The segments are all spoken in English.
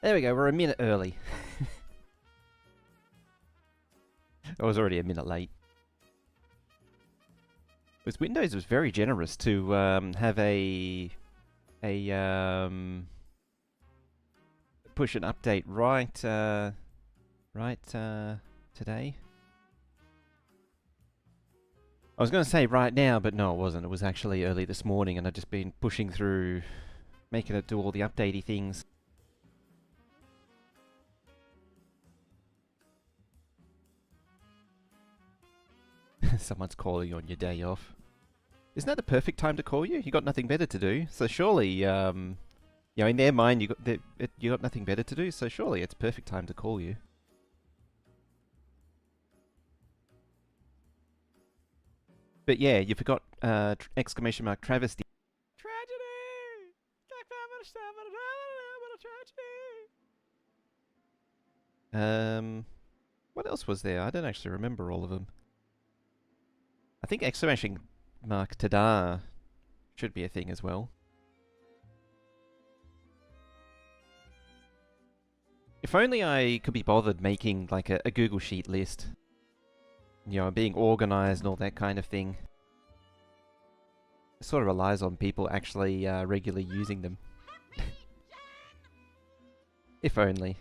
There we go, we're a minute early. I was already a minute late. Because Windows was very generous to have a push an update right today. I was going to say right now, but no, it wasn't. It was actually early this morning, and I've just been pushing through, making it do all the updatey things. Someone's calling you on your day off. Isn't that the perfect time to call you? You got nothing better to do, so surely, you know, in their mind, you got nothing better to do, so surely it's perfect time to call you. But yeah, you forgot exclamation mark travesty. Tragedy! What else was there? I don't actually remember all of them. I think exclamation mark ta-da should be a thing as well. If only I could be bothered making like a Google Sheet list. You know, being organized and all that kind of thing. It sort of relies on people actually regularly using them. If only.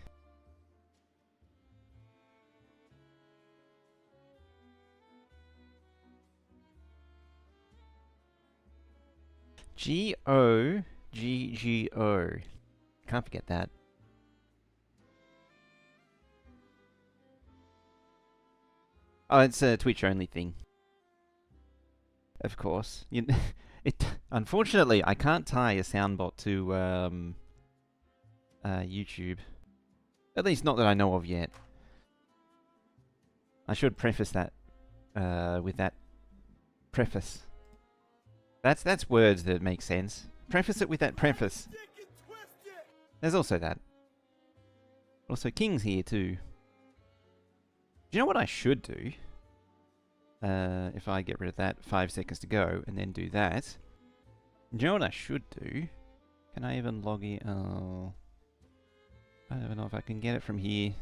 G-O-G-G-O. Can't forget that. Oh, it's a Twitch-only thing. Of course. Unfortunately, I can't tie a soundbot to YouTube. At least not that I know of yet. I should preface that with that preface. That's words that make sense. Preface it with that preface. There's also that. Also, King's here too. Do you know what I should do? If I get rid of that, 5 seconds to go, and then do that. Do you know what I should do? Can I even log in? Oh. I don't know if I can get it from here.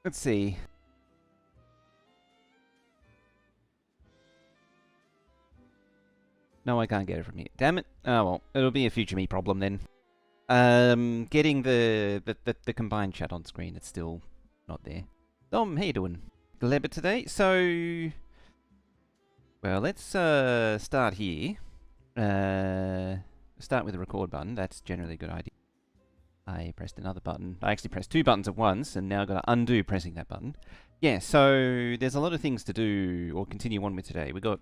Let's see. No, I can't get it from here. Damn it. Oh well, it'll be a future me problem then. Getting the combined chat on screen, it's still not there. Dom, how you doing? Glebber today? So, well, let's start here. Start with the record button. That's generally a good idea. I pressed another button. I actually pressed 2 buttons at once, and now I've got to undo pressing that button. Yeah, so there's a lot of things to do, or continue on with today. We got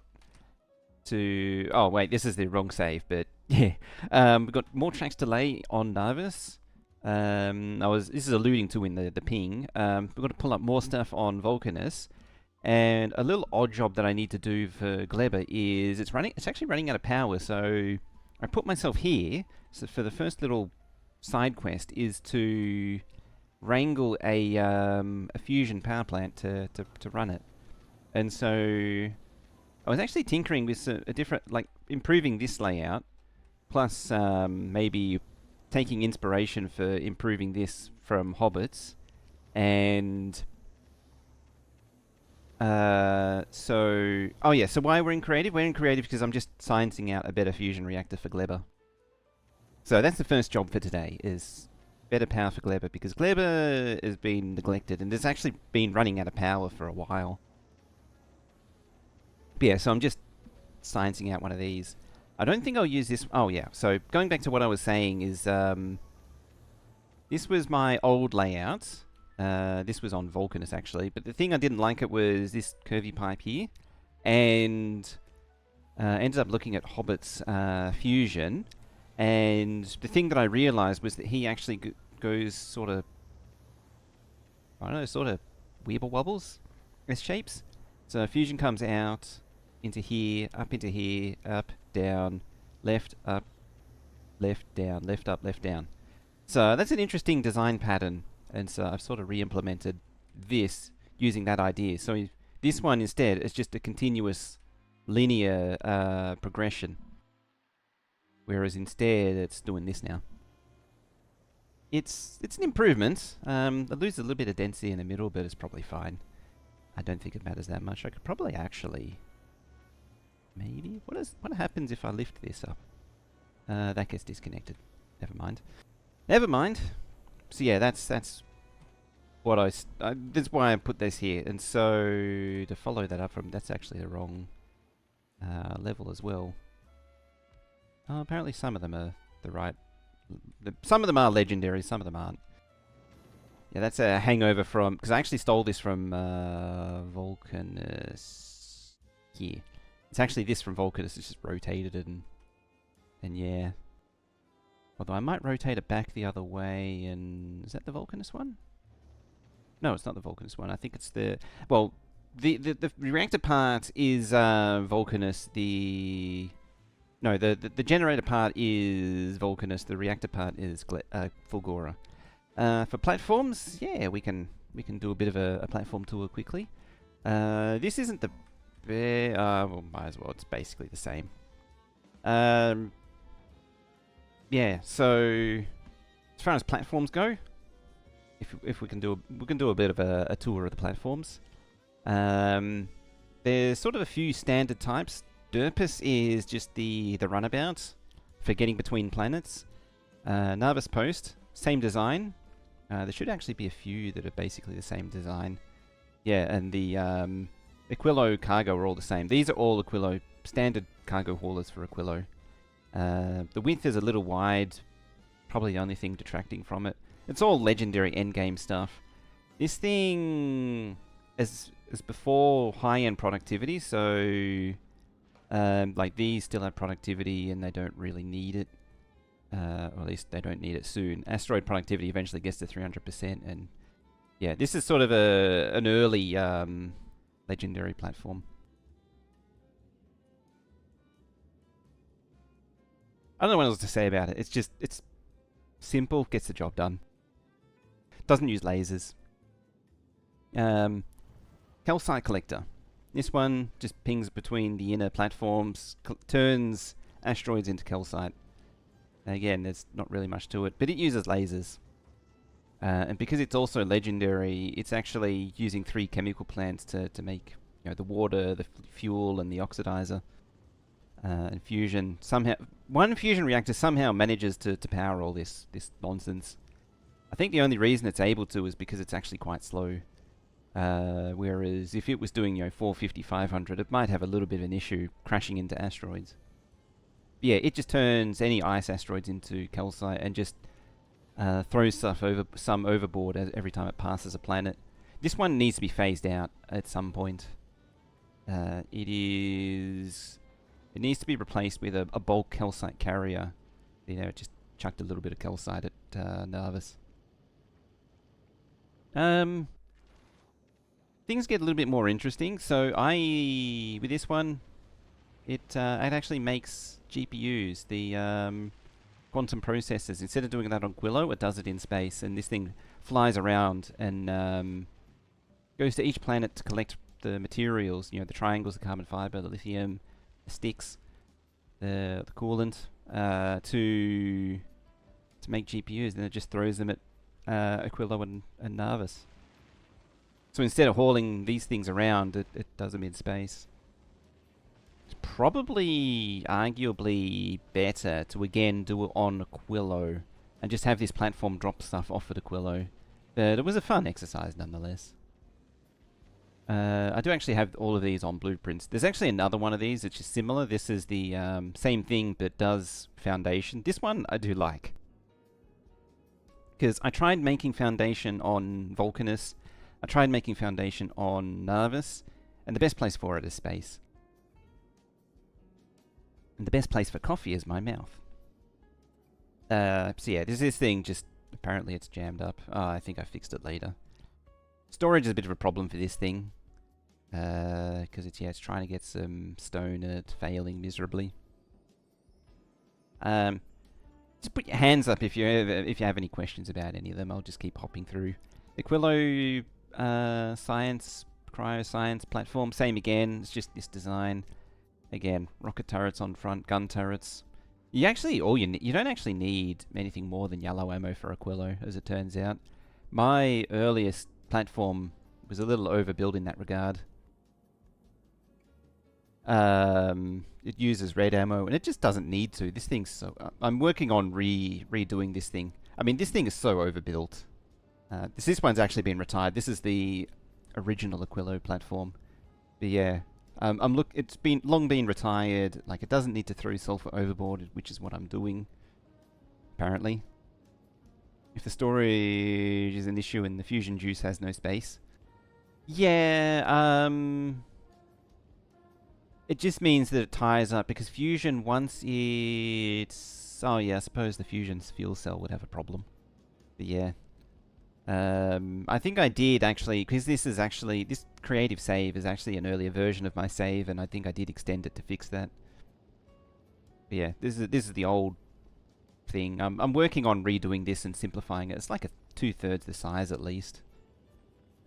to... Oh, wait, this is the wrong save, but yeah. We've got more tracks to lay on Narvis. This is alluding to in the ping. We've got to pull up more stuff on Vulcanus. And a little odd job that I need to do for Glebber is it's actually running out of power, so I put myself here. So for the first little side quest is to wrangle a fusion power plant to run it. And so I was actually tinkering with a different, like improving this layout, plus maybe taking inspiration for improving this from Hobbits. And so why we're in creative? We're in creative because I'm just sciencing out a better fusion reactor for Glebber. So that's the first job for today, is better power for Glebber, because Glebber has been neglected and it's actually been running out of power for a while. But yeah, so I'm just sciencing out one of these. I don't think I'll use this. Oh yeah, so going back to what I was saying is this was my old layout. This was on Vulcanus actually, but the thing I didn't like it was this curvy pipe here, and ended up looking at Hobbit's fusion, and the thing that I realized was that he actually goes sort of, I don't know, sort of weeble wobbles as shapes. So fusion comes out into here, up, down, left, up, down, left, up, left, down. So that's an interesting design pattern, and so I've sort of re-implemented this using that idea. So this one instead is just a continuous linear progression. Whereas instead, it's doing this now. It's an improvement. It loses a little bit of density in the middle, but it's probably fine. I don't think it matters that much. I could probably actually... Maybe? What happens if I lift this up? That gets disconnected. Never mind. Never mind. So yeah, that's what that's why I put this here. And so to follow that up from, that's actually the wrong level as well. Apparently some of them are the right... some of them are legendary, some of them aren't. Yeah, that's a hangover from... because I actually stole this from Vulcanus here. It's actually this from Vulcanus, it's just rotated it and yeah. Although I might rotate it back the other way and... is that the Vulcanus one? No, it's not the Vulcanus one. I think it's the... well, the reactor part is Vulcanus, no, the generator part is Vulcanus, the reactor part is Fulgora. For platforms, yeah, we can do a bit of a platform tour quickly. This isn't the... well, might as well, it's basically the same. Yeah, so as far as platforms go, if we can do a bit of a tour of the platforms. There's sort of a few standard types. Derpus is just the runabout for getting between planets. Narvis Post, same design. There should actually be a few that are basically the same design. Yeah, and the Aquilo cargo are all the same. These are all Aquilo standard cargo haulers for Aquilo. The width is a little wide, probably the only thing detracting from it. It's all legendary endgame stuff. This thing is before high-end productivity, so like these still have productivity and they don't really need it. Or at least they don't need it soon. Asteroid productivity eventually gets to 300%, and yeah, this is sort of an early legendary platform. I don't know what else to say about it. It's simple, gets the job done. Doesn't use lasers. Calcite collector. This one just pings between the inner platforms, turns asteroids into calcite. Again, there's not really much to it, but it uses lasers. And because it's also legendary, it's actually using 3 chemical plants to make, you know, the water, the fuel, and the oxidizer. And fusion somehow, one fusion reactor somehow manages to power all this nonsense. I think the only reason it's able to is because it's actually quite slow. Whereas if it was doing, you know, 450, 500, it might have a little bit of an issue crashing into asteroids. But yeah, it just turns any ice asteroids into calcite and just throws stuff overboard every time it passes a planet. This one needs to be phased out at some point. It needs to be replaced with a bulk calcite carrier. You know, it just chucked a little bit of calcite at Narvis. Things get a little bit more interesting. So with this one, it actually makes GPUs, the quantum processors. Instead of doing that on Quillo, it does it in space, and this thing flies around and goes to each planet to collect the materials. You know, the triangles, the carbon fiber, the lithium, the sticks, the coolant, to make GPUs. Then it just throws them at Aquilo and Narvis. So instead of hauling these things around, it does them in space. It's probably, arguably, better to again do it on Aquilo and just have this platform drop stuff off at Aquilo. But it was a fun exercise nonetheless. I do actually have all of these on blueprints. There's actually another one of these which is similar. This is the same thing but does foundation. This one I do like, because I tried making foundation on Vulcanus. I tried making foundation on Narvis, and the best place for it is space. And the best place for coffee is my mouth. So yeah, this thing just, apparently it's jammed up. Oh, I think I fixed it later. Storage is a bit of a problem for this thing. Because it's trying to get some stone and it's failing miserably. Just put your hands up if you have any questions about any of them. I'll just keep hopping through. Aquilo science, cryoscience platform, same again. It's just this design. Again, rocket turrets on front, gun turrets. You don't actually need anything more than yellow ammo for Aquilo, as it turns out. My earliest platform was a little overbuilt in that regard. It uses red ammo, and it just doesn't need to. This thing's so... I'm working on redoing this thing. I mean, this thing is so overbuilt. This one's actually been retired. This is the original Aquilo platform. But yeah, it's been long been retired. Like, it doesn't need to throw sulfur overboard, which is what I'm doing, apparently. If the storage is an issue and the fusion juice has no space. Yeah, it just means that it ties up, because fusion, once it's... Oh yeah, I suppose the fusion's fuel cell would have a problem. But yeah. I think I did actually, because this creative save is actually an earlier version of my save, and I think I did extend it to fix that. But yeah, this is the old thing. I'm working on redoing this and simplifying it. It's like a 2/3 the size at least,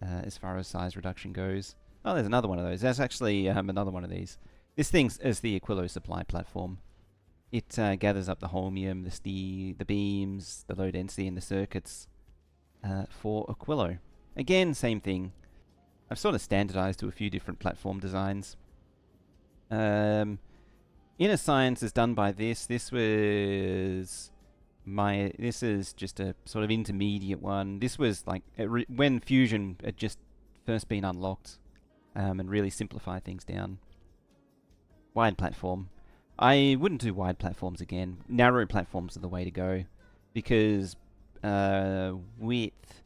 as far as size reduction goes. Oh, there's another one of those. That's actually another one of these. This thing's is the Aquilo supply platform. It gathers up the holmium, the beams, the low density, and the circuits for Aquilo. Again, same thing. I've sort of standardized to a few different platform designs. Inner Science is done by this. This is just a sort of intermediate one. This was like when Fusion had just first been unlocked, and really simplify things down. Wide platform. I wouldn't do wide platforms again. Narrow platforms are the way to go, because width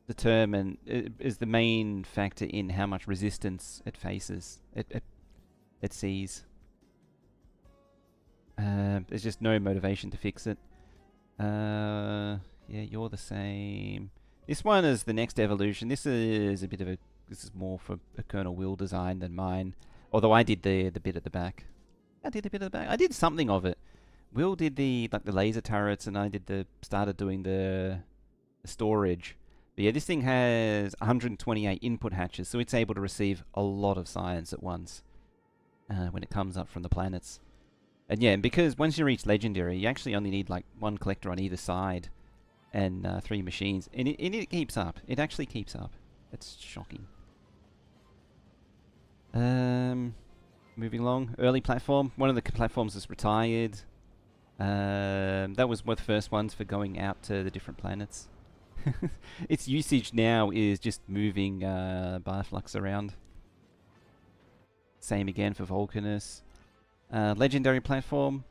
is the main factor in how much resistance it faces. It sees. There's just no motivation to fix it. Yeah, you're the same. This one is the next evolution. This is more for a Colonel Will design than mine. Although I did the bit at the back. I did something of it. Will did the laser turrets, and I started doing the storage. But yeah, this thing has 128 input hatches, so it's able to receive a lot of science at once when it comes up from the planets. And yeah, because once you reach Legendary, you actually only need like one collector on either side and 3 machines. And it keeps up. It actually keeps up. It's shocking. Moving along. Early platform. One of the platforms is retired. That was one of the first ones for going out to the different planets. Its usage now is just moving Bioflux around. Same again for Vulcanus. Legendary platform.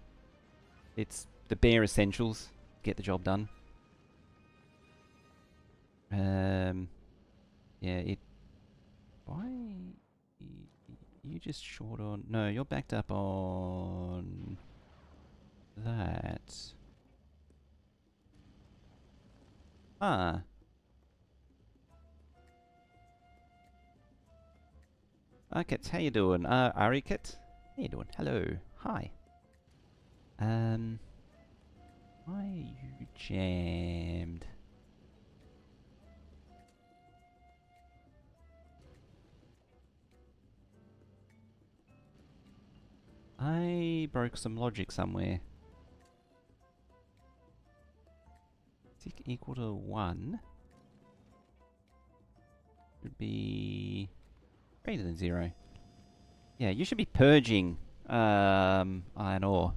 It's the bare essentials. Get the job done. Yeah, why... You just short on... No, you're backed up on... that. Ah. Arkit, how you doing? Arikit? How you doing? Hello. Hi. Why are you jammed? I broke some logic somewhere. Tick equal to 1 should be greater than 0. Yeah, you should be purging iron ore.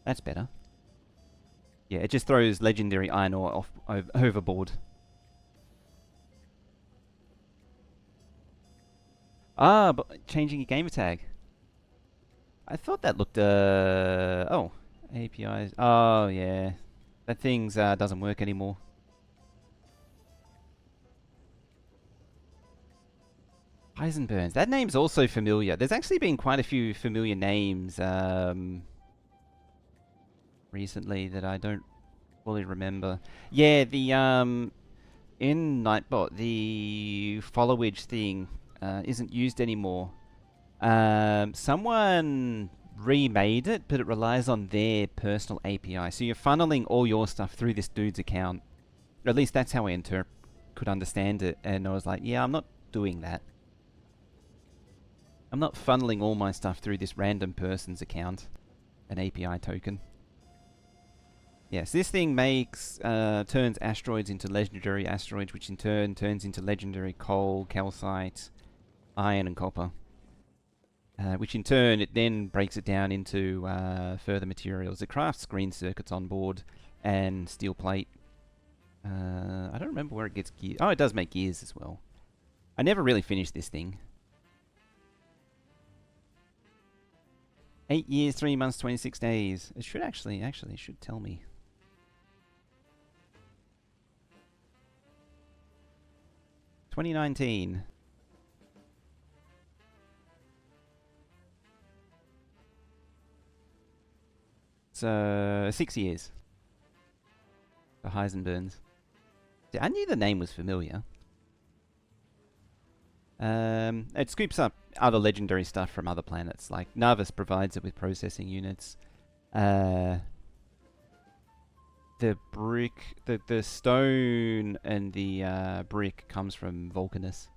That's better. Yeah, it just throws legendary iron ore overboard. Ah, but changing your gamer tag. I thought that looked, oh, APIs. Oh, yeah. That thing's, doesn't work anymore. Heisenberns. That name's also familiar. There's actually been quite a few familiar names, recently that I don't fully remember. Yeah, the, in Nightbot, the followage thing, isn't used anymore. Someone remade it, but it relies on their personal API. So you're funneling all your stuff through this dude's account. Or at least that's how I could understand it. And I was like, yeah, I'm not doing that. I'm not funneling all my stuff through this random person's account, an API token. Yes, this thing turns asteroids into legendary asteroids, which in turn turns into legendary coal, calcite, iron, and copper. Which in turn, it then breaks it down into further materials. It crafts green circuits on board and steel plate. I don't remember where it gets gears. Oh, it does make gears as well. I never really finished this thing. 8 years, 3 months, 26 days. It should actually, it should tell me. $2019. So 6 years for Heisenbergs. See, I knew the name was familiar. It scoops up other legendary stuff from other planets. Like Narvis provides it with processing units. The brick, the stone and the brick comes from Vulcanus.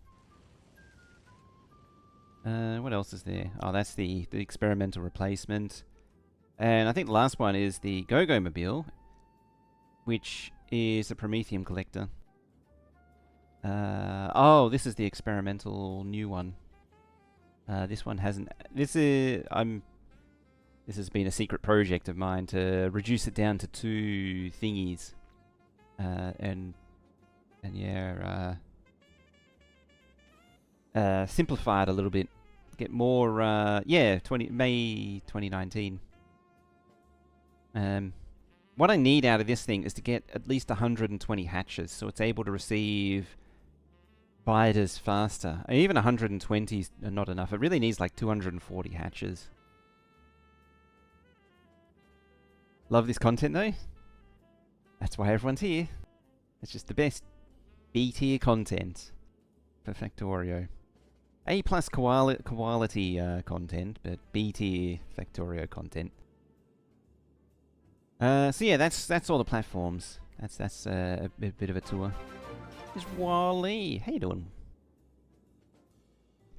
What else is there? Oh, that's the experimental replacement. And I think the last one is the Go-Go Mobile, which is a Prometheum collector. Oh, this is the experimental new one. This one hasn't. This has been a secret project of mine to reduce it down to 2 thingies, and yeah, simplify it a little bit, get more. Yeah, May 2019. What I need out of this thing is to get at least 120 hatches, so it's able to receive biters faster. And even 120 is not enough. It really needs like 240 hatches. Love this content though. That's why everyone's here. It's just the best B tier content for Factorio. A plus quality content, but B tier Factorio content. So yeah, that's all the platforms. That's a bit of a tour. There's Wally. How you doing?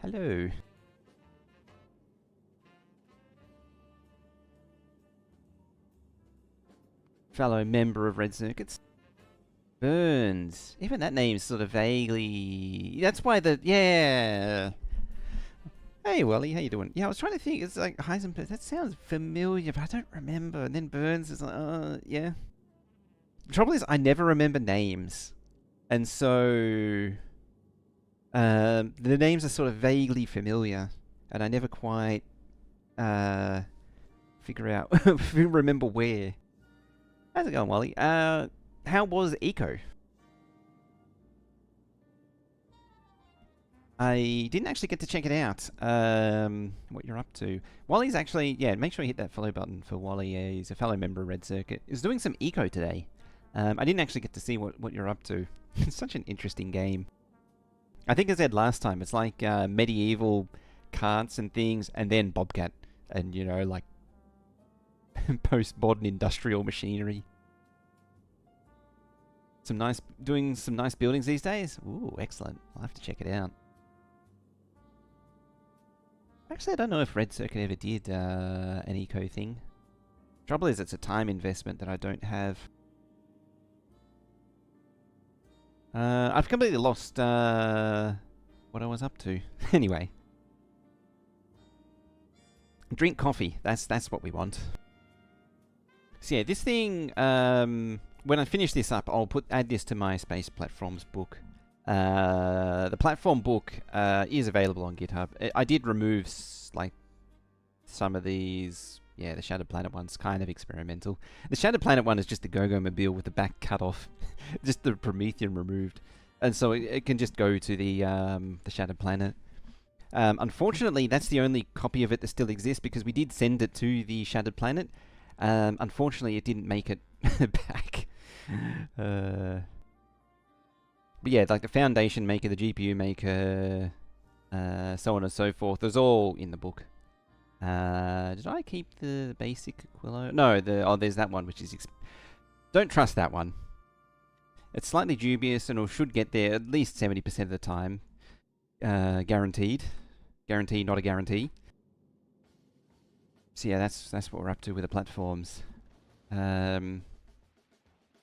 Hello. Fellow member of Red Circuits. Burns. Even that name's sort of vaguely... That's why yeah. Hey, Wally, how you doing? Yeah, I was trying to think. It's like Heisenberg. That sounds familiar, but I don't remember. And then Burns is like, yeah. The trouble is, I never remember names. And so... the names are sort of vaguely familiar. And I never quite... figure out... remember where. How's it going, Wally? How was Eco? I didn't actually get to check it out, what you're up to. Wally's actually, yeah, make sure you hit that follow button for Wally. He's a fellow member of Red Circuit. He's doing some eco today. I didn't actually get to see what you're up to. It's such an interesting game. I think as I said last time, it's like medieval carts and things, and then Bobcat, and you know, like post-modern industrial machinery. Doing some nice buildings these days. Ooh, excellent. I'll have to check it out. Actually, I don't know if Red Circuit ever did an eco thing. Trouble is, it's a time investment that I don't have. I've completely lost what I was up to. Anyway. Drink coffee. That's what we want. So yeah, this thing, when I finish this up, I'll add this to my Space Platforms book. The platform book is available on GitHub. I did remove like some of these. Yeah, the Shattered Planet one's kind of experimental. The Shattered Planet one is just the Go-Go Mobile with the back cut off, just the Prometheum removed, and so it can just go to the Shattered Planet. Unfortunately, that's the only copy of it that still exists because we did send it to the Shattered Planet. Unfortunately, it didn't make it back. But yeah, like the Foundation maker, the GPU maker, so on and so forth. There's all in the book. Did I keep the basic Aquilo? No, there's that one, which is... Don't trust that one. It's slightly dubious and it should get there at least 70% of the time. Guaranteed. Guarantee, not a guarantee. So yeah, that's what we're up to with the platforms. Going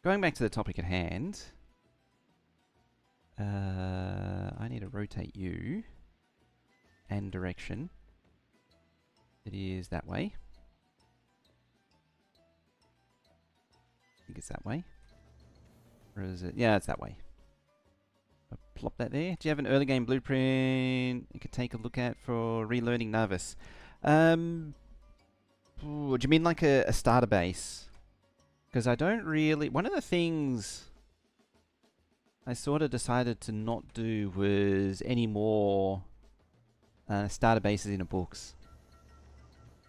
back to the topic at hand, I need to rotate you and direction. It is that way. I think it's that way. Or is it? Yeah, it's that way. I'll plop that there. Do you have an early game blueprint you could take a look at for relearning Nervous? Do you mean like a starter base? Because I don't really... One of the things I sort of decided to not do was any more starter bases in the books.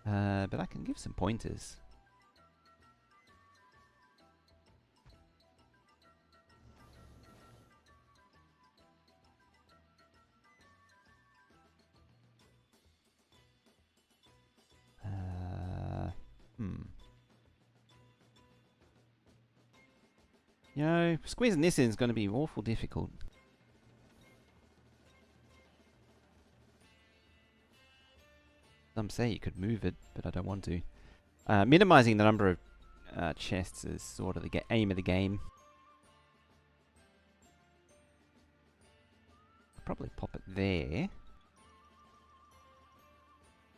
But I can give some pointers. You know, squeezing this in is going to be awful difficult. Some say you could move it, but I don't want to. Minimizing the number of chests is sort of the aim of the game. I'll probably pop it there.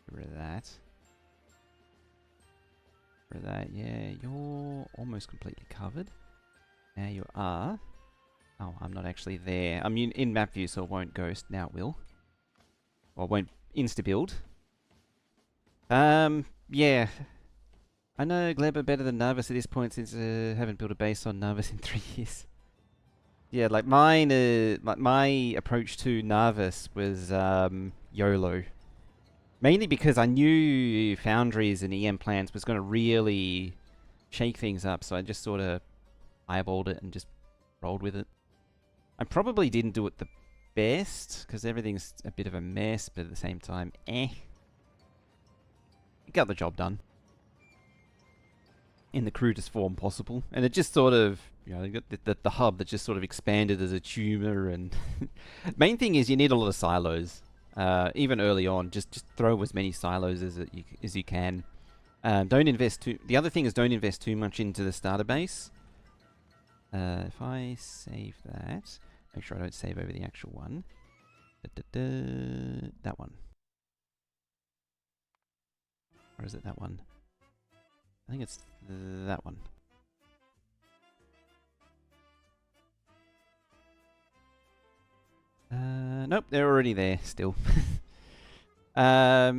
Get rid of that. Get rid of that. Yeah, you're almost completely covered. Now you are. Oh, I'm not actually there. I'm in map view, so it won't ghost. Now it will. Or it won't insta-build. Yeah. I know Gleba better than Nervous at this point since I haven't built a base on Nervous in 3 years. Yeah, like mine, my approach to Nervous was YOLO. Mainly because I knew Foundries and EM plants was going to really shake things up, so I just sort of eyeballed it and just rolled with it. I probably didn't do it the best, because everything's a bit of a mess, but at the same time, It got the job done. In the crudest form possible. And it just sort of, you know, you got the hub that just sort of expanded as a tumor, and... Main thing is you need a lot of silos. Even early on, just throw as many silos as you can. Don't invest too... The other thing is don't invest too much into the starter base. If I save that, make sure I don't save over the actual one. That one. Or is it that one? I think it's that one. Nope, they're already there still. Yeah,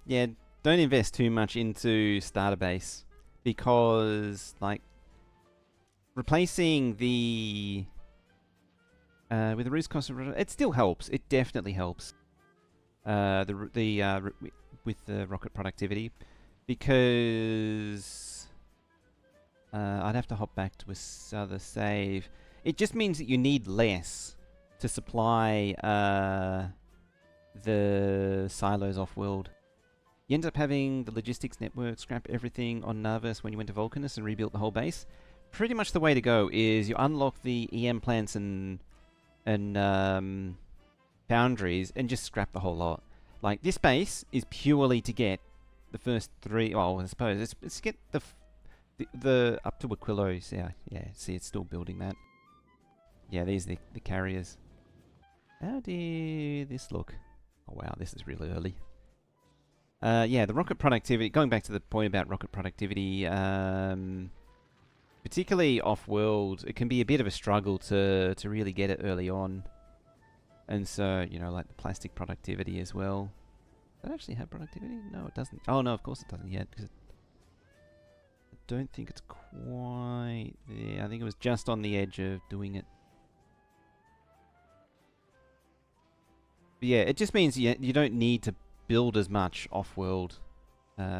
don't invest too much into starter base because, like, replacing the with the reduced cost of it still helps. It definitely helps. With the rocket productivity, because I'd have to hop back to a other save. It just means that you need less to supply the silos off-world. You end up having the logistics network scrap everything on Nervous when you went to Vulcanus and rebuilt the whole base. Pretty much the way to go is you unlock the EM plants and foundries and just scrap the whole lot. Like, this base is purely to get the first three... Well, I suppose it's to get the up to Aquillos. Yeah, see, it's still building that. Yeah, these are the carriers. How did this look? Oh, wow, this is really early. Yeah, the rocket productivity... Going back to the point about rocket productivity... particularly off-world, it can be a bit of a struggle to really get it early on. And so, you know, like the plastic productivity as well. Does it actually have productivity? No, it doesn't. Oh, no, of course it doesn't yet. Because I don't think it's quite there. I think it was just on the edge of doing it. But yeah, it just means you don't need to build as much off-world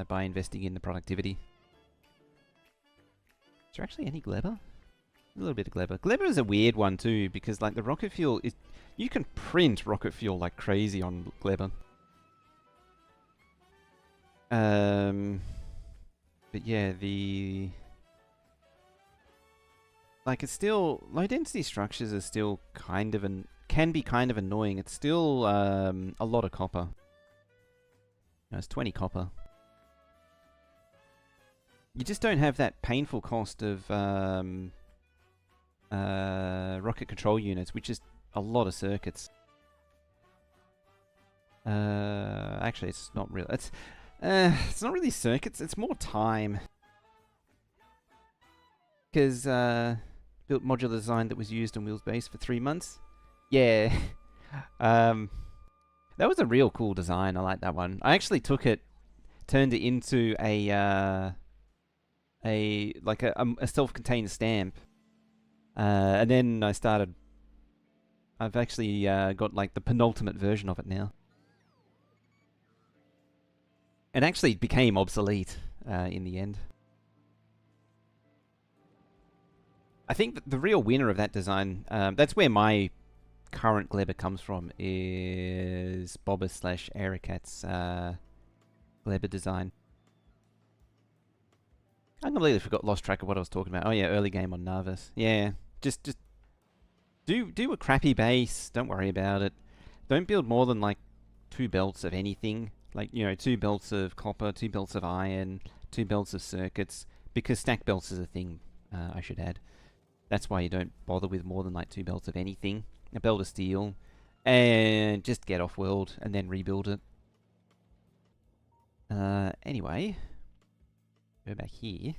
by investing in the productivity. Is there actually any Gleba? A little bit of Gleba. Gleba is a weird one too, because like the rocket fuel is... You can print rocket fuel like crazy on Gleba. But yeah, the... Like, it's still... Low density structures are still kind of... can be kind of annoying. It's still a lot of copper. No, it's 20 copper. You just don't have that painful cost of rocket control units, which is a lot of circuits. Actually, it's not real. It's not really circuits. It's more time. Because built modular design that was used on Wheels-Base for 3 months. Yeah. That was a real cool design. I like that one. I actually took it, turned it into a self-contained stamp, and then I started. I've actually got like the penultimate version of it now. It actually became obsolete in the end. I think the real winner of that design, that's where my current Gleber comes from, is Boba / Ericat's Gleber design. I completely lost track of what I was talking about. Oh yeah, early game on Narvis. Yeah, just do a crappy base. Don't worry about it. Don't build more than like 2 belts of anything. Like, you know, 2 belts of copper, 2 belts of iron, 2 belts of circuits. Because stack belts is a thing, I should add. That's why you don't bother with more than like 2 belts of anything. A belt of steel. And just get off world and then rebuild it. Anyway. Go back here.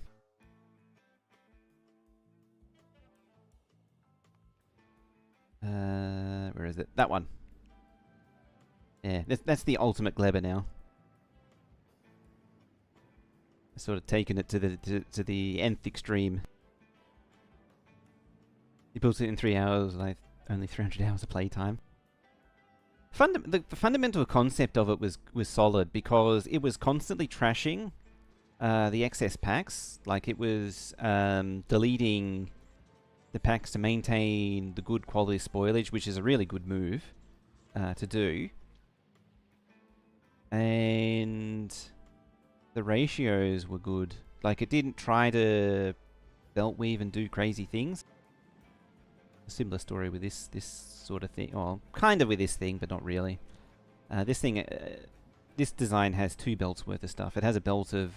Where is it? That one. Yeah, that's the ultimate Gleber now. Sort of taken it to the nth extreme. He built it in 3 hours, like only 300 hours of playtime. The fundamental concept of it was solid because it was constantly trashing the excess packs. Like, it was deleting the packs to maintain the good quality spoilage, which is a really good move to do. And the ratios were good. Like, it didn't try to belt weave and do crazy things. A similar story with this sort of thing. Well, kind of with this thing, but not really. This design has 2 belts worth of stuff. It has a belt of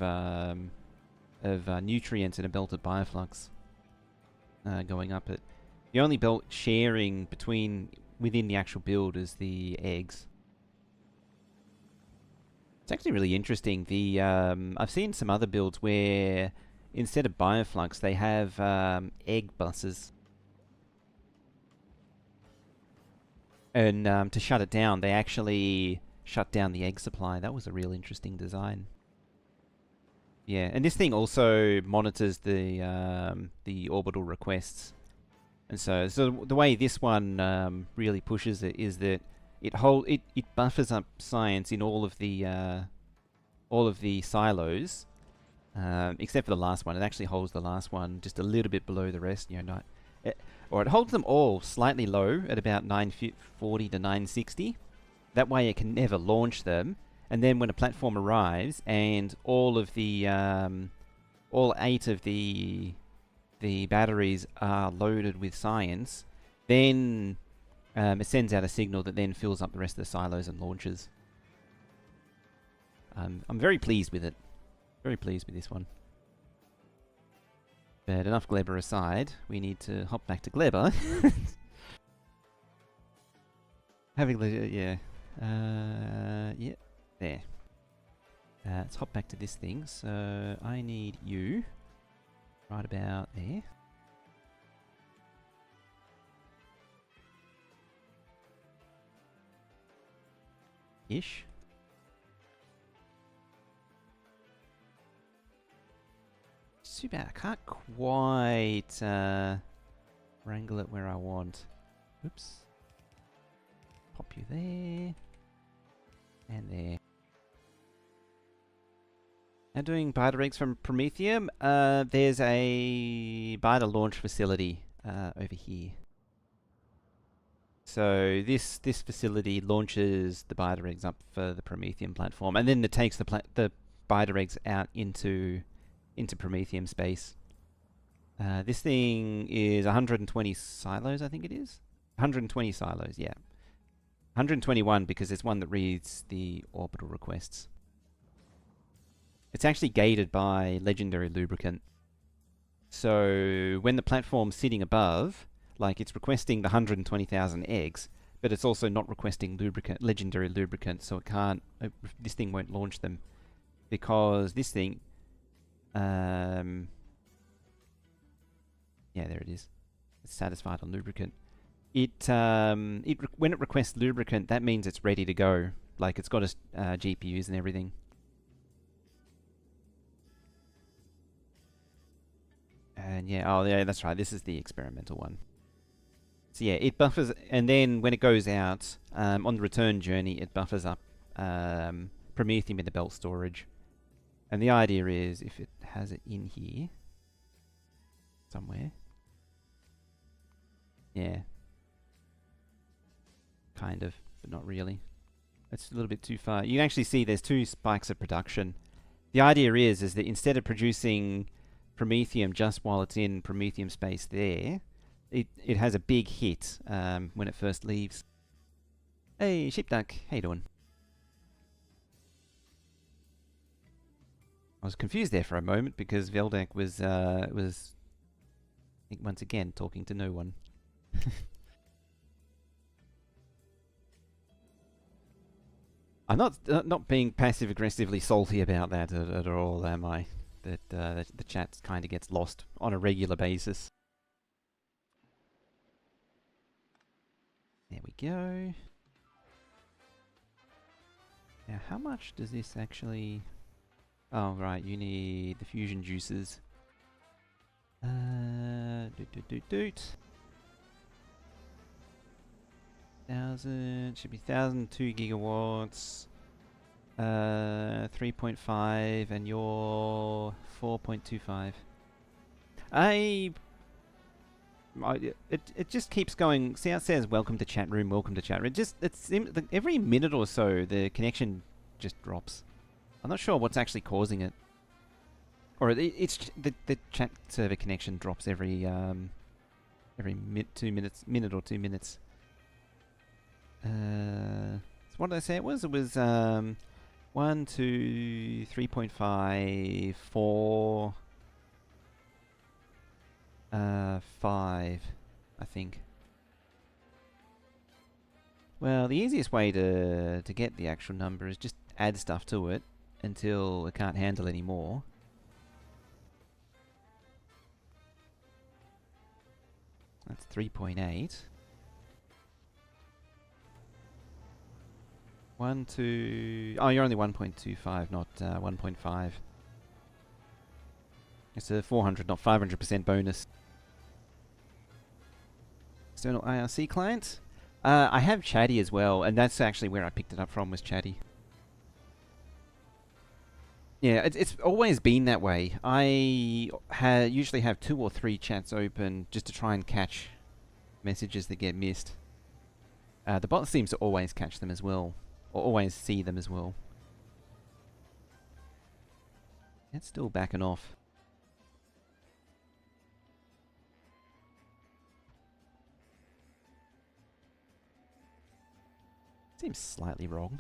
nutrients and a belt of bioflux going up it. The only belt sharing within the actual build is the eggs. It's actually really interesting. I've seen some other builds where instead of bioflux they have egg buses. And to shut it down, they actually shut down the egg supply. That was a real interesting design. Yeah, and this thing also monitors the orbital requests. And so the way this one really pushes it is that it buffers up science in all of the silos, except for the last one. It actually holds the last one just a little bit below the rest. You know, or it holds them all slightly low at about 940 to 960. That way it can never launch them. And then when a platform arrives and all 8 of the batteries are loaded with science, then it sends out a signal that then fills up the rest of the silos and launches. I'm very pleased with it. Very pleased with this one. But enough Gleber aside, we need to hop back to Gleber. Yeah. Yeah, there. Let's hop back to this thing. So I need you right about there. Ish. Too bad. I can't quite wrangle it where I want. Oops. Pop you there. And there. Now doing beta eggs from Prometheum. There's a beta launch facility over here. So this facility launches the beta eggs up for the Prometheum platform, and then it takes the beta eggs out into Prometheum space. This thing is 120 silos, I think it is. 120 silos, yeah. 121 because there's one that reads the orbital requests. It's actually gated by legendary lubricant. So when the platform's sitting above, like it's requesting the 120,000 eggs, but it's also not requesting lubricant, legendary lubricant, so it can't. This thing won't launch them because this thing. Yeah, there it is. It's satisfied on lubricant. When it requests lubricant, that means it's ready to go. Like it's got its GPUs and everything. And yeah, oh yeah, that's right. This is the experimental one. So yeah, it buffers, and then when it goes out on the return journey, it buffers up Promethium in the belt storage. And the idea is, if it has it in here somewhere, yeah, kind of, but not really. It's a little bit too far. You can actually see there's 2 spikes of production. The idea is that instead of producing Promethium just while it's in Promethium space there, it has a big hit when it first leaves. Hey, Sheepduck, how you doing? I was confused there for a moment because Veldak was, I think once again, talking to no one. I'm not being passive aggressively salty about that at all, am I? That the chat kind of gets lost on a regular basis. There we go. Now, how much does this actually? Oh, right, you need the fusion juices. Doot. 1,000 should be 1,002 gigawatts. 3.5, and you're 4.25. It just keeps going. See how it says welcome to chat room, welcome to chat room. It's every minute or so the connection just drops. I'm not sure what's actually causing it. Or it's the chat server connection drops every 2 minutes, minute or 2 minutes. So what did I say it was? It was 1, 2, 3.5, 4, 5, I think. Well, the easiest way to get the actual number is just add stuff to it until it can't handle any more. That's 3.8. 1, 2... Oh, you're only 1.25, not 1.5. It's a 400, not 500% bonus. External IRC client. I have Chatty as well, and that's actually where I picked it up from, was Chatty. Yeah, it's always been that way. I usually have 2 or 3 chats open just to try and catch messages that get missed. The bot seems to always catch them as well, or always see them as well. It's still backing off. Seems slightly wrong.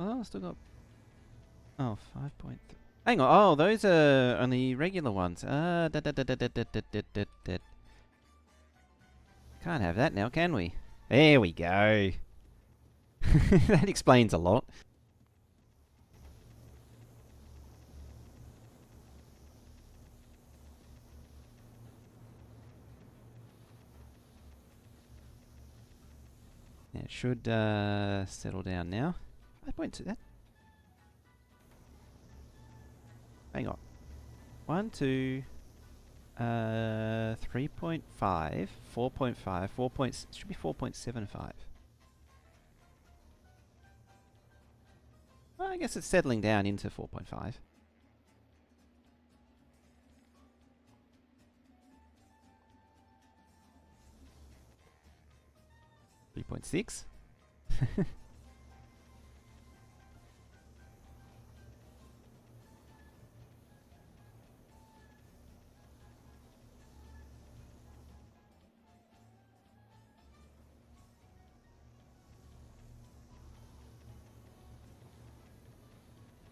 Oh, still got... Oh, 5.3. Hang on. Oh, those are only regular ones. Can't have that now, can we? There we go. That explains a lot. Yeah, it should settle down now. 5.2. That. Hang on. 1, 2, 3.5, 4.5, 4. Should be 4.75. Well, I guess it's settling down into 4.5. 3.6.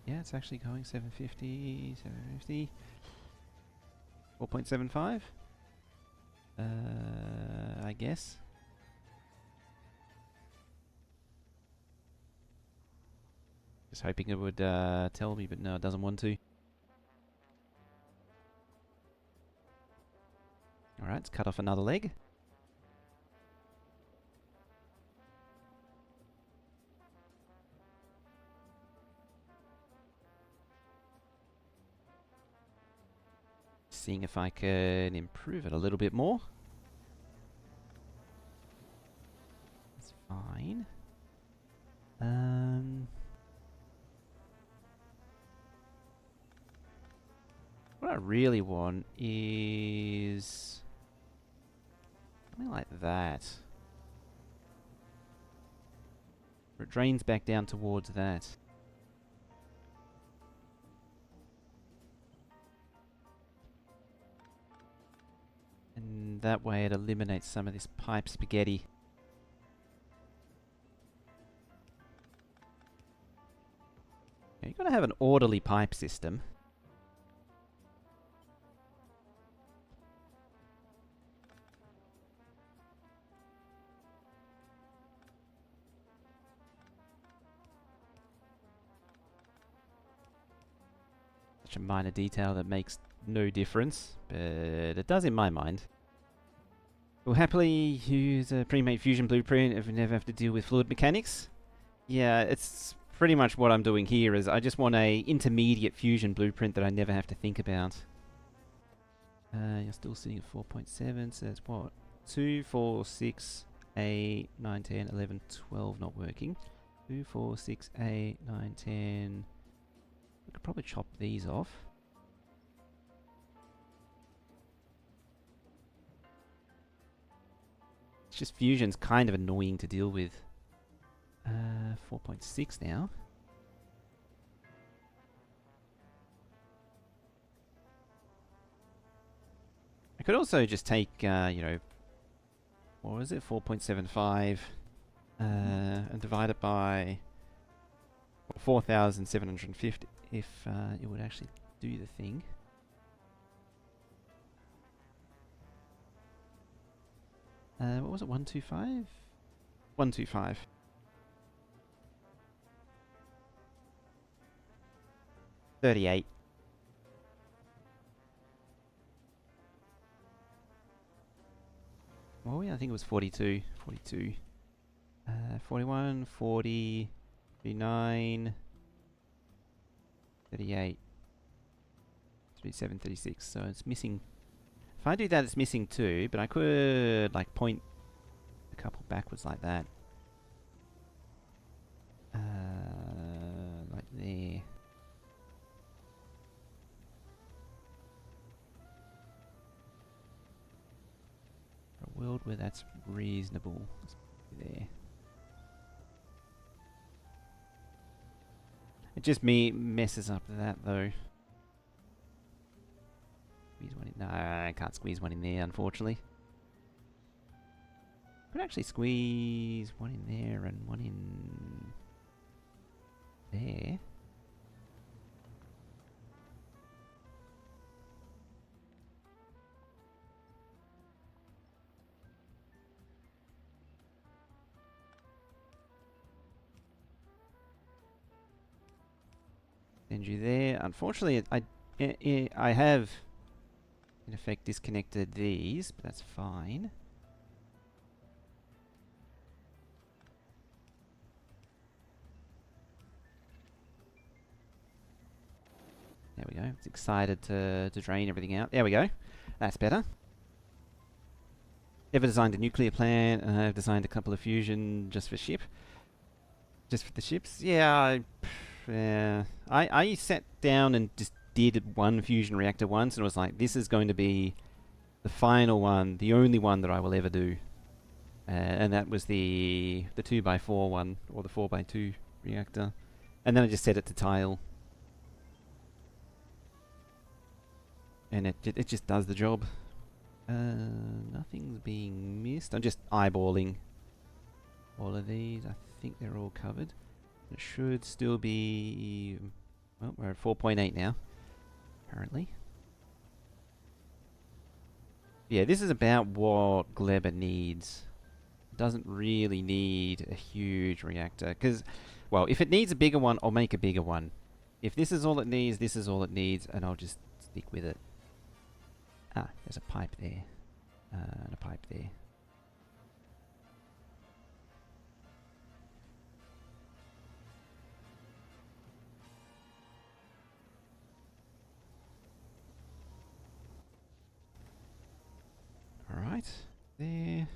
Yeah, it's actually going 750, 750. 4.75? I guess. Just hoping it would tell me, but no, it doesn't want to. Alright, let's cut off another leg. Seeing if I can improve it a little bit more. That's fine. What I really want is something like that. Where it drains back down towards that. And that way it eliminates some of this pipe spaghetti. You've got to have an orderly pipe system. Such a minor detail that makes no difference, but it does in my mind. We'll happily use a pre-made fusion blueprint if we never have to deal with fluid mechanics. Yeah, it's pretty much what I'm doing here is I just want a intermediate fusion blueprint that I never have to think about. You're still sitting at 4.7, so that's what? 2, 4, 6, 8, 9, 10, 11, 12 not working. 2, 4, 6, 8, 9, 10... We could probably chop these off. It's just fusion's kind of annoying to deal with. 4.6 now. I could also just take, you know, what was it? 4.75 and divide it by 4,750 if it would actually do the thing. What was it? 125? 125. $38. Oh yeah, I think it was 42. 42. 41, 40, 39, 38, 37, 36. So it's missing. If I do that, it's missing 2, but I could like point a couple backwards like that. Like there. For a world where that's reasonable. Let's put it there. It just messes up that though. Squeeze one in. No, I can't squeeze one in there, unfortunately. Could actually squeeze one in there and one in there. Send you there. Unfortunately, I have in effect disconnected these, but that's fine. There we go. It's excited to drain everything out. There we go. That's better. Never designed a nuclear plant. I've designed a couple of fusion just for Just for the ships. Yeah, I sat down and just did one fusion reactor once and was like, this is going to be the final one, the only one that I will ever do. And that was the 2x4 one, or the 4x2 reactor. And then I just set it to tile. And it just does the job. Nothing's being missed. I'm just eyeballing all of these. I think they're all covered. It should still be... Well, we're at 4.8 now, apparently. Yeah, this is about what Gleba needs. It doesn't really need a huge reactor. Because, well, if it needs a bigger one, I'll make a bigger one. If this is all it needs, this is all it needs, and I'll just stick with it. Ah, there's a pipe there. And a pipe there. Alright, there.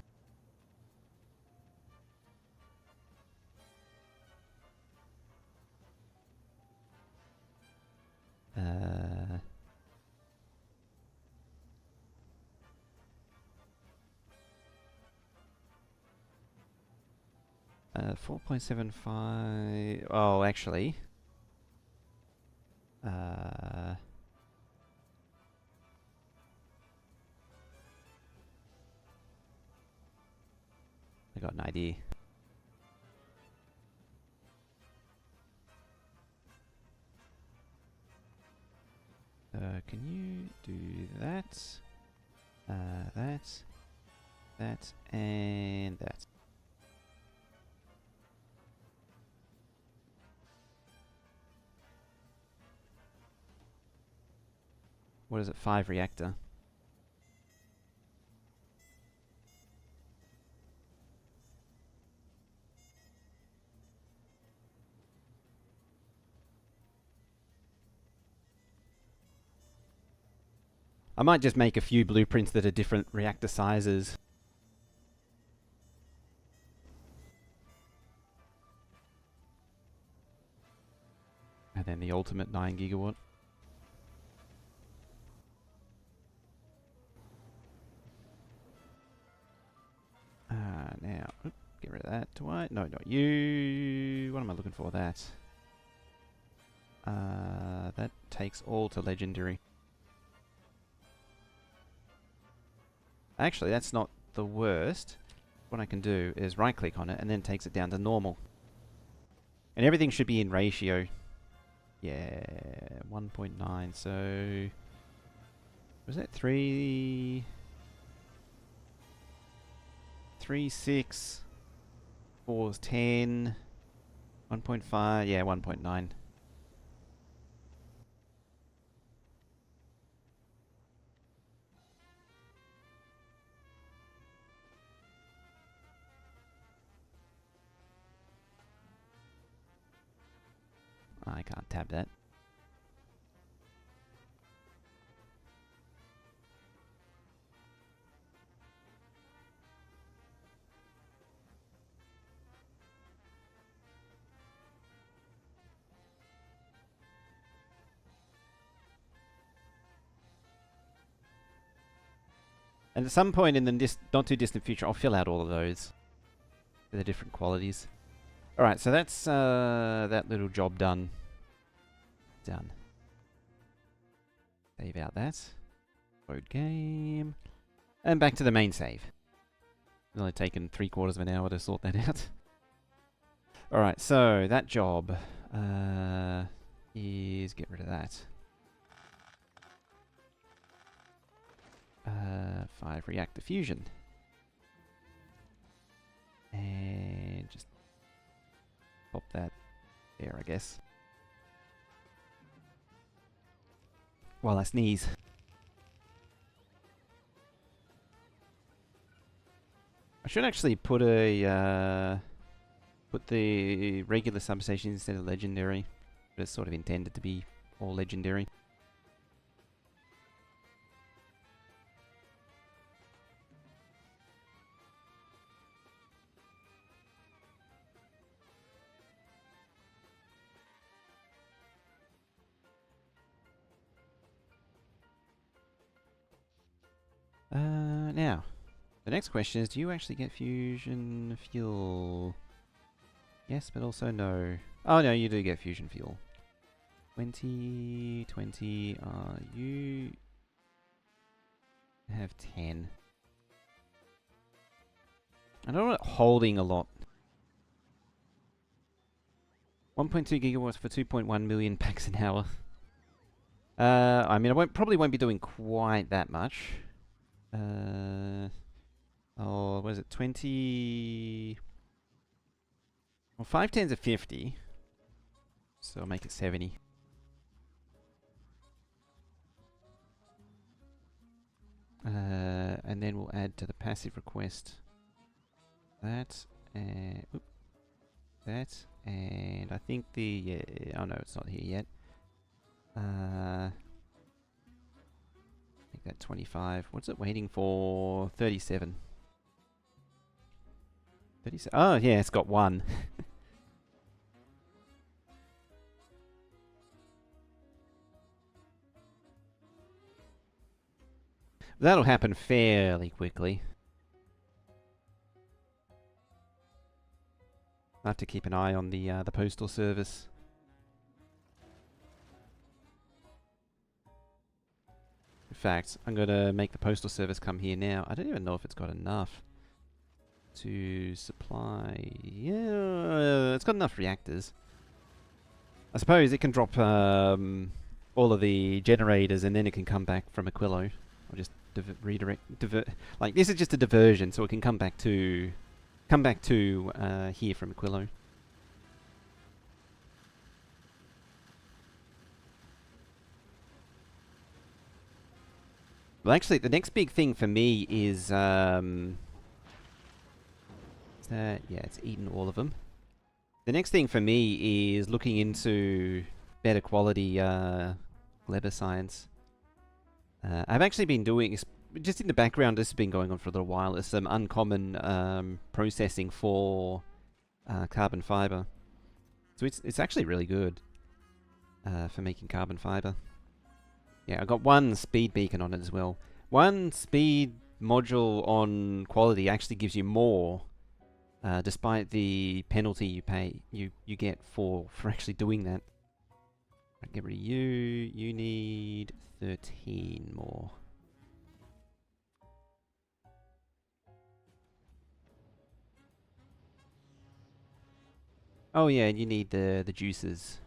Uh... 4.75... Oh, actually... I got an idea. Can you do that? That, and that. What is it? 5 reactor. I might just make a few blueprints that are different reactor sizes. And then the ultimate 9 gigawatt. Now, get rid of that. Do I? No, not you. What am I looking for? That. That takes all to legendary. Actually, that's not the worst. What I can do is right click on it and then takes it down to normal. And everything should be in ratio. Yeah, 1.9. So, was that 3? 3, 6, 4 is 10, 1.5, yeah, 1.9. I can't tab that. And at some point in the not too distant future, I'll fill out all of those for the different qualities. Alright, so that's that little job done. Done. Save out that. Load game. And back to the main save. It's only taken 3/4 of an hour to sort that out. Alright, so that job is get rid of that. 5 reactor fusion. And just pop that there, I guess. While I sneeze. I should actually put a put the regular substation instead of legendary, but it's sort of intended to be all legendary. Now, The next question is, do you actually get fusion fuel? Yes, but also no. Oh no, you do get fusion fuel. 20, 20, you have 10. I don't know, holding a lot. 1.2 gigawatts for 2.1 million packs an hour. I mean, probably won't be doing quite that much. Oh, what is it? 20. Well, 5 tens are 50. So I'll make it 70. And then we'll add to the passive request that, and that, and I think oh no, it's not here yet. Make that 25. What's it waiting for? 37. 37. Oh yeah, it's got 1. That'll happen fairly quickly. I have to keep an eye on the postal service. In fact, I'm going to make the postal service come here now. I don't even know if it's got enough to supply. Yeah, it's got enough reactors. I suppose it can drop all of the generators and then it can come back from Aquilo. I'll just divert. Like, this is just a diversion, so it can come back to here from Aquilo. Well, actually, the next big thing for me is that, yeah, it's eaten all of them. The next thing for me is looking into better quality Gleber science. I've actually been doing, just in the background, this has been going on for a little while, is some uncommon processing for carbon fiber. So it's actually really good for making carbon fiber. Yeah, I got 1 speed beacon on it as well. 1 speed module on quality actually gives you more, despite the penalty you get for actually doing that. Right, get rid of you. You need 13 more. Oh yeah, and you need the juices.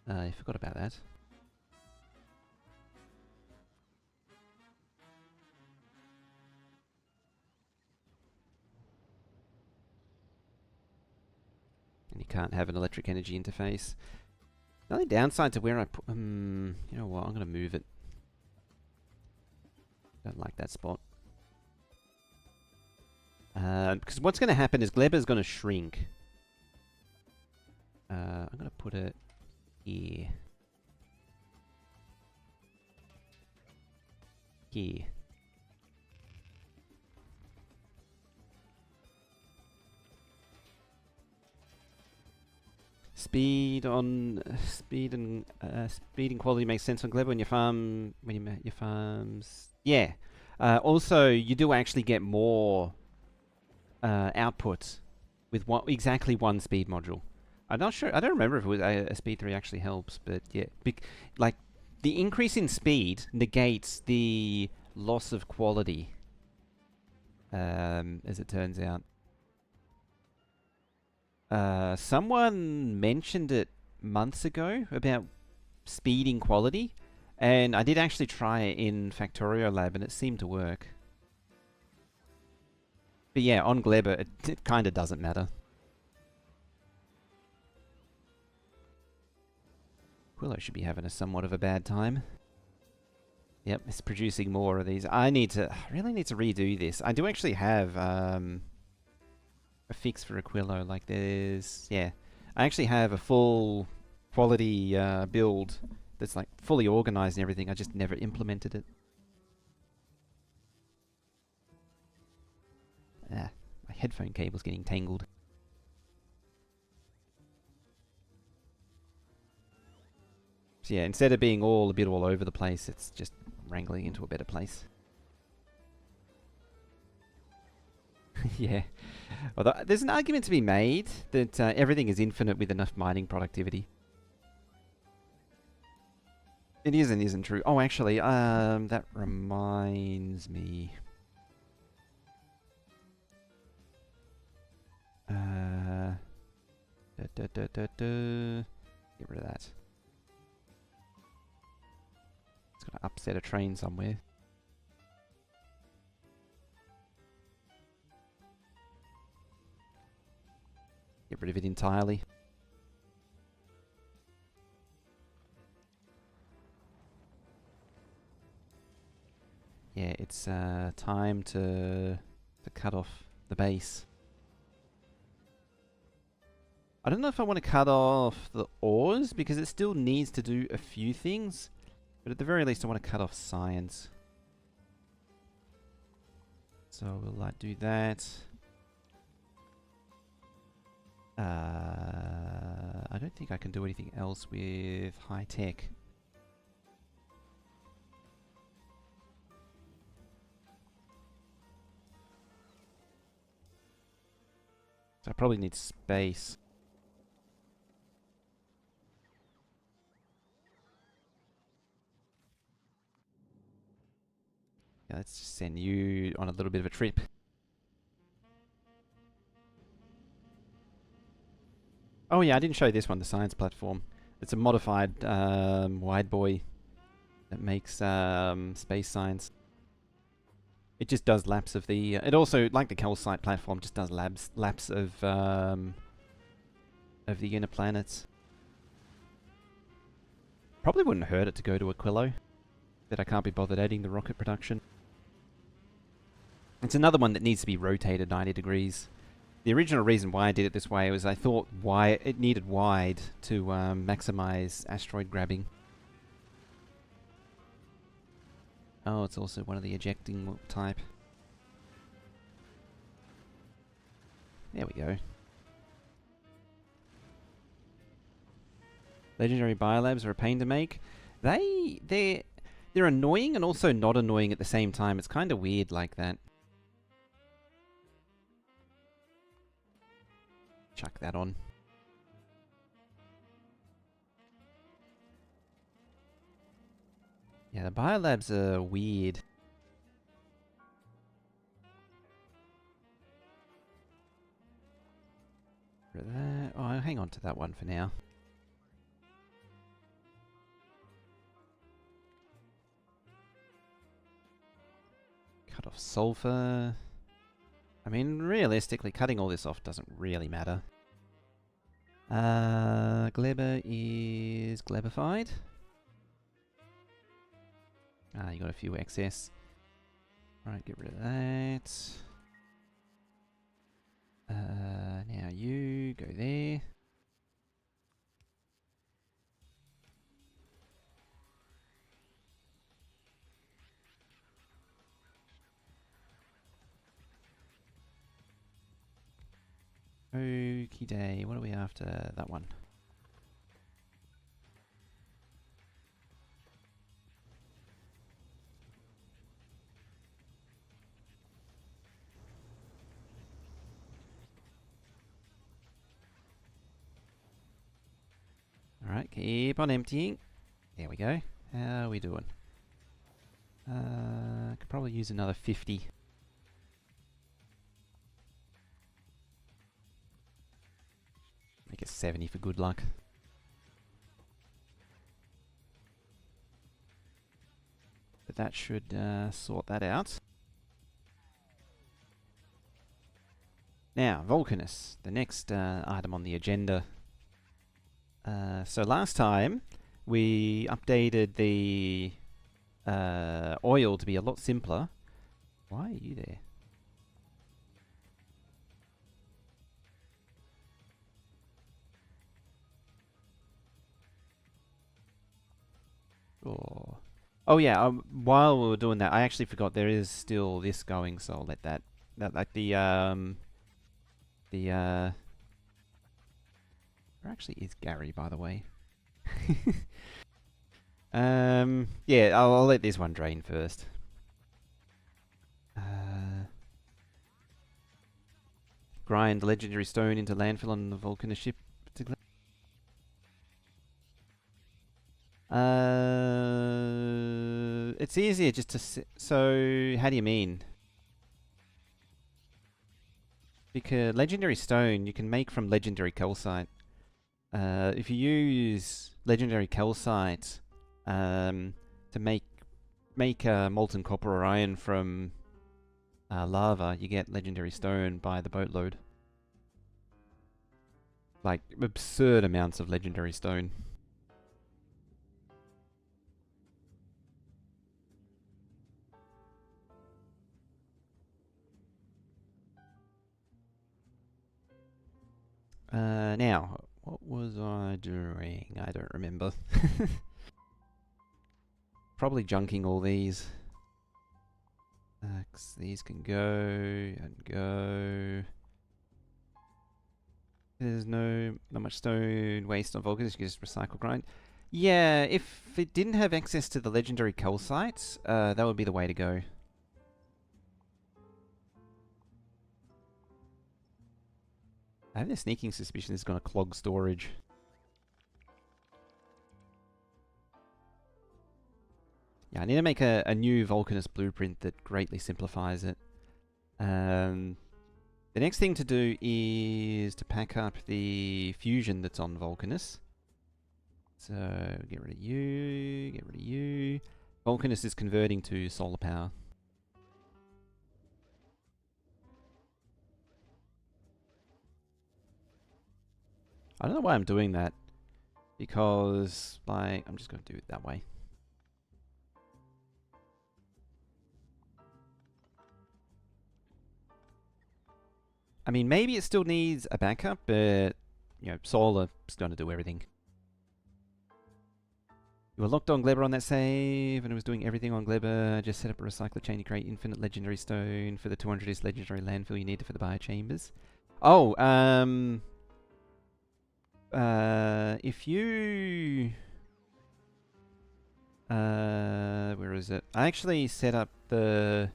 I forgot about that. And you can't have an electric energy interface. The only downside to where I put... you know what, I'm going to move it. Don't like that spot. Because what's going to happen is Gleber's going to shrink. I'm going to put it here. Here. Speed and quality makes sense on Gleber when you farm your farms. Yeah. Also, you do actually get more output with exactly 1 speed module. I'm not sure. I don't remember if it was a speed 3 actually helps, but yeah, like the increase in speed negates the loss of quality, as it turns out. Someone mentioned it months ago about speeding quality, and I did actually try it in Factorio lab, and it seemed to work. But yeah, on Gleber, it kind of doesn't matter. Willow should be having somewhat of a bad time. Yep, it's producing more of these. I really need to redo this. I do actually have a fix for Aquilo. Like there's, yeah, I actually have a full quality build that's like fully organized and everything. I just never implemented it. Ah, my headphone cable's getting tangled. So yeah, instead of being a bit all over the place, it's just wrangling into a better place. Yeah. Although there's an argument to be made that everything is infinite with enough mining productivity. It is and isn't true. Oh, actually, that reminds me. Get rid of that. It's gonna upset a train somewhere. Get rid of it entirely. Yeah, it's time to cut off the base. I don't know if I want to cut off the ores, because it still needs to do a few things. But at the very least, I want to cut off science. So we'll do that. I don't think I can do anything else with high tech. So I probably need space. Yeah, let's just send you on a little bit of a trip. Oh yeah, I didn't show this one, the science platform. It's a modified wide boy that makes space science. It just does laps of the... it also, like the calcite platform, just does laps of the inner planets. Probably wouldn't hurt it to go to Aquilo, but I can't be bothered adding the rocket production. It's another one that needs to be rotated 90 degrees. The original reason why I did it this way was I thought it needed wide to maximize asteroid grabbing. Oh, it's also one of the ejecting type. There we go. Legendary biolabs are a pain to make. They're annoying and also not annoying at the same time. It's kind of weird like that. Chuck that on. Yeah, the biolabs are weird. For that, oh, I'll hang on to that one for now. Cut off sulfur. I mean, realistically, cutting all this off doesn't really matter. Gleba is glebified. Ah, you got a few excess. Alright, get rid of that. Now you go there. Okie day. What are we after? That one. Alright, keep on emptying. There we go. How are we doing? Could probably use another 50. Make it 70 for good luck. But that should sort that out. Now, Vulcanus, the next item on the agenda. So last time, we updated the oil to be a lot simpler. Why are you there? Oh yeah, while we were doing that, I actually forgot there is still this going, so I'll let that... like where actually is Gary, by the way? Yeah, I'll let this one drain first. grind legendary stone into landfill on the Vulcanist ship? It's easier just to... So, how do you mean? Because legendary stone you can make from legendary calcite. If you use legendary calcite to make molten copper or iron from lava, you get legendary stone by the boatload. Like, absurd amounts of legendary stone. Now, what was I doing? I don't remember. Probably junking all these. These can go and go. There's not much stone waste on Vulcan, you can just recycle grind. Yeah, if it didn't have access to the legendary calcites, that would be the way to go. I have a sneaking suspicion this is going to clog storage. Yeah, I need to make a new Vulcanist blueprint that greatly simplifies it. The next thing to do is to pack up the fusion that's on Vulcanist. So, get rid of you, get rid of you. Vulcanist is converting to solar power. I don't know why I'm doing that. Because, like, I'm just going to do it that way. I mean, maybe it still needs a backup, but, you know, solar is going to do everything. You were locked on Glebber on that save, and it was doing everything on Glebber. Just set up a recycler chain to create infinite legendary stone for the 200th legendary landfill you need for the biochambers. Oh, if you... where is it? I actually set up the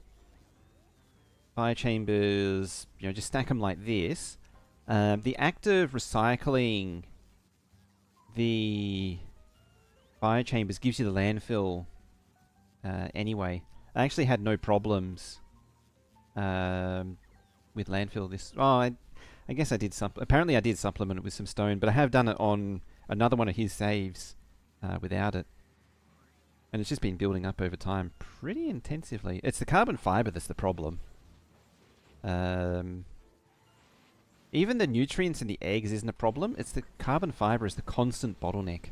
biochambers, you know, just stack them like this. The act of recycling the biochambers gives you the landfill anyway. I actually had no problems with landfill this... Oh, I guess I did apparently I did supplement it with some stone, but I have done it on another one of his saves without it. And it's just been building up over time pretty intensively. It's the carbon fiber that's the problem. Even the nutrients in the eggs isn't a problem. It's the carbon fiber is the constant bottleneck.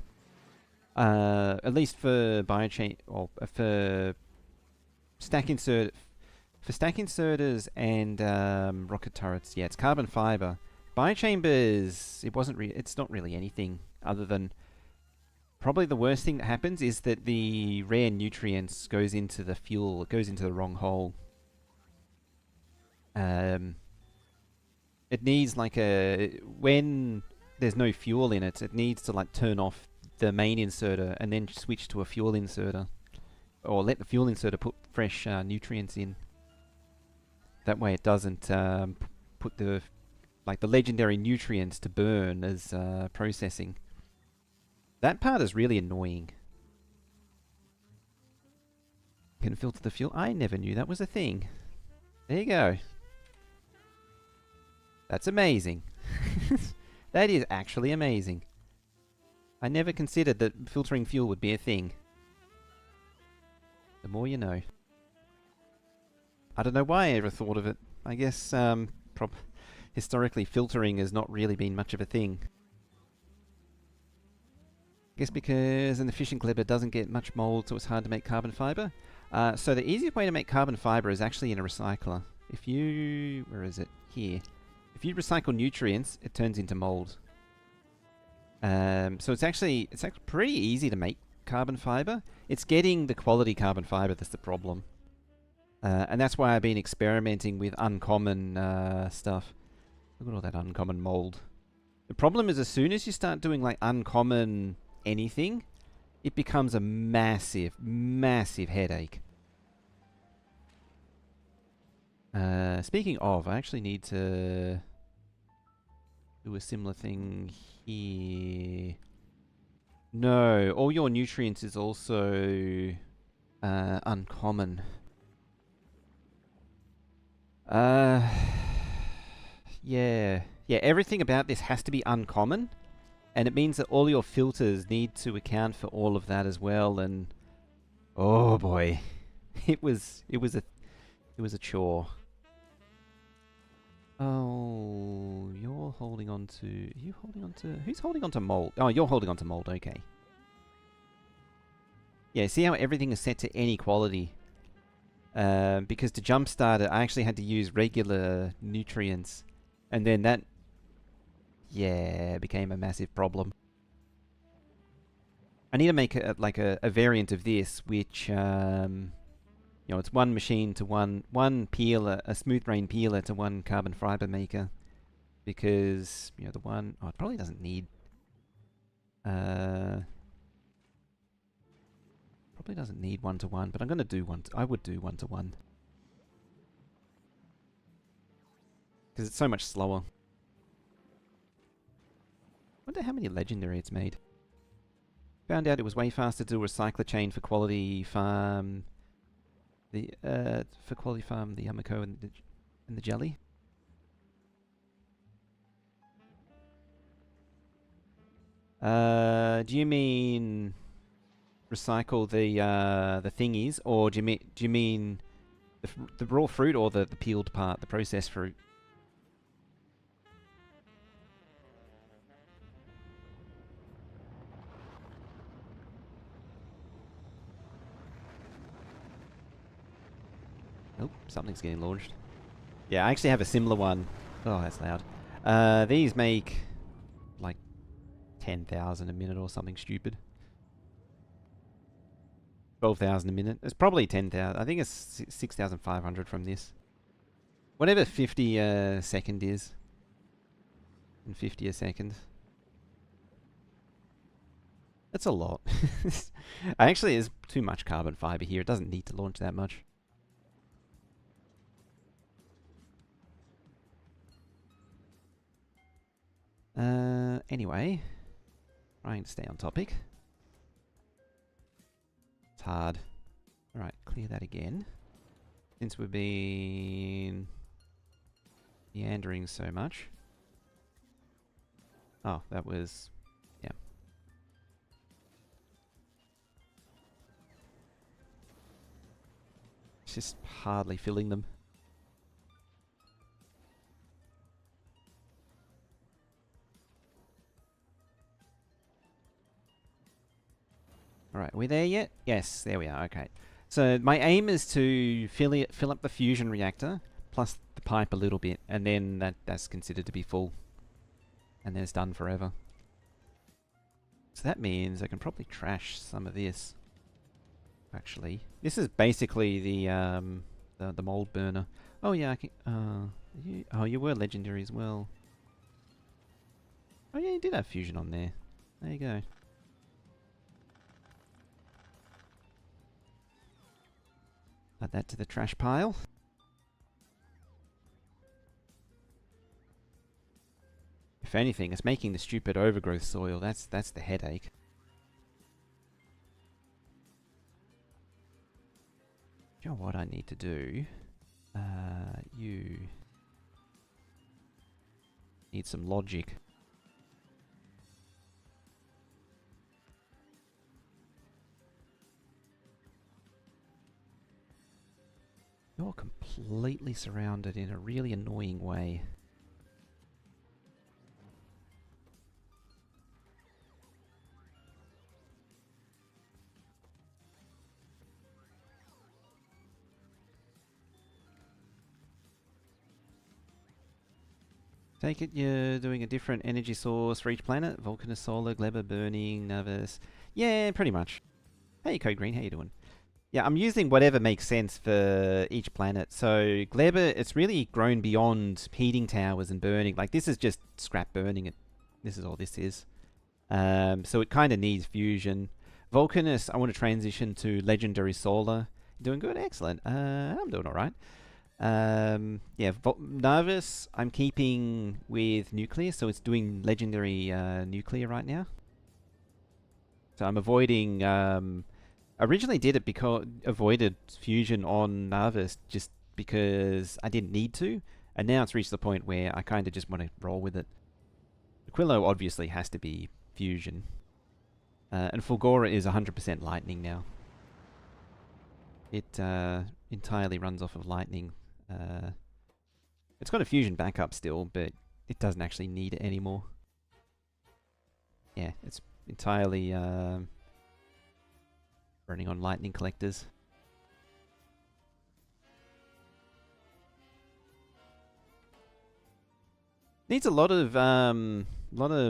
At least for biochain, or for stack inserters and rocket turrets, yeah, it's carbon fiber. Biochambers, it's not really anything other than probably the worst thing that happens is that the rare nutrients goes into the fuel. It goes into the wrong hole. It needs like when there's no fuel in it, it needs to like turn off the main inserter and then switch to a fuel inserter, or let the fuel inserter put fresh nutrients in. That way it doesn't put the legendary nutrients to burn as processing. That part is really annoying. Can filter the fuel? I never knew that was a thing. There you go. That's amazing. That is actually amazing. I never considered that filtering fuel would be a thing. The more you know. I don't know why I ever thought of it. I guess historically filtering has not really been much of a thing. I guess because an efficient Glebber doesn't get much mold, so it's hard to make carbon fiber. So the easiest way to make carbon fiber is actually in a recycler. If you... where is it? Here. If you recycle nutrients, it turns into mold. So it's actually pretty easy to make carbon fiber. It's getting the quality carbon fiber that's the problem. And that's why I've been experimenting with uncommon stuff. Look at all that uncommon mold. The problem is as soon as you start doing like uncommon anything, it becomes a massive, massive headache. Speaking of, I actually need to do a similar thing here. No, all your nutrients is also uncommon. Yeah. Yeah, everything about this has to be uncommon, and it means that all your filters need to account for all of that as well, and oh boy. It was a chore. Oh, you're holding on to... Are you holding on to... Who's holding on to mold? Oh, you're holding on to mold, okay. Yeah, see how everything is set to any quality? Because to jumpstart it, I actually had to use regular nutrients. And then that... Yeah, became a massive problem. I need to make a variant of this, which... you know, it's one machine to one peeler, a smooth brain peeler to one carbon fiber maker, because you know the one, oh, it probably doesn't need, probably doesn't need 1-to-1, but I'm gonna do I would do 1-to-1 because it's so much slower. Wonder how many legendary it's made. Found out it was way faster to do a recycler chain for quality farm. For quality farm, the Yamako and the jelly. Do you mean recycle the thingies, or do you mean the raw fruit or the peeled part, the processed fruit? Oh, something's getting launched. Yeah, I actually have a similar one. Oh, that's loud. These make like 10,000 a minute or something stupid. 12,000 a minute. It's probably 10,000. I think it's 6,500 from this. Whatever 50 a second is. And 50 a second. That's a lot. Actually, there's too much carbon fiber here. It doesn't need to launch that much. Anyway, trying to stay on topic. It's hard. Alright, clear that again. Since we've been meandering so much. Oh, that was... yeah. It's just hardly filling them. Alright, are we there yet? Yes, there we are, okay. So my aim is to fill up the fusion reactor, plus the pipe a little bit, and then that's considered to be full. And then it's done forever. So that means I can probably trash some of this. Actually. This is basically the mold burner. Oh yeah, I can, you were legendary as well. Oh yeah, you did have fusion on there. There you go. Add that to the trash pile. If anything, it's making the stupid overgrowth soil. That's the headache. You know what I need to do? You need some logic. You're completely surrounded in a really annoying way. Take it you're doing a different energy source for each planet? Vulcanus, Solar, Gleber, Burning, Navis. Yeah, pretty much. Hey, Code Green, how you doing? Yeah, I'm using whatever makes sense for each planet. So, Gleber, it's really grown beyond heating towers and burning. Like, this is just scrap burning. This is all this is. So it kind of needs fusion. Vulcanus, I want to transition to Legendary Solar. Doing good? Excellent. I'm doing alright. Yeah, Nervous I'm keeping with nuclear, so it's doing legendary nuclear right now. So I'm avoiding. Originally did it because avoided fusion on Nervous just because I didn't need to, and now it's reached the point where I kind of just want to roll with it. Aquilo obviously has to be fusion, and Fulgora is 100% lightning now. It entirely runs off of lightning. It's got a fusion backup still, but it doesn't actually need it anymore. Yeah, it's entirely running on lightning collectors. Needs a lot of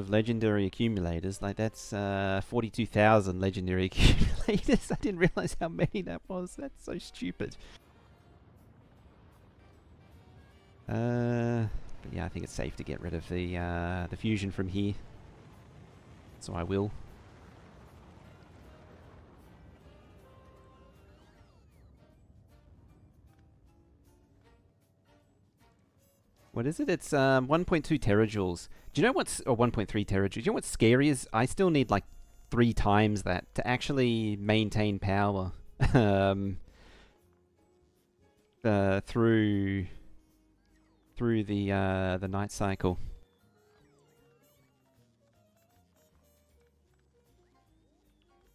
legendary accumulators. Like that's 42,000 legendary accumulators. I didn't realize how many that was. That's so stupid. But yeah, I think it's safe to get rid of the fusion from here. So I will. What is it? It's 1.2 terajoules. Do you know what's... or 1.3 terajoules. Do you know what's scary is I still need like 3 times that to actually maintain power through the night cycle.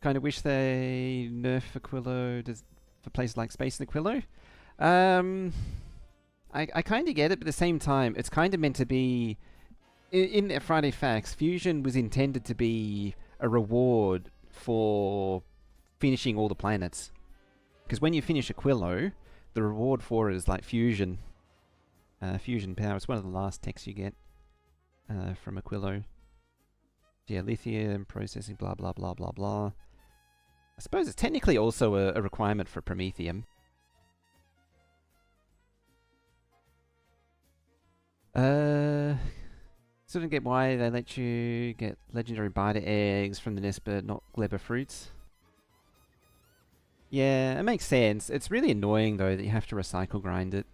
Kind of wish they nerf Aquilo for places like Space and Aquilo. I kind of get it, but at the same time, it's kind of meant to be... In Friday Facts, Fusion was intended to be a reward for finishing all the planets. Because when you finish Aquilo, the reward for it is like Fusion. Fusion power. It's one of the last techs you get from Aquilo. Yeah, lithium, processing, blah, blah, blah, blah, blah. I suppose it's technically also a requirement for Promethium. Still don't get why they let you get legendary biter eggs from the nest, but not Gleba fruits. Yeah, it makes sense. It's really annoying though that you have to recycle grind it.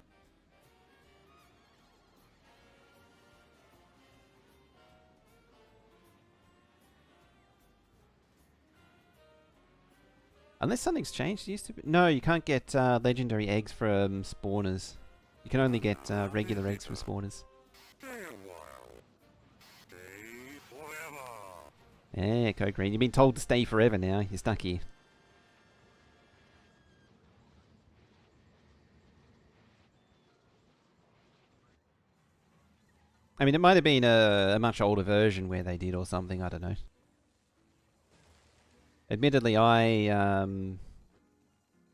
Unless something's changed, it used to be... No, you can't get legendary eggs from spawners. You can only get regular eggs from spawners. Yeah, Code Green. You've been told to stay forever now. You're stuck here. I mean, it might have been a much older version where they did or something. I don't know. Admittedly, I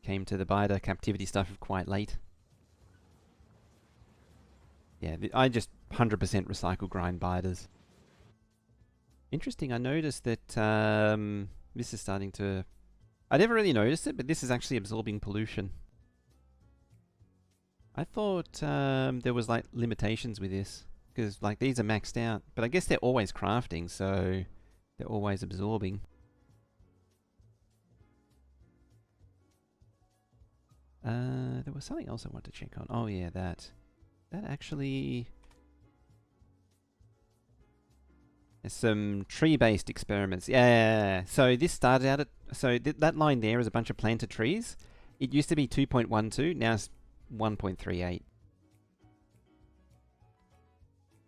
came to the biter captivity stuff quite late. Yeah, I just 100% recycle grind biters. Interesting, I noticed that this is starting to... I never really noticed it, but this is actually absorbing pollution. I thought there was like limitations with this, because like these are maxed out, but I guess they're always crafting, so they're always absorbing. There was something else I wanted to check on. Oh yeah, that actually... There's some tree-based experiments. Yeah. So this started out at... So that line there is a bunch of planted trees. It used to be 2.12. Now it's 1.38.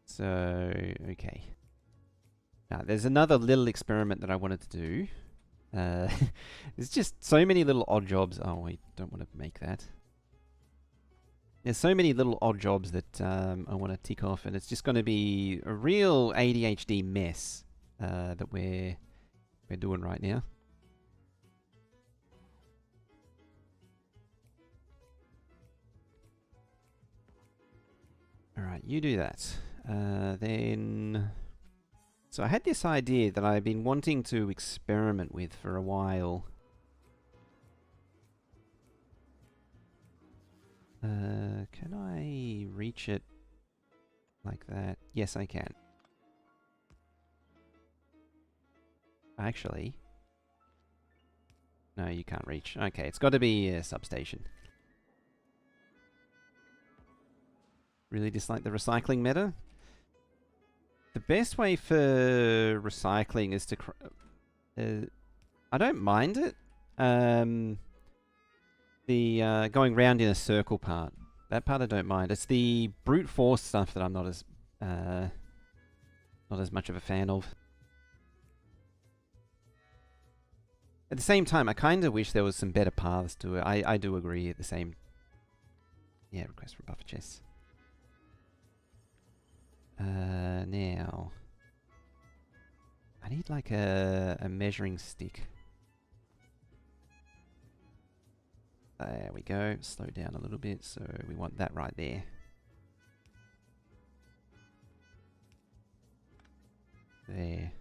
So, okay. Now, there's another little experiment that I wanted to do. There's just so many little odd jobs. Oh, I don't want to make that. There's so many little odd jobs that I want to tick off, and it's just going to be a real ADHD mess that we're doing right now. Alright, you do that. Then... So I had this idea that I've been wanting to experiment with for a while. Can I reach it like that? Yes, I can. Actually... No, you can't reach. Okay, it's got to be a substation. Really dislike the recycling meta. The best way for recycling is to... I don't mind it. The going round in a circle part. That part I don't mind. It's the brute force stuff that I'm not as much of a fan of. At the same time, I kind of wish there was some better paths to it. I do agree at the same... Yeah, request for buffer chests. Now... I need like a measuring stick. There we go. Slow down a little bit, so we want that right there. There.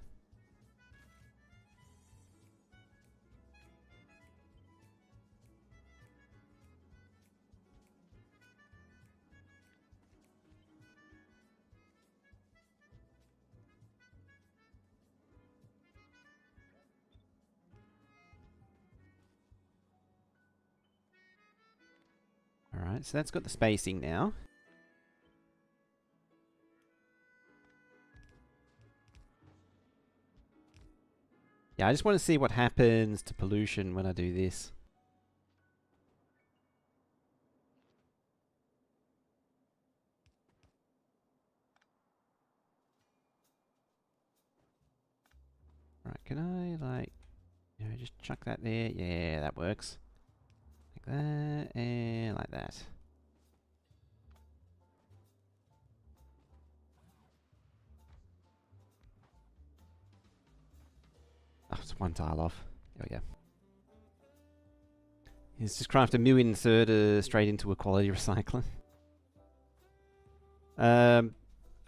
Alright, so that's got the spacing now. Yeah, I just want to see what happens to pollution when I do this. Right, can I, like, you know, just chuck that there? Yeah, that works. Like that, and like that. Oh, it's one tile off. There we go. Let's just craft a new inserter straight into a quality recycler.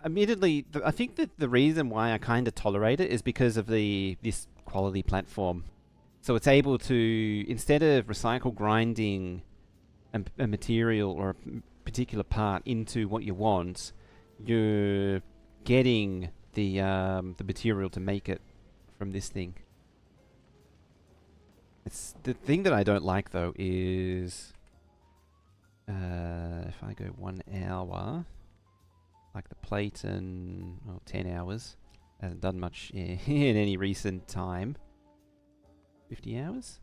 Admittedly, I think that the reason why I kind of tolerate it is because of this quality platform. So it's able to, instead of recycle grinding a material or a particular part into what you want, you're getting the material to make it from this thing. It's the thing that I don't like though is if I go 1 hour, like the plate and 10 hours, hasn't done much in any recent time. 50 hours?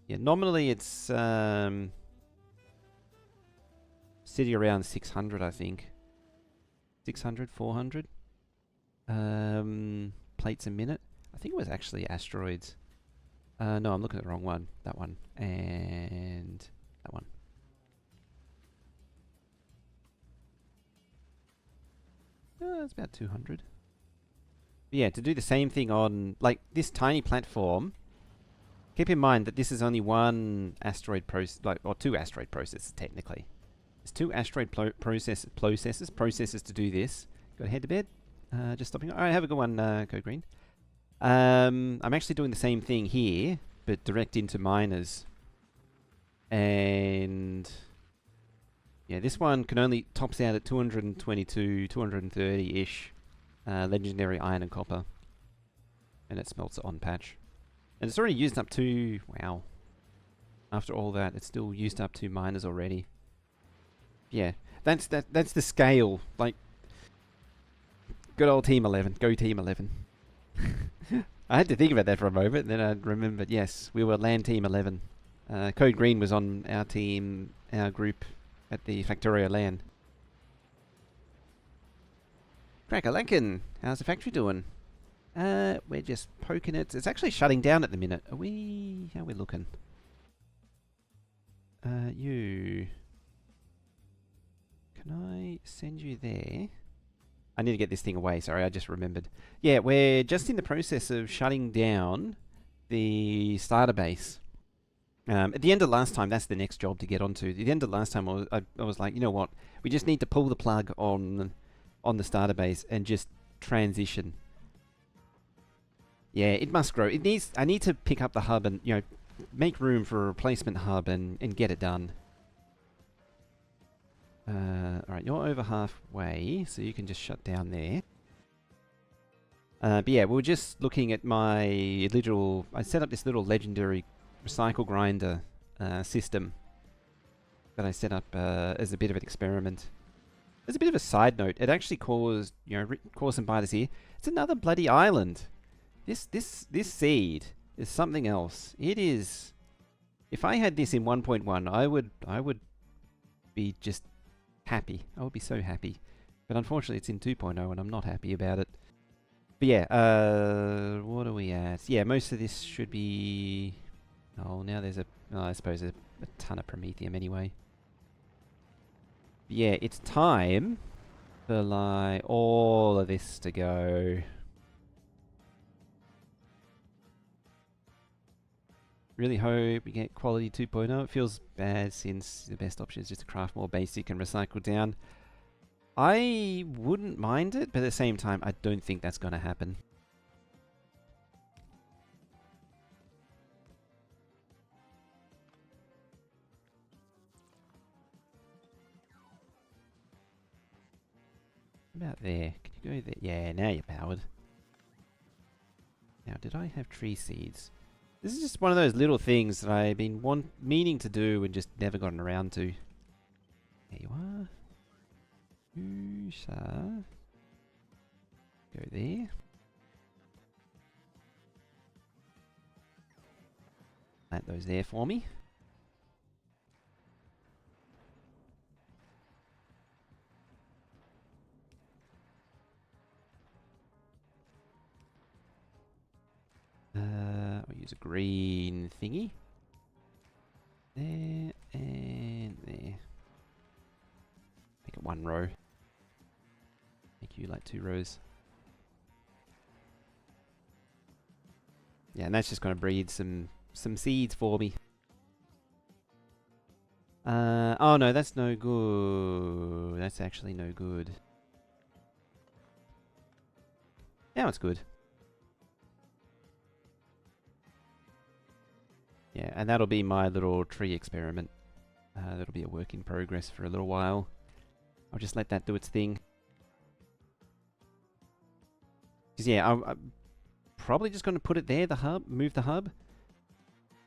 Yeah, nominally it's sitting around 600, I think. 600, 400 plates a minute. I think it was actually asteroids. No, I'm looking at the wrong one. That one. And that one. It's about 200. But yeah, to do the same thing on, like, this tiny platform, keep in mind that this is only one asteroid process, like, or 2 asteroid processes, technically. There's 2 asteroid processes to do this. Gotta head to bed. Just stopping. Alright, have a good one, Code Green. I'm actually doing the same thing here, but direct into miners. And yeah, this one can only tops out at 222, 230-ish legendary iron and copper. And it smelts it on patch. And it's already used up to, wow. After all that, it's still used up 2 miners already. Yeah, that's the scale. Like, good old Team 11. Go Team 11. I had to think about that for a moment, and then I remembered, yes, we were LAN Team 11. Code Green was on our team, our group at the Factorio LAN. Crack-a-lackin', how's the factory doing? We're just poking it. It's actually shutting down at the minute. How are we looking? You. Can I send you there? I need to get this thing away, sorry, I just remembered. Yeah, we're just in the process of shutting down the starter base. At the end of last time, that's the next job to get onto. At the end of last time, I was like, you know what? We just need to pull the plug on the starter base and just transition. Yeah, it must grow. It needs. I need to pick up the hub and, you know, make room for a replacement hub and get it done. Alright, you're over halfway, so you can just shut down there. But yeah, we were just looking at my little... I set up this little legendary recycle grinder system. that I set up as a bit of an experiment. As a bit of a side note, it actually caused, caused some bias here. It's another bloody island. This seed is something else. It is. If I had this in 1.1, I would be just happy. I would be so happy. But unfortunately, it's in 2.0, and I'm not happy about it. But yeah, what are we at? Yeah, most of this should be. Oh, now there's I suppose there's a ton of promethium anyway. But yeah, it's time for like all of this to go. Really hope we get quality 2.0. It feels bad since the best option is just to craft more basic and recycle down. I wouldn't mind it, but at the same time, I don't think that's going to happen. About there. Can you go there? Yeah, now you're powered. Now, did I have tree seeds? This is just one of those little things that I've been meaning to do and just never gotten around to. There you are. Go there. Plant those there for me. I'll use a green thingy. There and there. Make it one row. Make you like 2 rows. Yeah, and that's just going to breed some seeds for me. Oh no, that's no good. That's actually no good. Now it's good. Yeah, and that'll be my little tree experiment. That'll be a work in progress for a little while. I'll just let that do its thing. Because yeah, I'm probably just going to put it there, the hub, move the hub.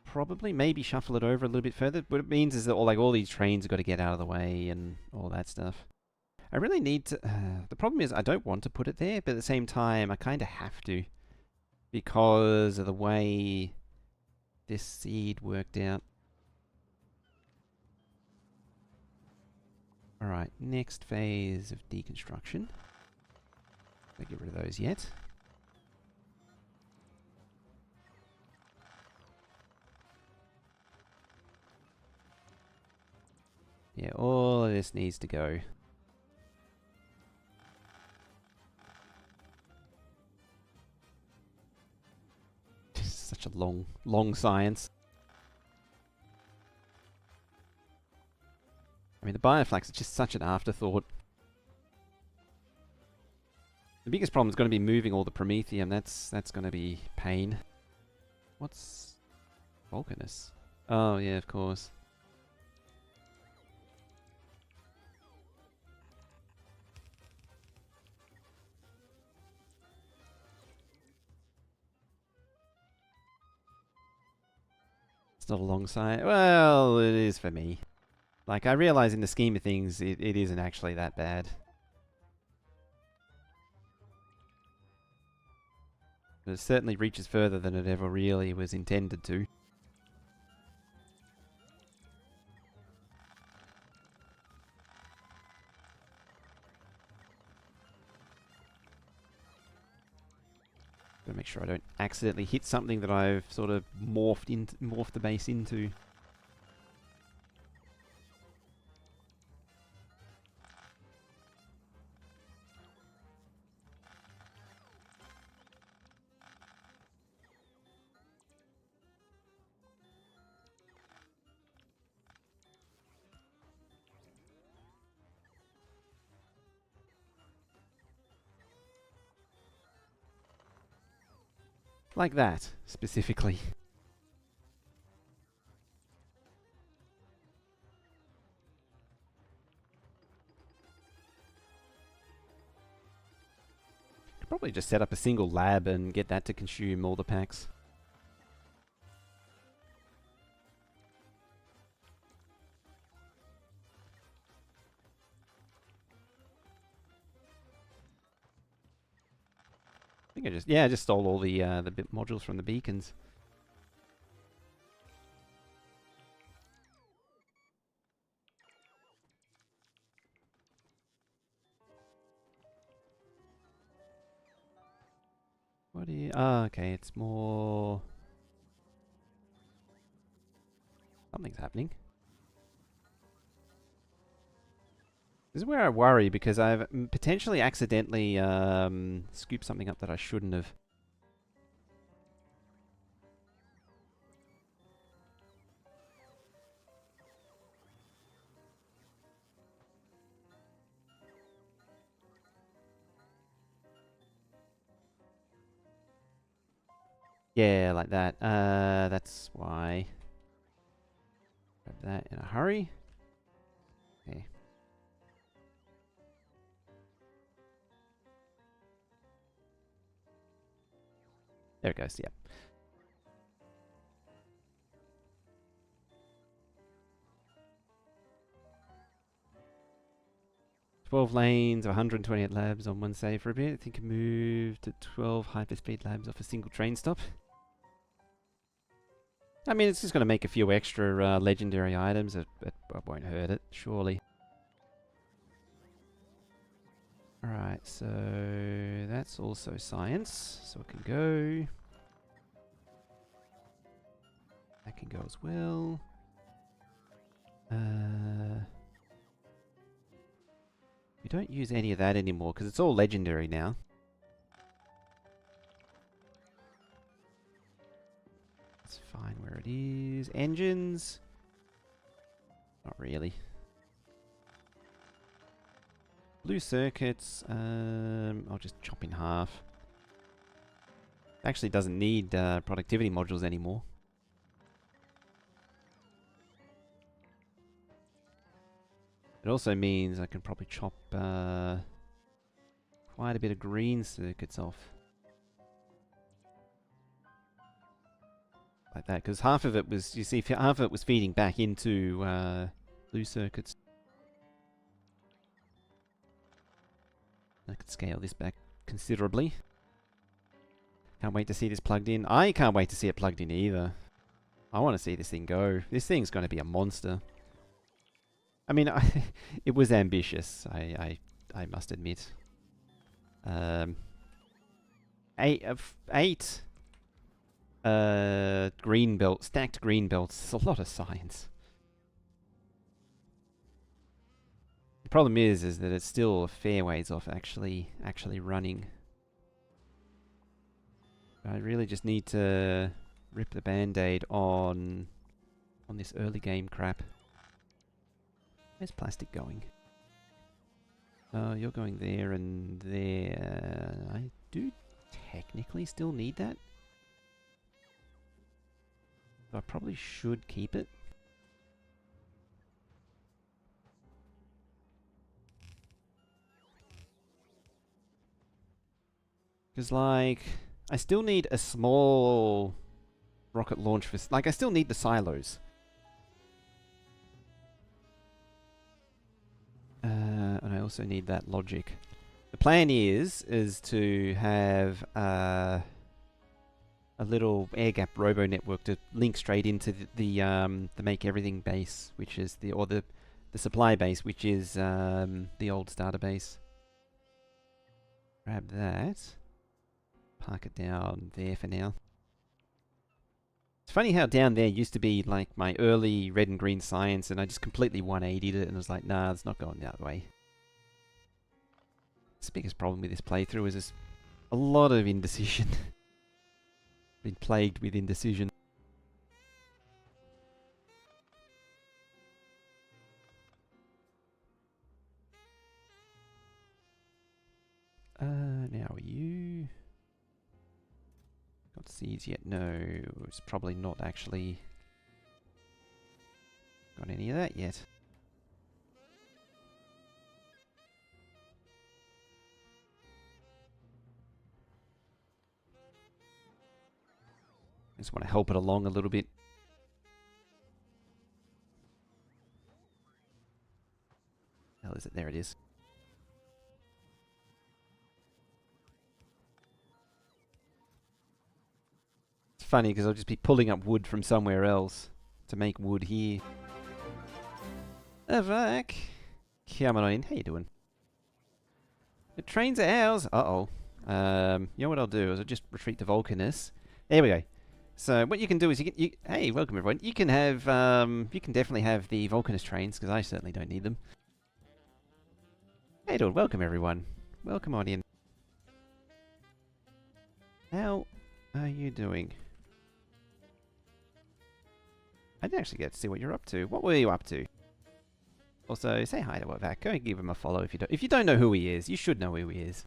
Probably, maybe shuffle it over a little bit further. What it means is that all these trains have got to get out of the way and all that stuff. I really need to... the problem is I don't want to put it there, but at the same time I kind of have to. Because of the way this seed worked out. Alright, next phase of deconstruction. Don't get rid of those yet. Yeah, all of this needs to go. Such a long science. I mean, the bioflax is just such an afterthought. The biggest problem is going to be moving all the promethium. That's going to be pain. What's Volcanus? Oh, yeah, of course. It's not a long science. Well, it is for me. Like, I realize in the scheme of things, it isn't actually that bad. But it certainly reaches further than it ever really was intended to. Gotta make sure I don't accidentally hit something that I've sort of morphed the base into. Like that, specifically. Could probably just set up a single lab and get that to consume all the packs. think I just stole all the modules from the beacons. What do you... Ah, okay, it's more... Something's happening. This is where I worry, because I've potentially accidentally scooped something up that I shouldn't have. Yeah, like that. That's why. Grab that in a hurry. Okay. There it goes, yep. "12 lanes, 128 labs on one save for a bit. I think I moved to 12 hyperspeed labs off a single train stop." I mean, it's just going to make a few extra legendary items. It won't hurt it, surely. Alright, so that's also science. So it can go. That can go as well. We don't use any of that anymore because it's all legendary now. It's fine where it is. Engines? Not really. Blue circuits, I'll just chop in half. Actually doesn't need productivity modules anymore. It also means I can probably chop quite a bit of green circuits off. Like that, because half of it was, you see, half of it was feeding back into blue circuits. I could scale this back considerably. Can't wait to see this plugged in. I can't wait to see it plugged in either. I want to see this thing go. This thing's going to be a monster. I mean, it was ambitious, I must admit. 8 green belt, stacked green belts is a lot of science. The problem is that it's still a fair ways off actually running. I really just need to rip the band-aid on this early game crap. Where's plastic going? Oh, you're going there and there. I do technically still need that. I probably should keep it. Because, like, I still need a small rocket launch for... Like, I still need the silos. And I also need that logic. The plan is to have a little air gap robo network to link straight into the make everything base, which is the supply base, which is the old starter base. Grab that. Park it down there for now. It's funny how down there used to be like my early red and green science, and I just completely 180'd it and was like, nah, it's not going that way. The biggest problem with this playthrough is there's a lot of indecision. Been plagued with indecision. Now are you... Got seeds yet? No, it's probably not actually got any of that yet. I just want to help it along a little bit. Hell is it? There it is. funny because I'll just be pulling up wood from somewhere else to make wood here. Avak, come on in. How you doing? The trains are ours. Uh-oh. You know what I'll do is I'll just retreat to Vulcanus. There we go. So what you can do is hey, welcome everyone. You can have you can definitely have the Vulcanus trains because I certainly don't need them. Hey, dude, welcome everyone. Welcome on in. How are you doing? I didn't actually get to see what you're up to. What were you up to? Also, say hi to Avak. Go and give him a follow if you don't. If you don't know who he is, you should know who he is.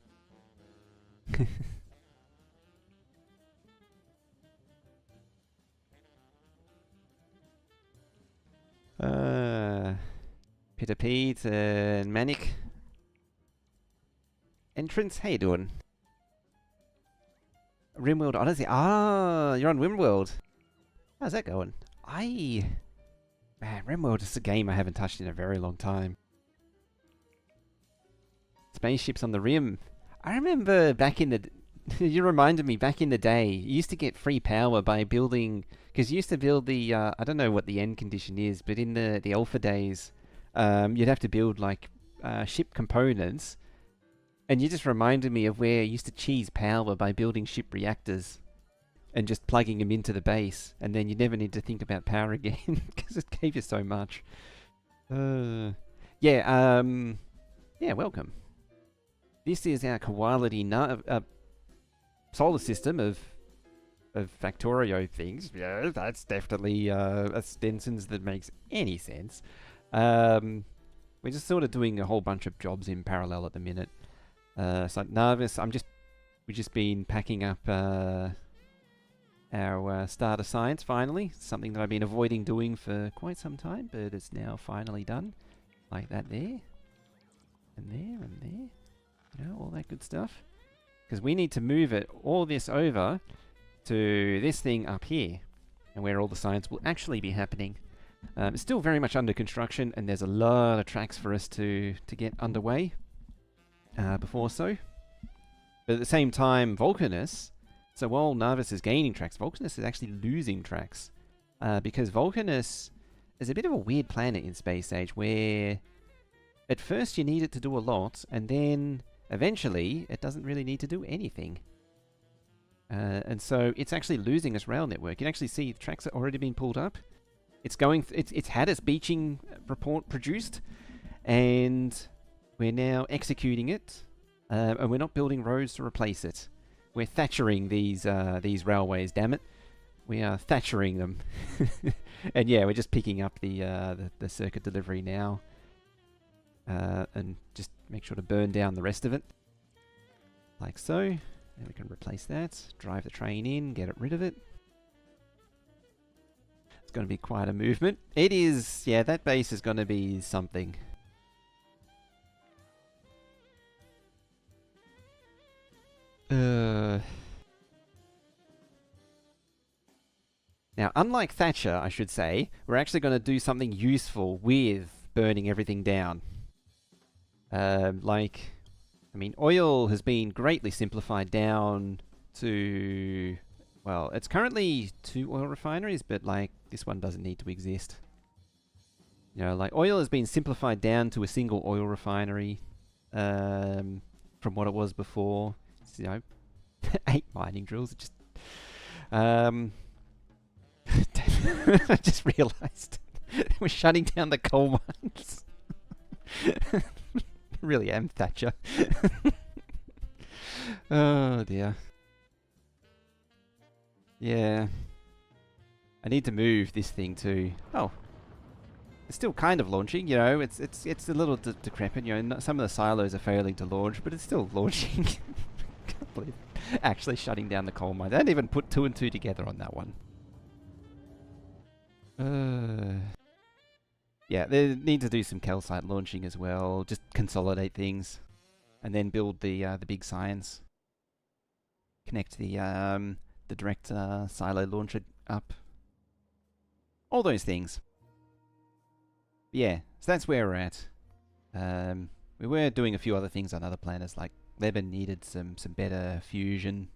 Peter Pete and Manic. Entrance, how you doing? RimWorld Odyssey. Ah, you're on RimWorld. How's that going? Man, RimWorld is a game I haven't touched in a very long time. Spaceships on the Rim. I remember back in the... you reminded me, back in the day, you used to get free power by building... Because you used to build the... I don't know what the end condition is, but in the alpha days, you'd have to build, like, ship components. And you just reminded me of where you used to cheese power by building ship reactors. And just plugging them into the base. And then you never need to think about power again, because it gave you so much. Yeah, welcome. This is our quality solar system of Factorio things. Yeah, that's definitely a Stenson's that makes any sense. We're just sort of doing a whole bunch of jobs in parallel at the minute. So Narvis, we've just been packing up our starter science finally. Something that I've been avoiding doing for quite some time, but it's now finally done. Like that there. And there, and there. You know, all that good stuff. Because we need to move all this over to this thing up here. And where all the science will actually be happening. It's still very much under construction, and there's a lot of tracks for us to get underway before so. But at the same time, Vulcanus... So while Narvis is gaining tracks, Vulcanus is actually losing tracks. Because Vulcanus is a bit of a weird planet in Space Age, where at first you need it to do a lot, and then eventually it doesn't really need to do anything. And so it's actually losing its rail network. You can actually see the tracks have already been pulled up. It's had its beaching report produced, and we're now executing it, and we're not building roads to replace it. We're thatchering these railways, damn it. We are thatchering them. And yeah, we're just picking up the circuit delivery now. And just make sure to burn down the rest of it. Like so. Then we can replace that. Drive the train in, get rid of it. It's going to be quite a movement. It is, yeah, that base is going to be something. Now, unlike Thatcher, I should say, we're actually going to do something useful with burning everything down. I mean, oil has been greatly simplified down to... Well, it's currently 2 oil refineries, but, like, this one doesn't need to exist. You know, like, oil has been simplified down to a single oil refinery from what it was before. You know, 8 mining drills. Just, I just realised we're shutting down the coal mines. Really am Thatcher. Oh dear. Yeah. I need to move this thing too. Oh. It's still kind of launching, you know. It's a little decrepit, you know. Some of the silos are failing to launch, but it's still launching. Can't believe it. Actually shutting down the coal mine. I didn't even put 2 and 2 together on that one. Yeah, they need to do some calcite launching as well. Just consolidate things, and then build the big science. Connect the direct silo launcher up. All those things. Yeah, so that's where we're at. We were doing a few other things on other planets, like Lebanon needed some better fusion.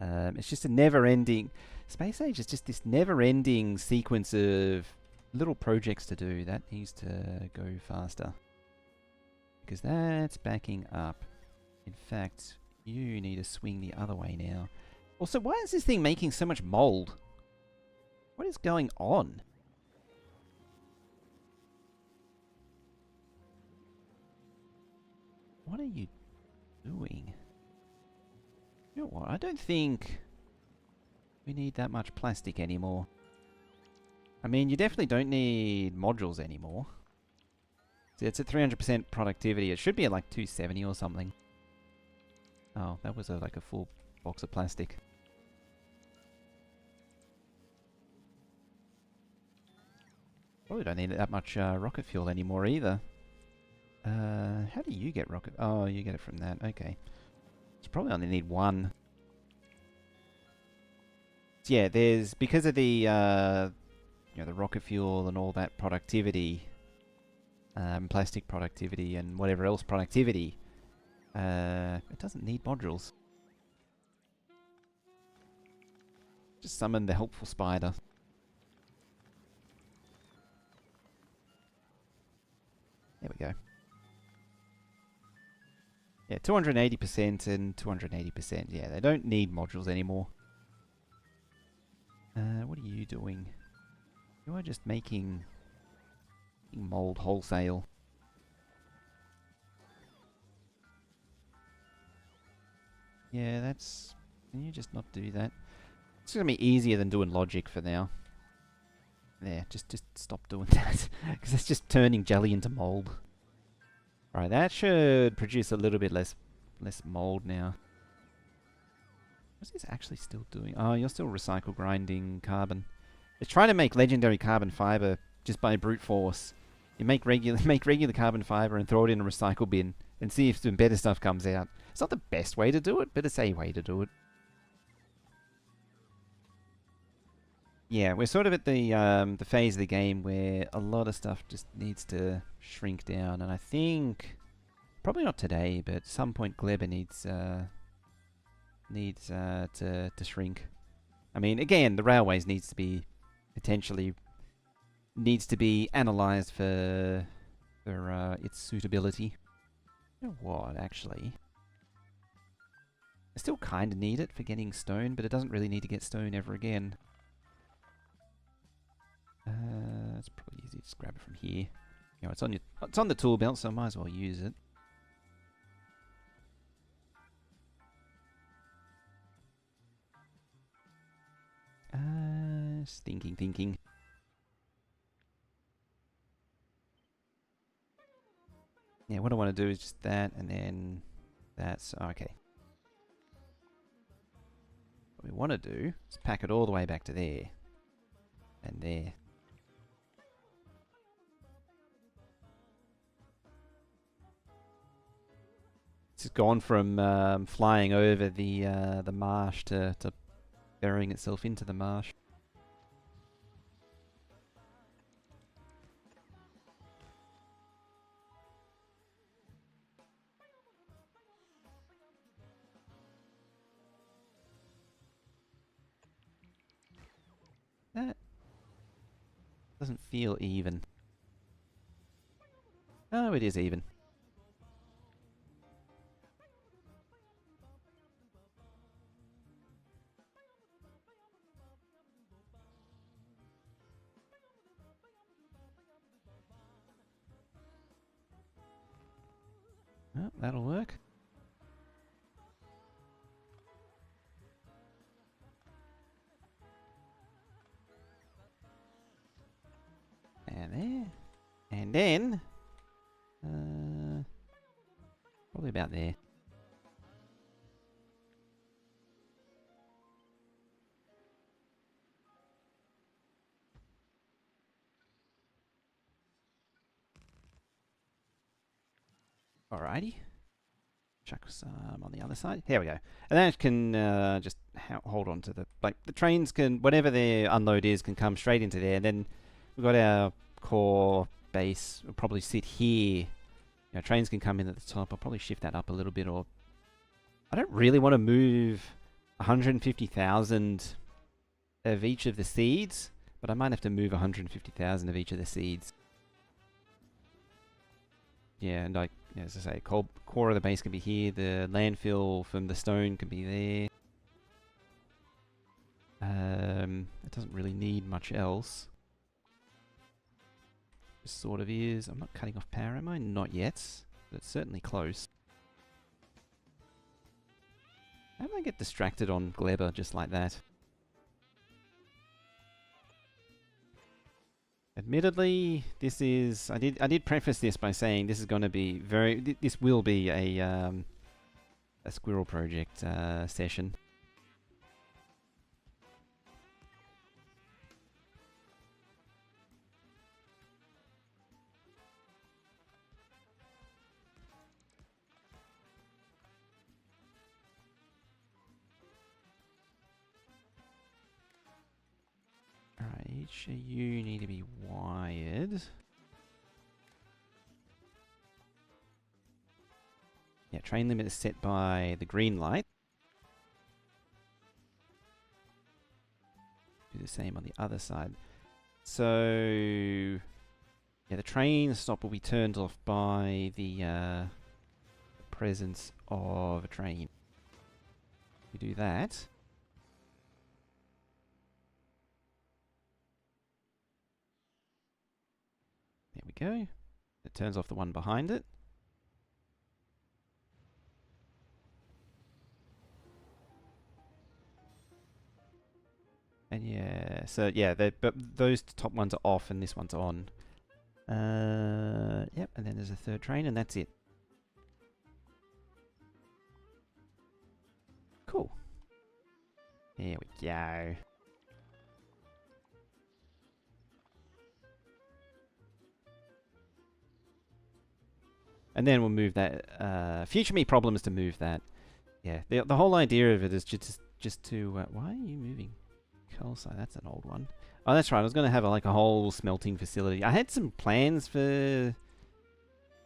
It's just a never-ending... Space Age is just this never-ending sequence of little projects to do. That needs to go faster. Because that's backing up. In fact, you need to swing the other way now. Also, why is this thing making so much mold? What is going on? What are you doing? You know what? I don't think we need that much plastic anymore. I mean, you definitely don't need modules anymore. See, it's at 300% productivity. It should be at like 270 or something. Oh, that was like a full box of plastic. Probably don't need that much rocket fuel anymore either. How do you get rocket? Oh, you get it from that. Okay. So probably only need one. So yeah, there's because of the you know, the rocket fuel and all that productivity, plastic productivity and whatever else productivity. It doesn't need modules. Just summon the helpful spider. There we go. Yeah, 280% and 280%. Yeah, they don't need modules anymore. What are you doing? You are just making mold wholesale. Yeah, that's... Can you just not do that? It's gonna be easier than doing logic for now. There, just stop doing that. Because it's just turning jelly into mold. Right, that should produce a little bit less mold now. What's this actually still doing? Oh, you're still recycle grinding carbon. It's trying to make legendary carbon fiber just by brute force. You make regular carbon fiber and throw it in a recycle bin and see if some better stuff comes out. It's not the best way to do it, but it's a way to do it. Yeah, we're sort of at the phase of the game where a lot of stuff just needs to shrink down, and I think probably not today, but at some point Gleba needs to shrink. I mean, again, the railways needs to be analysed for its suitability. You know what, actually? I still kind of need it for getting stone, but it doesn't really need to get stone ever again. It's probably easy to just grab it from here. You know, it's on the tool belt, so I might as well use it. Just thinking. Yeah, what I want to do is just that, and then that's okay. What we want to do is pack it all the way back to there, and there. It's gone from flying over the marsh to burying itself into the marsh. That doesn't feel even. Oh, it is even. Oh, that'll work. And there. And then... probably about there. Alrighty. Chuck some on the other side. There we go. And then it can just hold on to the... Like, the trains can... Whatever their unload is can come straight into there. And then we've got our core base. Will probably sit here. You know, trains can come in at the top. I'll probably shift that up a little bit, or... I don't really want to move 150,000 of each of the seeds, but I might have to move 150,000 of each of the seeds. Yeah, and as I say, core of the base can be here. The landfill from the stone can be there. It doesn't really need much else. It sort of is. I'm not cutting off power, am I? Not yet, but it's certainly close. How did I get distracted on Gleba just like that? Admittedly, this is... I did preface this by saying this is going to be this will be a Squirrel Project session. Alright, each of you need to be wired. Yeah, train limit is set by the green light. Do the same on the other side. So, yeah, the train stop will be turned off by the presence of a train. We do that. There we go. It turns off the one behind it. And yeah, so yeah, but those top ones are off and this one's on. Yep, and then there's a third train and that's it. Cool. There we go. And then we'll move that. Future me problem is to move that. Yeah, the whole idea of it is just to... why are you moving? Calcite, that's an old one. Oh, that's right. I was going to have like a whole smelting facility. I had some plans for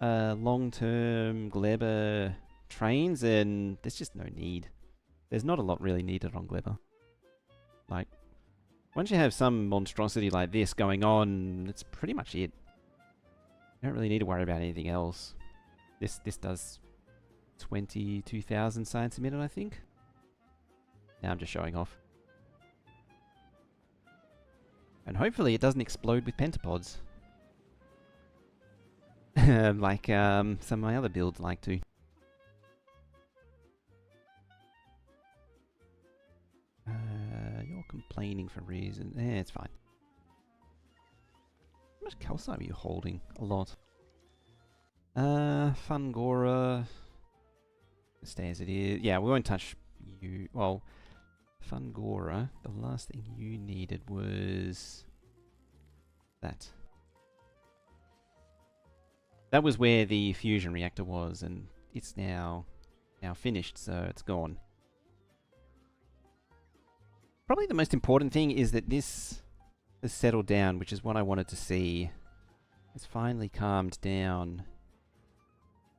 long-term Gleba trains, and there's just no need. There's not a lot really needed on Gleba. Like, once you have some monstrosity like this going on, that's pretty much it. You don't really need to worry about anything else. This does 22,000 science a minute, I think. Now I'm just showing off. And hopefully it doesn't explode with pentapods. Like some of my other builds like to. You're complaining for reason. It's fine. How much calcite are you holding? A lot. Fungora. Stay as it is. Yeah, we won't touch you. Well, Fungora, the last thing you needed was that. That was where the fusion reactor was, and it's now finished, so it's gone. Probably the most important thing is that this has settled down, which is what I wanted to see. It's finally calmed down.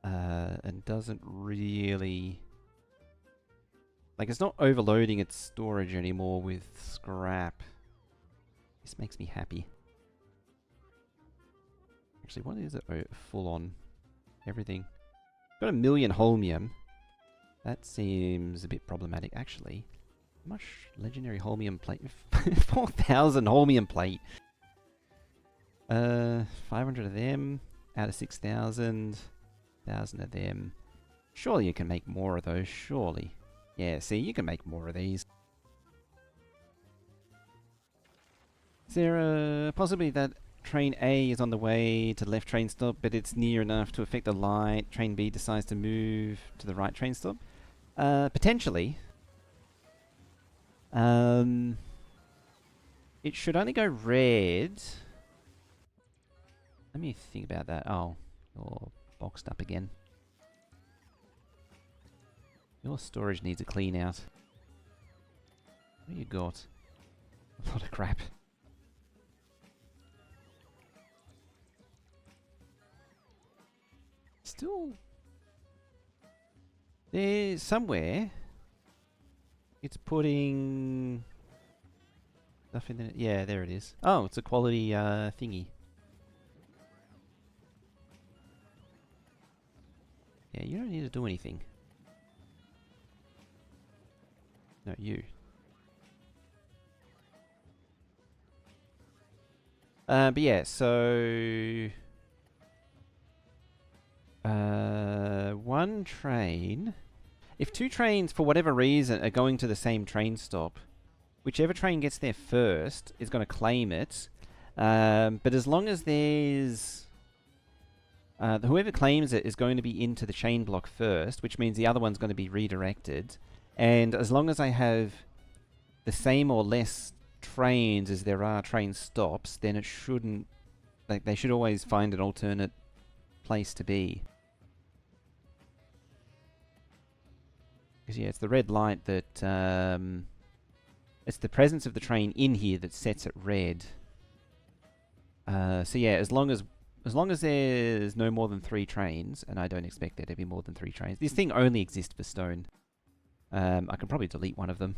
And doesn't really... Like, it's not overloading its storage anymore with scrap. This makes me happy. Actually, what is it? Oh, full on. Everything. Got 1 million holmium. That seems a bit problematic. Actually, how much legendary holmium plate? 4,000 holmium plate. 500 of them out of 6,000. 1,000 of them. Surely you can make more of those, surely. Yeah, see, you can make more of these. Is there a possibility that train A is on the way to the left train stop, but it's near enough to affect the light? Train B decides to move to the right train stop? Potentially. It should only go red. Let me think about that. Oh, you're boxed up again. Your storage needs a clean out. What do you got? A lot of crap. Still... There's somewhere... It's putting stuff in the... Yeah, there it is. Oh, it's a quality thingy. Yeah, you don't need to do anything. No, you. But yeah, so... one train... If two trains, for whatever reason, are going to the same train stop, whichever train gets there first is going to claim it. But as long as there's... whoever claims it is going to be into the chain block first, which means the other one's going to be redirected. And as long as I have the same or less trains as there are train stops, then it shouldn't... Like, they should always find an alternate place to be. Because, yeah, it's the red light that... it's the presence of the train in here that sets it red. So, yeah, as long as there's no more than 3 trains, and I don't expect there to be more than 3 trains. This thing only exists for stone. I can probably delete one of them.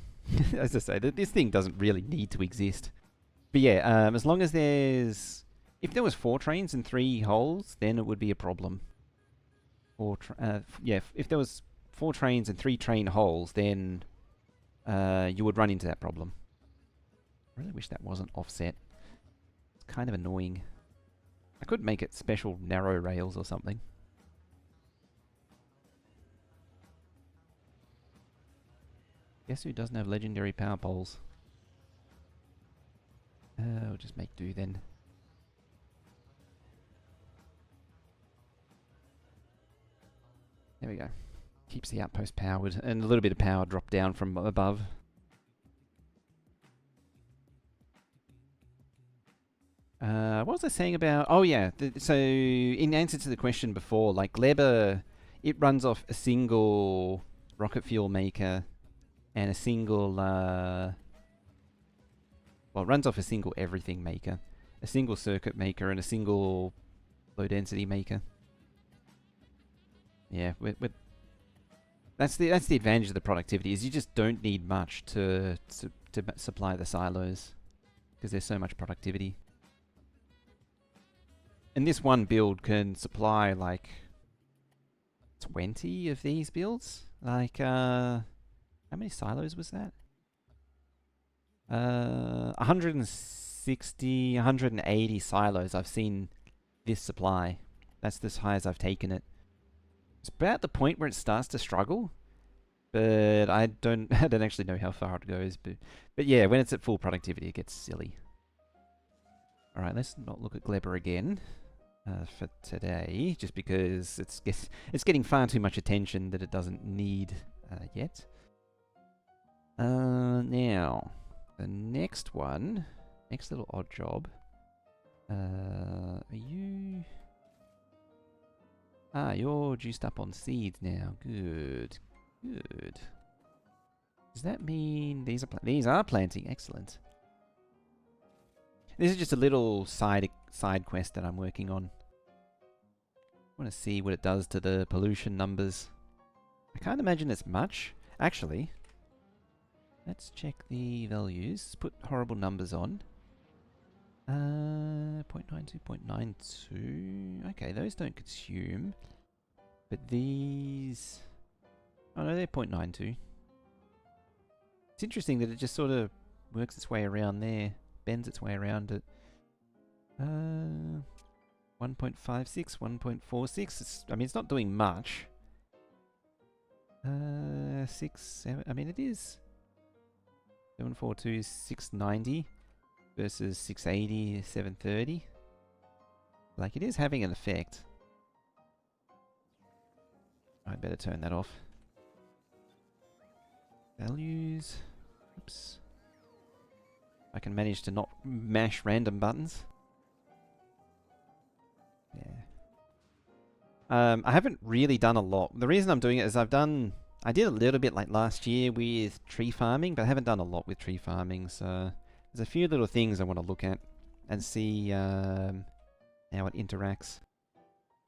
As I say, this thing doesn't really need to exist. But yeah, as long as there's... If there was 4 trains and 3 holes, then it would be a problem. Yeah, if there was 4 trains and 3 train holes, then you would run into that problem. I really wish that wasn't offset. It's kind of annoying. I could make it special narrow rails or something. Guess who doesn't have legendary power poles? We'll just make do then. There we go. Keeps the outpost powered, and a little bit of power dropped down from above. What was I saying about... Oh yeah, so in answer to the question before, like Leber, it runs off a single rocket fuel maker and a single... well, it runs off a single everything maker, a single circuit maker, and a single low density maker. Yeah, that's the advantage of the productivity, is you just don't need much to supply the silos, because there's so much productivity. And this one build can supply like 20 of these builds. Like, how many silos was that? 160, 180 silos I've seen this supply. That's as high as I've taken it. It's about the point where it starts to struggle, but I don't actually know how far it goes. But yeah, when it's at full productivity, it gets silly. All right, let's not look at Gleber again for today, just because it's getting far too much attention that it doesn't need yet. Now, the next one, next little odd job. Are you? Ah, you're juiced up on seeds now. Good, good. Does that mean these are planting? Excellent. This is just a little side quest that I'm working on. I want to see what it does to the pollution numbers. I can't imagine it's much. Actually, let's check the values. Let's put horrible numbers on. 0.92, 0.92. Okay, those don't consume. But these... Oh no, they're 0.92. It's interesting that it just sort of works its way around there. Bends its way around it. 1.56, 1.46. I mean, it's not doing much. 6, 7. I mean, it is 742, 690 versus 680, 730. Like, it is having an effect. I better turn that off. Values. Oops. I can manage to not mash random buttons. Yeah. I haven't really done a lot. The reason I'm doing it is I did a little bit like last year with tree farming, but I haven't done a lot with tree farming, so there's a few little things I want to look at and see how it interacts.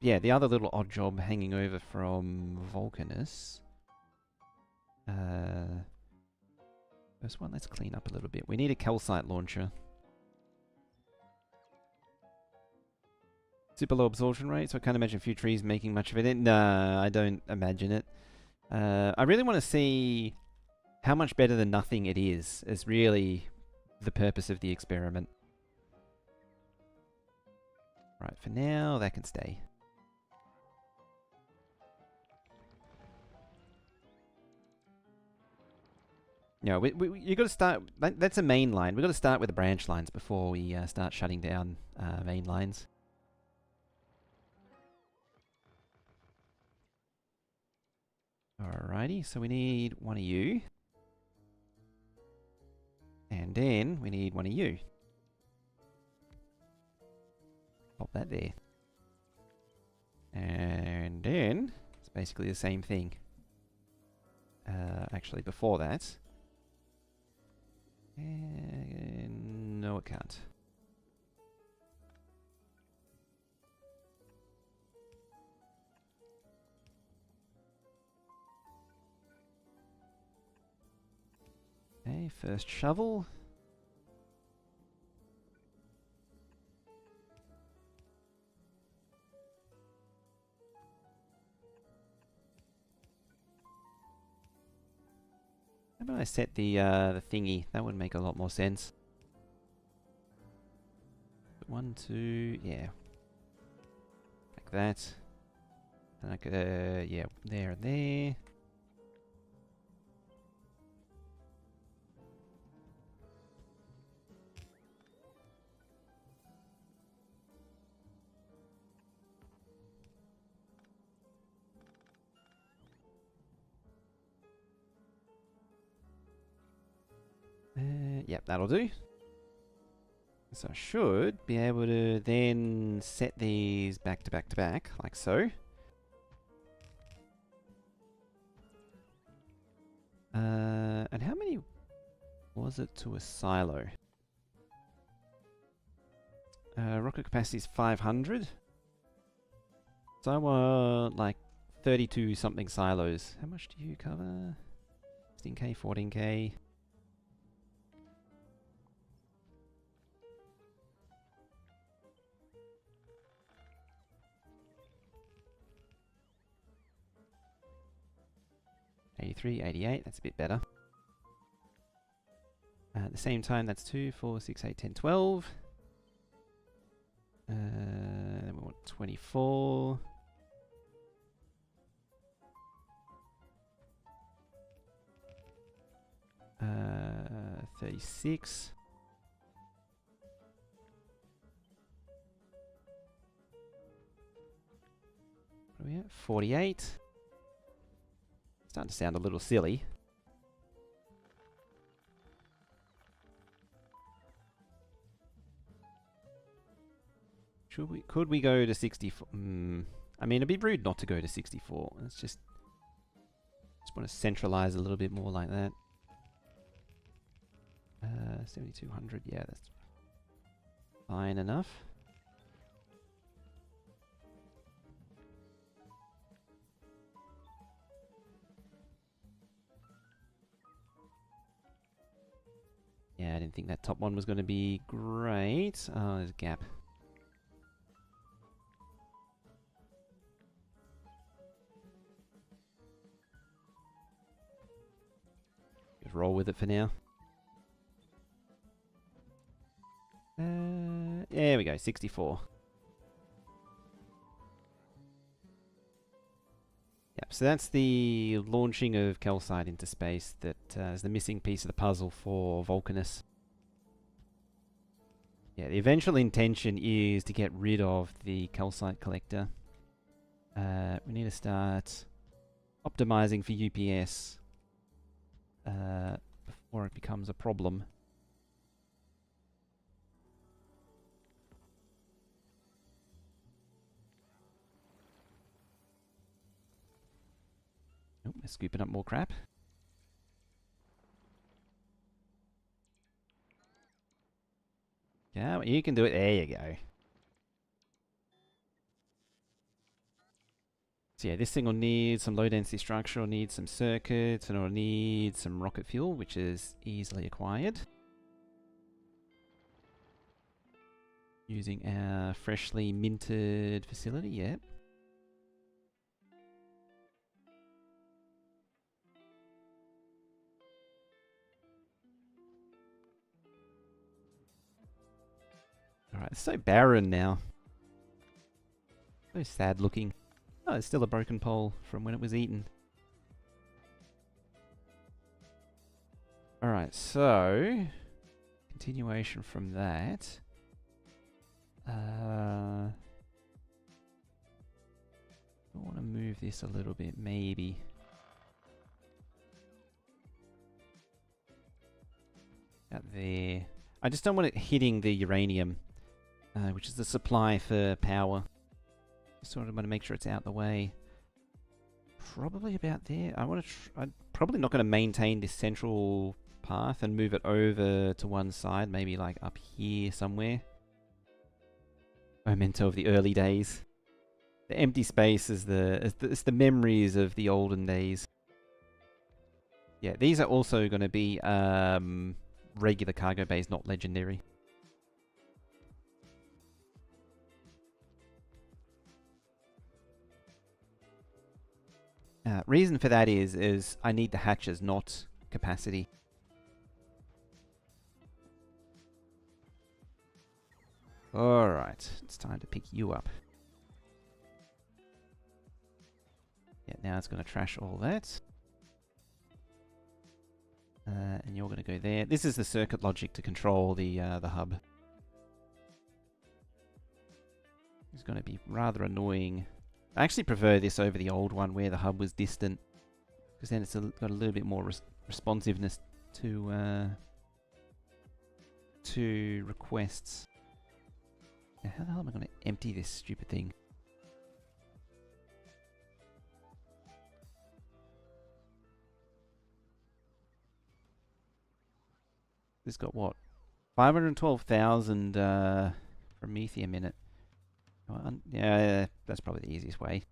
Yeah, the other little odd job hanging over from Vulcanus. First one, let's clean up a little bit. We need a calcite launcher. Super low absorption rate, so I can't imagine a few trees making much of it. No, I don't imagine it. I really want to see how much better than nothing it is really the purpose of the experiment. Right, for now, that can stay. No, you got to start. That's a main line. We've got to start with the branch lines before we start shutting down main lines. Alrighty, so we need one of you. And then we need one of you. Pop that there. And then it's basically the same thing. Actually, before that. And no, it can't. Okay, first shovel. How about I set the thingy? That would make a lot more sense. 1, 2, yeah. Like that. And I could, yeah, there and there. Yep, that'll do. So I should be able to then set these back to back to back, like so. And how many was it to a silo? Rocket capacity is 500. So I want like 32 something silos. How much do you cover? 16k, 14k. $83, $88, that's a bit better. At the same time, that's 2, 4, 6, 8, 10, 12. Then we want 24. Uh, 36. What are we at? 48. Starting to sound a little silly. Could we go to 64? I mean, it'd be rude not to go to 64. Let's just want to centralize a little bit more like that. 7200, yeah, that's fine enough. Yeah, I didn't think that top one was going to be great. Oh, there's a gap. Just roll with it for now. There we go, 64. Yep, so that's the launching of calcite into space that is the missing piece of the puzzle for Vulcanus. Yeah, the eventual intention is to get rid of the calcite collector. We need to start optimizing for UPS before it becomes a problem. Oh, we're scooping up more crap. Yeah, you can do it. There you go. So yeah, this thing will need some low density structure, will need some circuits, and it'll need some rocket fuel, which is easily acquired. Using our freshly minted facility, yep. Alright, it's so barren now. So sad looking. Oh, there's still a broken pole from when it was eaten. Alright, so... continuation from that. I want to move this a little bit, maybe. Out there. I just don't want it hitting the uranium, which is the supply for power. Sort of want to make sure it's out the way. Probably about there. I'm probably not going to maintain this central path and move it over to one side, maybe like up here somewhere. Memento of the early days. The empty space is it's the memories of the olden days. Yeah, these are also going to be regular cargo bays, not legendary. Reason for that is I need the hatches, not capacity. Alright, it's time to pick you up. Yeah, now it's going to trash all that. And you're going to go there. This is the circuit logic to control the hub. It's going to be rather annoying. I actually prefer this over the old one where the hub was distant, because then it's got a little bit more responsiveness to requests. Now, how the hell am I going to empty this stupid thing? This got what? 512,000 promethium in it. Yeah, that's probably the easiest way.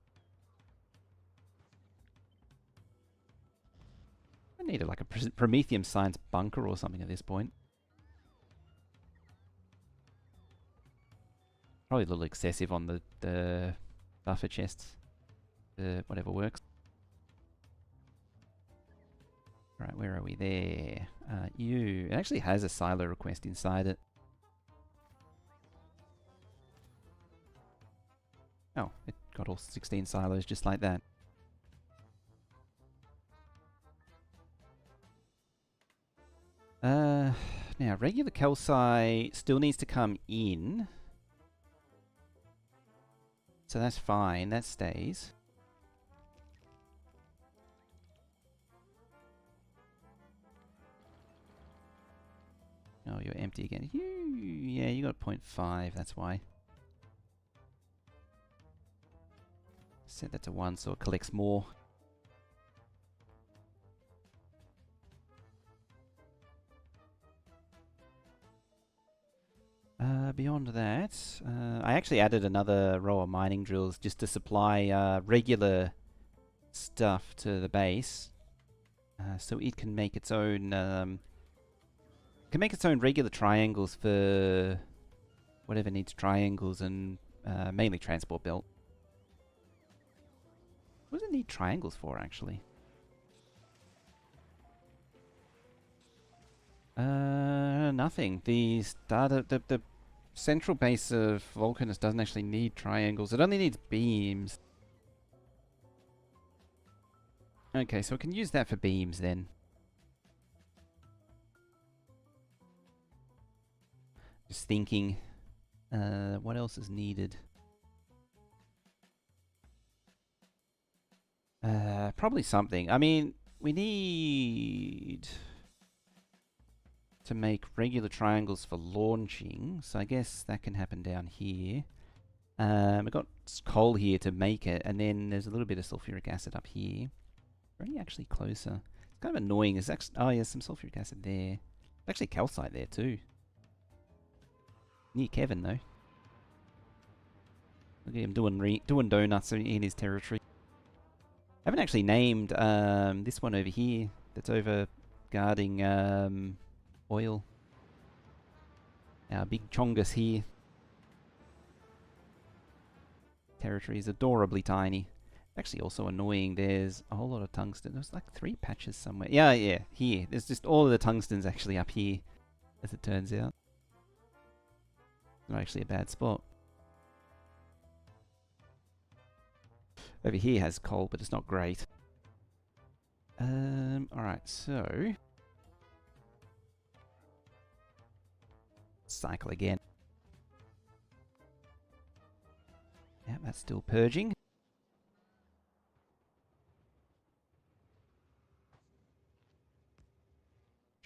I needed like a promethium science bunker or something at this point. Probably a little excessive on the buffer chests. Whatever works. Right, where are we? There. It actually has a silo request inside it. Oh, it got all 16 silos just like that. Now, regular calci still needs to come in. So that's fine, that stays. Oh, you're empty again. Yeah, you got 0.5, that's why. Set that to 1 so it collects more. Beyond that, I actually added another row of mining drills just to supply regular stuff to the base, so it can make its own regular triangles for whatever needs triangles, and mainly transport belt. What does it need triangles for, actually? Nothing. The central base of Vulcanus doesn't actually need triangles. It only needs beams. Okay, so we can use that for beams then. Just thinking, what else is needed? Probably something. I mean, we need to make regular triangles for launching, so I guess that can happen down here. We've got coal here to make it, and then there's a little bit of sulfuric acid up here. We're only actually closer. It's kind of annoying. There's actually, oh yeah, some sulfuric acid there. There's actually calcite there too. Near Kevin though. Look at him doing donuts in his territory. I haven't actually named this one over here that's over guarding oil. Our big chongus here. Territory is adorably tiny. Actually also annoying, there's a whole lot of tungsten. There's like 3 patches somewhere. Yeah, here. There's just all of the tungsten's actually up here, as it turns out. Not actually a bad spot. Over here has coal, but it's not great. Alright, so... cycle again. Yeah, that's still purging.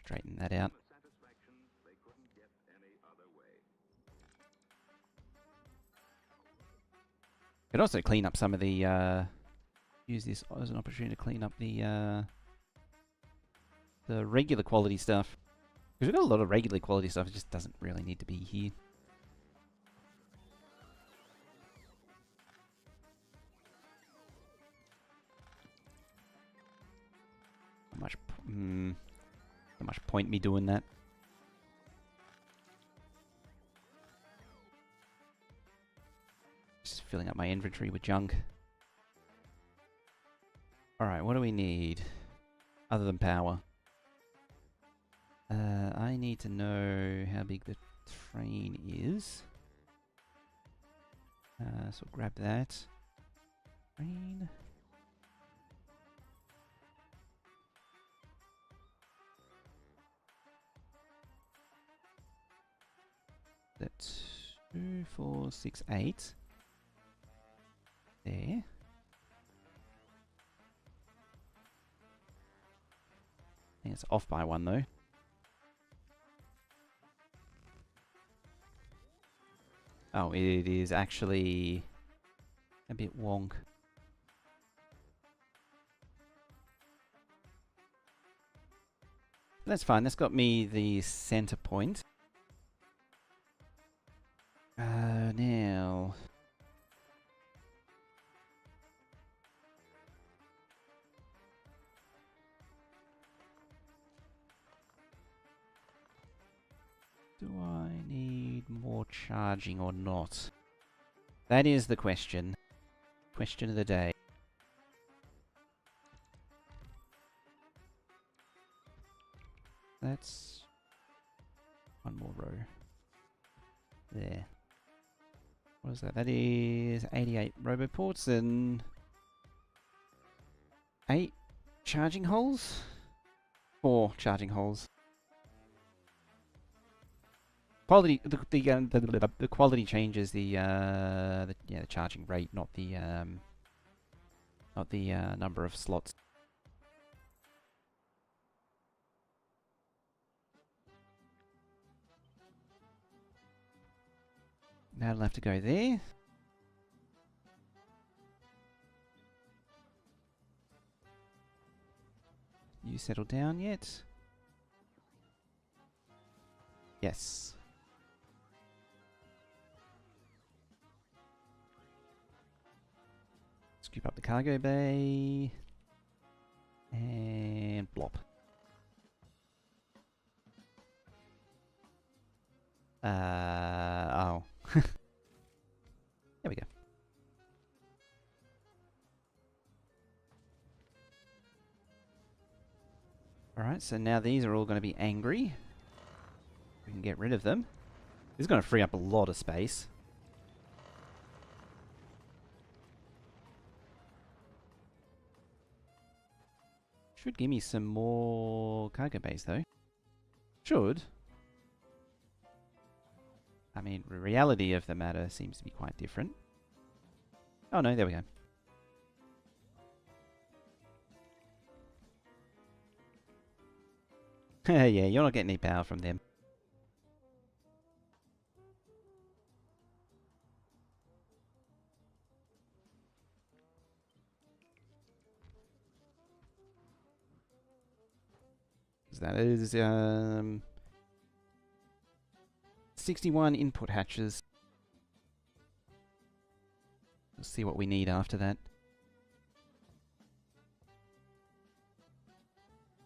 Straighten that out. Could also clean up some of the, use this as an opportunity to clean up the regular quality stuff. Because we've got a lot of regular quality stuff, it just doesn't really need to be here. Not much point me doing that. Just filling up my inventory with junk. Alright, what do we need? Other than power. I need to know how big the train is. So grab that. Train. That's 2, 4, 6, 8. There. I think it's off by 1 though. Oh, it is actually a bit wonk. That's fine, that's got me the center point. Now... do I need more charging or not? That is the question. Question of the day. That's... 1 more row. There. What is that? That is 88 roboports and 8 charging holes? 4 charging holes. Quality, the quality changes the charging rate, not the number of slots. Now it'll have to go there. You settled down yet? Yes. Scoop up the cargo bay. And blop. Oh. There we go. Alright, so now these are all going to be angry. We can get rid of them. This is going to free up a lot of space. Should give me some more cargo bays though. Should. I mean, the reality of the matter seems to be quite different. Oh no, there we go. Yeah, you're not getting any power from them. That is 61 input hatches. We'll see what we need after that.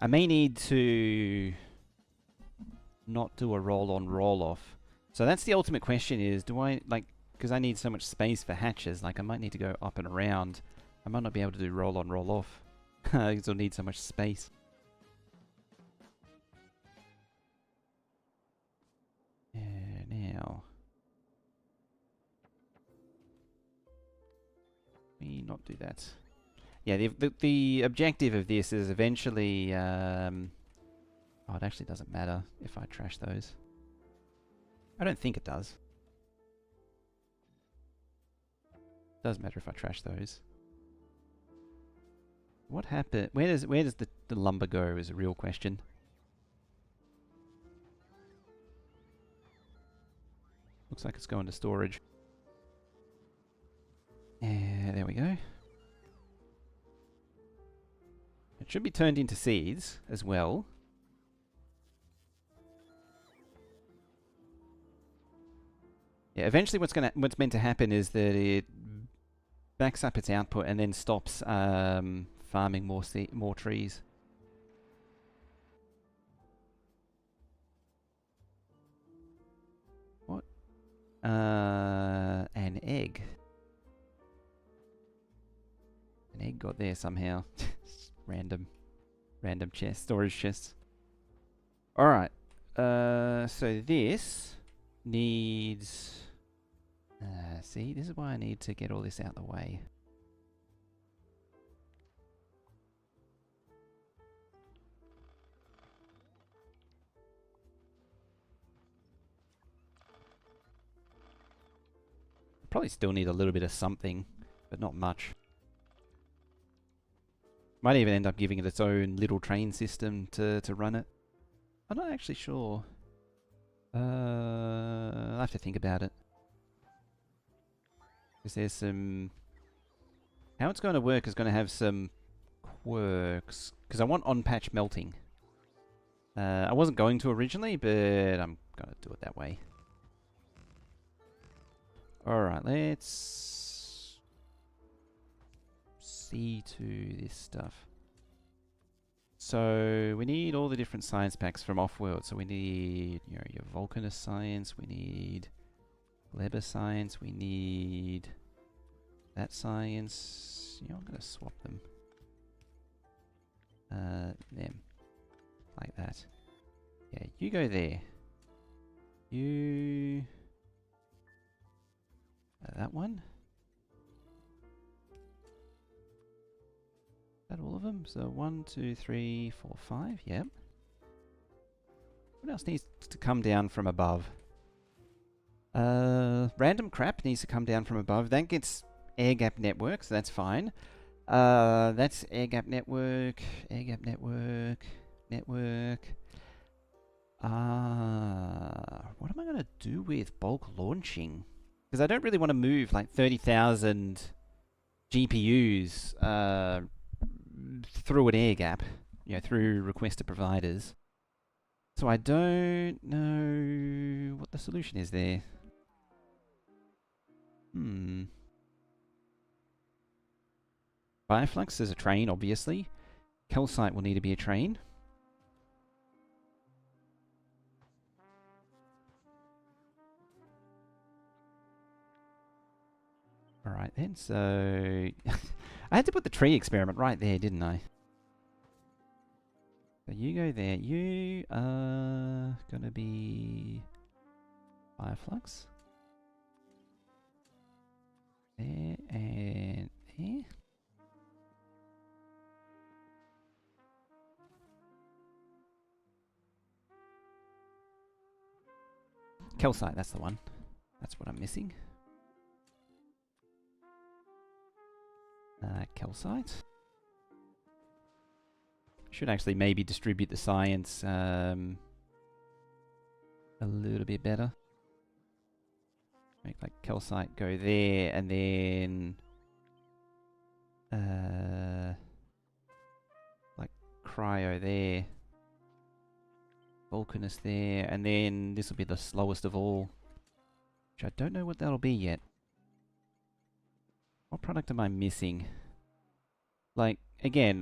I may need to not do a roll-on, roll-off. So that's the ultimate question is, do I, like, because I need so much space for hatches, like I might need to go up and around. I might not be able to do roll-on, roll-off. Because I'll need so much space. Now. Me not do that. Yeah, the objective of this is eventually... oh, it actually doesn't matter if I trash those. I don't think it does. It does matter if I trash those. What happened? Where does the lumber go is a real question. Looks like it's going to storage. Yeah, there we go. It should be turned into seeds as well. Yeah, eventually what's meant to happen is that it backs up its output and then stops farming more trees. What? An egg. An egg got there somehow. Random chest, storage chests. Alright. So this needs... see, this is why I need to get all this out of the way. Probably still need a little bit of something, but not much. Might even end up giving it its own little train system to run it. I'm not actually sure. I'll have to think about it. Because there's some... How it's going to work is going to have some quirks. Because I want on-patch melting. I wasn't going to originally, but I'm going to do it that way. Alright, let's see to this stuff. So we need all the different science packs from off-world. So we need, you know, your Volcanist science, we need Leber science, we need that science. You know, I'm gonna swap them. Them. Like that. Yeah, you go there. You... that one. Is that all of them? So 1, 2, 3, 4, 5. Yep. What else needs to come down from above? Random crap needs to come down from above. That gets air gap network, so that's fine. That's air gap network, network. What am I gonna do with bulk launching? Because I don't really want to move like 30,000 GPUs through an air gap, you know, through requester providers. So I don't know what the solution is there. Bioflux is a train, obviously. Calcite will need to be a train. Alright then, so... I had to put the tree experiment right there, didn't I? So you go there. You are gonna be... Bioflux. There and there. Calcite, that's the one. That's what I'm missing. Calcite. Should actually maybe distribute the science a little bit better. Make like calcite go there and then like cryo there. Volcanist there, and then this will be the slowest of all. Which I don't know what that'll be yet. What product am I missing? Like, again,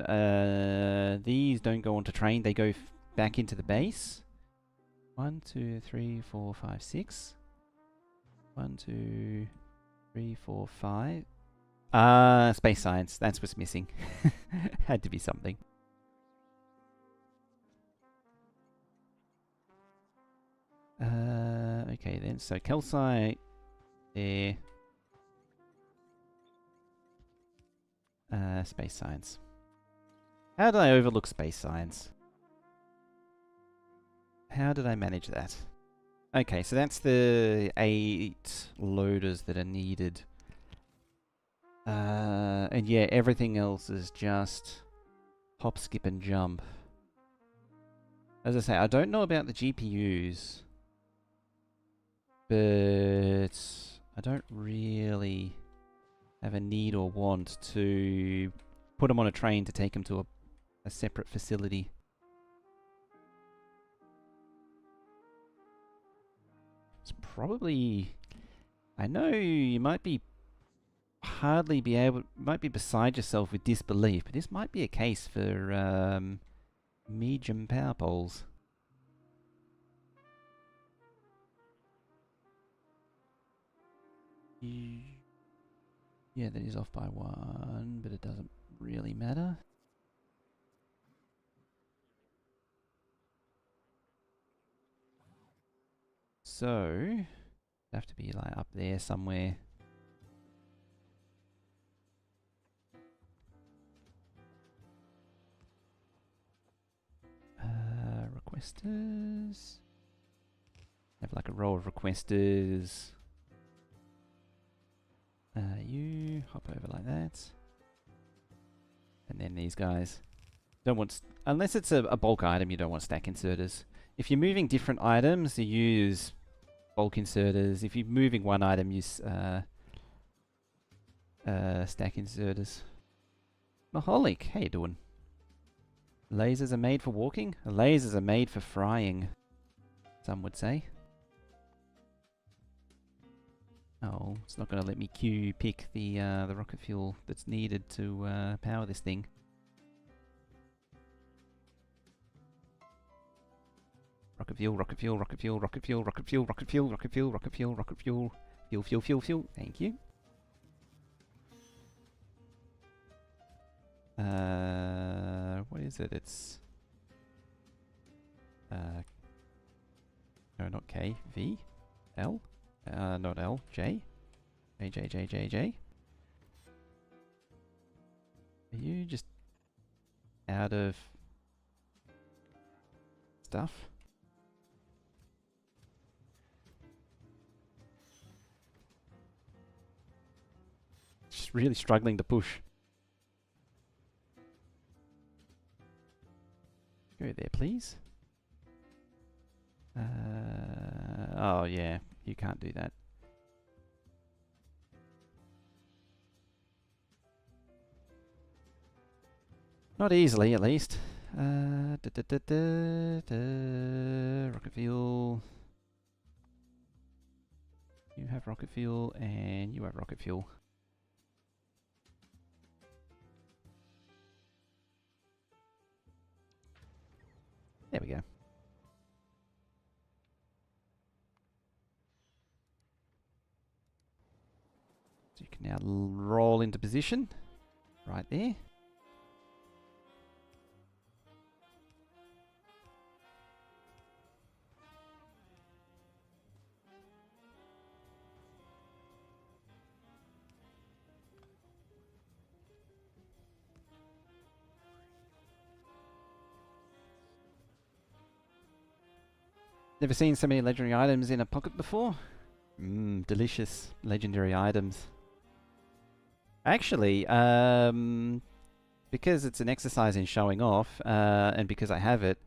these don't go onto train, they go back into the base. 1, 2, 3, 4, 5, 6. 1, 2, 3, 4, 5. Space science, that's what's missing. Had to be something. Okay then, so calcite there. Space science. How did I overlook space science? How did I manage that? Okay, so that's the 8 loaders that are needed. And yeah, everything else is just hop, skip, and jump. As I say, I don't know about the GPUs, but I don't really have a need or want to put them on a train to take them to a separate facility. It's probably... I know you might be might be beside yourself with disbelief, but this might be a case for medium power poles. Yeah, that is off by 1, but it doesn't really matter. So, have to be like up there somewhere. Requesters. Have like a row of requesters. You hop over like that. And then these guys. Don't want, unless it's a bulk item, you don't want stack inserters. If you're moving different items, you use bulk inserters. If you're moving one item, use stack inserters. Maholic, how you doing? Lasers are made for walking? Lasers are made for frying, some would say. Oh, it's not going to let me pick the rocket fuel that's needed to power this thing. Rocket fuel, rocket fuel, rocket fuel, rocket fuel, rocket fuel, rocket fuel, rocket fuel, rocket fuel, rocket fuel, fuel, fuel, fuel, fuel. Thank you. What is it? It's no, not K, V, L, not L, J, J, J, J, J, J. Are you just out of stuff? Just really struggling to push. Go there, please. Oh yeah, you can't do that. Not easily, at least. Rocket fuel. You have rocket fuel, and you have rocket fuel. There we go. So you can now roll into position. Right there. Never seen so many legendary items in a pocket before? Mmm, delicious legendary items. Actually, because it's an exercise in showing off, and because I have it,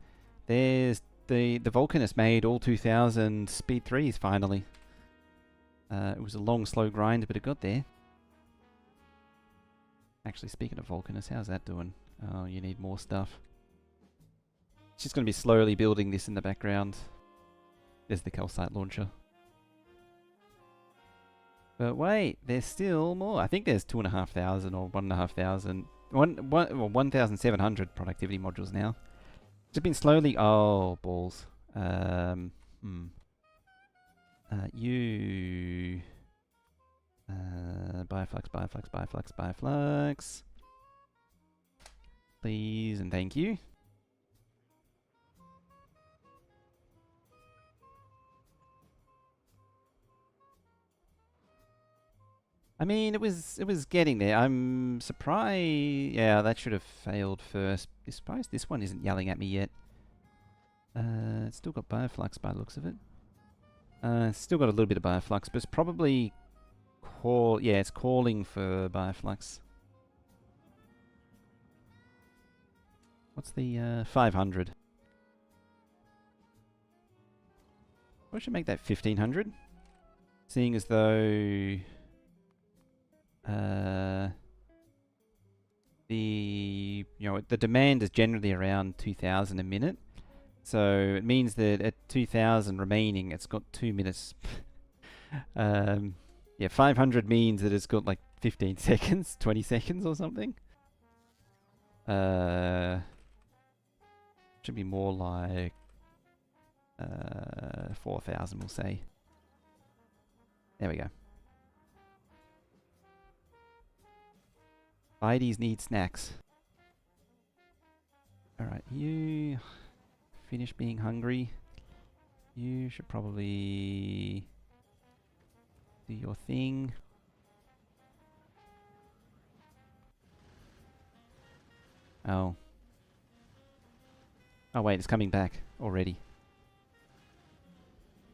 there's the Volcanist made all 2000 speed 3s finally. It was a long, slow grind, but it got there. Actually, speaking of Volcanist, how's that doing? Oh, you need more stuff. It's just going to be slowly building this in the background. There's the calcite launcher. But wait, there's still more. I think there's 2,500 or 1,500 well, 1,700 productivity modules now. It's been slowly... Oh, balls. You... Bioflux. Please and thank you. I mean, it was getting there. I'm surprised. Yeah, that should have failed first. Surprised this one isn't yelling at me yet. It's still got bioflux by the looks of it. Still got a little bit of bioflux, but it's probably yeah, it's calling for bioflux. What's the 500? I should make that 1500. Seeing as though the demand is generally around 2,000 a minute, so it means that at 2,000 remaining, it's got 2 minutes. Yeah, 500 means that it's got like 15 seconds, 20 seconds or something. Should be more like 4,000, we'll say. There we go. Bides need snacks. Alright, you finish being hungry. You should probably do your thing. Oh. Oh wait, it's coming back already.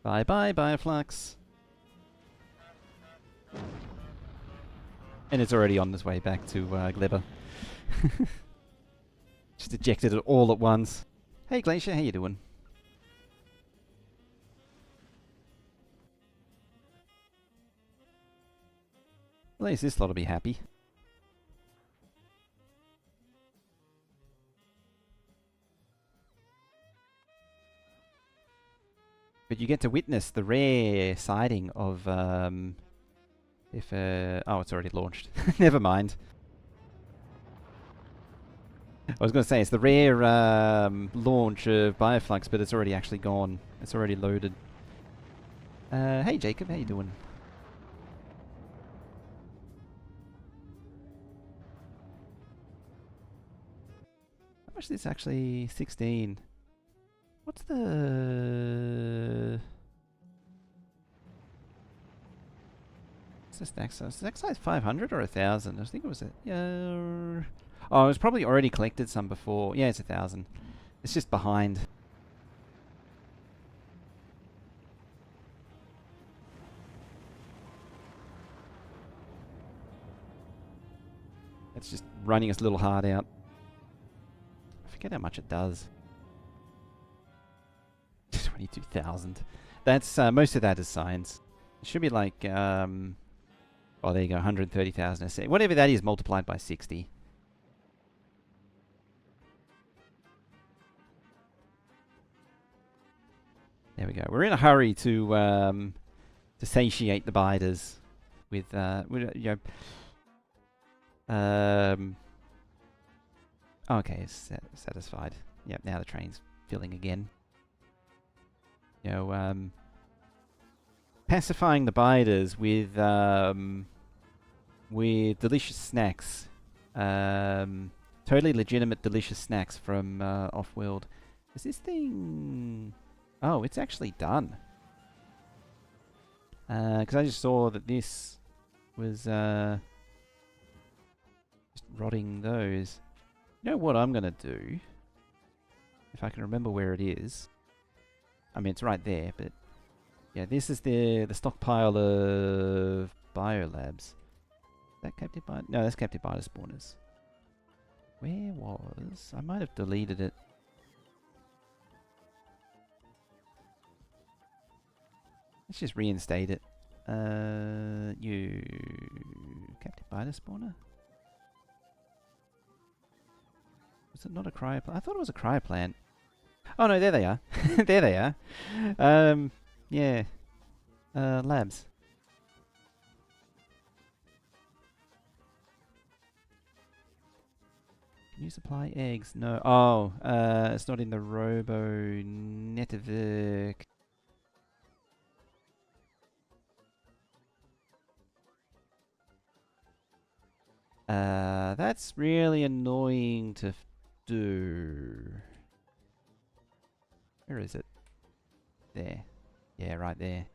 Bye bye, Bioflux. And it's already on its way back to Gleba. Just ejected it all at once. Hey Glacier, how you doing? At least this lot will be happy. But you get to witness the rare sighting of if oh, it's already launched. Never mind. I was going to say it's the rare launch of Bioflux, but it's already actually gone. It's already loaded. Hey Jacob, how you doing? How much is this actually? 16. What's the... What's the stack size? Stack size 500 or 1,000? I think it was a... Oh, it was probably already collected some before. Yeah, it's 1,000. It's just behind. It's just running its little heart out. I forget how much it does. 22,000. That's most of that is science. It should be like oh, there you go, 130,000 a second. Whatever that is multiplied by 60. There we go. We're in a hurry to satiate the biders with you know. Okay, it's satisfied. Yep, now the train's filling again. You know, pacifying the biders with delicious snacks. Totally legitimate delicious snacks from Off-World. Is this thing... Oh, it's actually done. Because I just saw that this was just rotting those. You know what I'm going to do? If I can remember where it is. I mean, it's right there, but... Yeah, this is the stockpile of biolabs. Is that captive biter? No, that's captive biter spawners. Where was... I might have deleted it. Let's just reinstate it. You... Captive biter spawner? Was it not a cryoplant? I thought it was a cryoplant. Oh no, there they are. There they are. Yeah. Labs. Can you supply eggs? No. Oh, it's not in the Robo Network. That's really annoying to do. Where is it? There. Yeah, right there.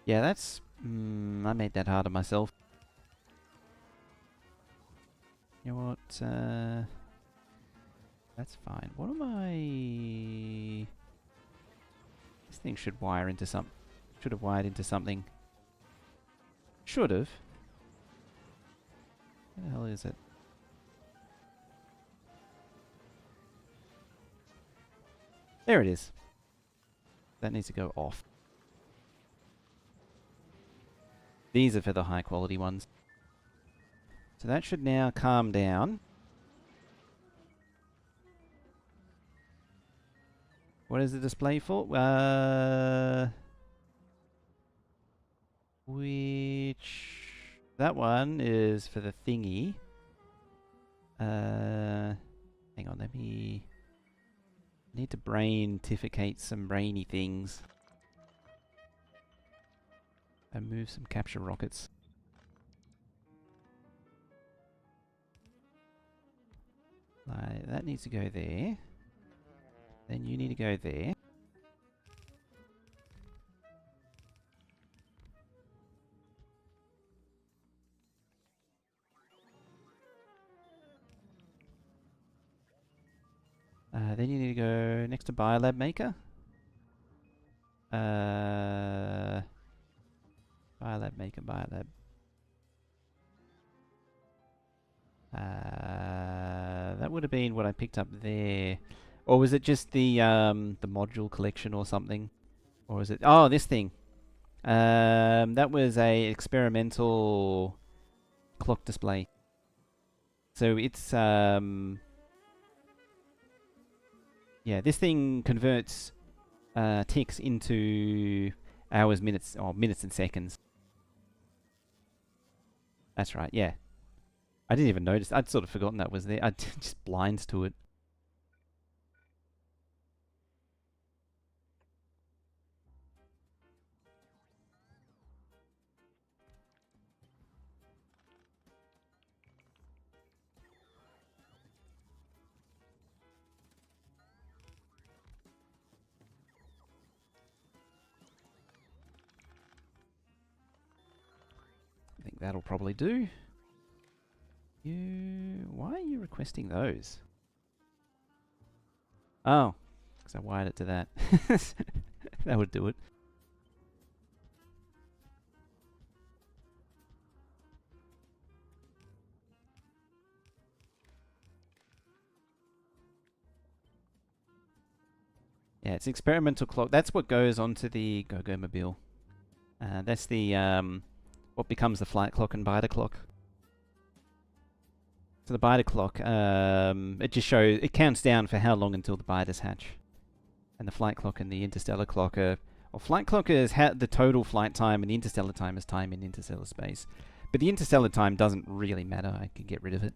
Yeah, that's... I made that hard on myself. You know what? That's fine. What am I... This thing should wire into some... Should have wired into something. Should have. Where the hell is it? There it is. That needs to go off. These are for the high quality ones. So that should now calm down. What is the display for? Which... That one is for the thingy. Hang on, let me... Need to braintificate some brainy things. And move some capture rockets. Like, that needs to go there. Then you need to go there. Then you need to go next to Biolab Maker. Biolab Maker, Biolab. That would have been what I picked up there. Or was it just the module collection or something? Or was it... Oh, this thing. That was a experimental clock display. So it's... Yeah, this thing converts ticks into hours, minutes, or minutes and seconds. That's right, yeah. I didn't even notice. I'd sort of forgotten that was there. I'd just blind to it. I think that'll probably do. Why are you requesting those? Oh, because I wired it to that. That would do it. Yeah, it's experimental clock. That's what goes onto the Go-Go Mobile. That's the what becomes the flight clock and biter clock. So the biter clock, it just shows, it counts down for how long until the biters hatch. And the flight clock and the interstellar clock are, well, flight clock is the total flight time, and the interstellar time is time in interstellar space. But the interstellar time doesn't really matter. I can get rid of it.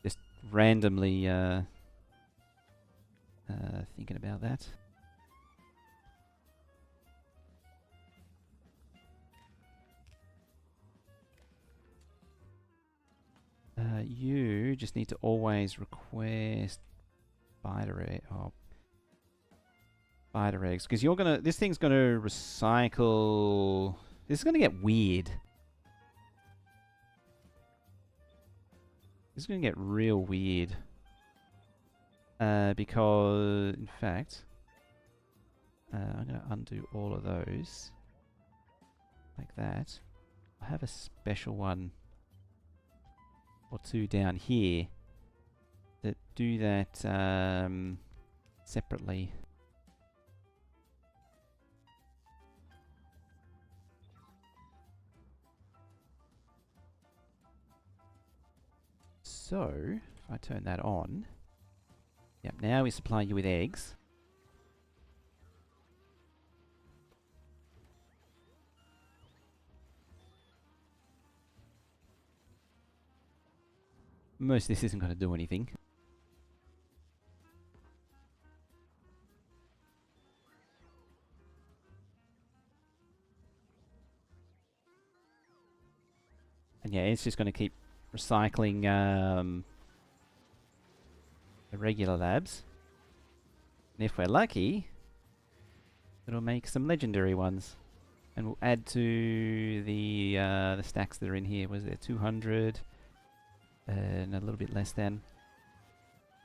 Just randomly thinking about that. You just need to always request biter egg, biter eggs, because you're gonna. This thing's gonna recycle. This is gonna get weird. This is gonna get real weird. Because in fact, I'm gonna undo all of those like that. I have a special one or two down here that do that separately. So if I turn that on. Yep, now we supply you with eggs. Most of this isn't going to do anything. And yeah, it's just going to keep recycling the regular labs. And if we're lucky, it'll make some legendary ones. And we'll add to the stacks that are in here. Was there 200? And a little bit less than.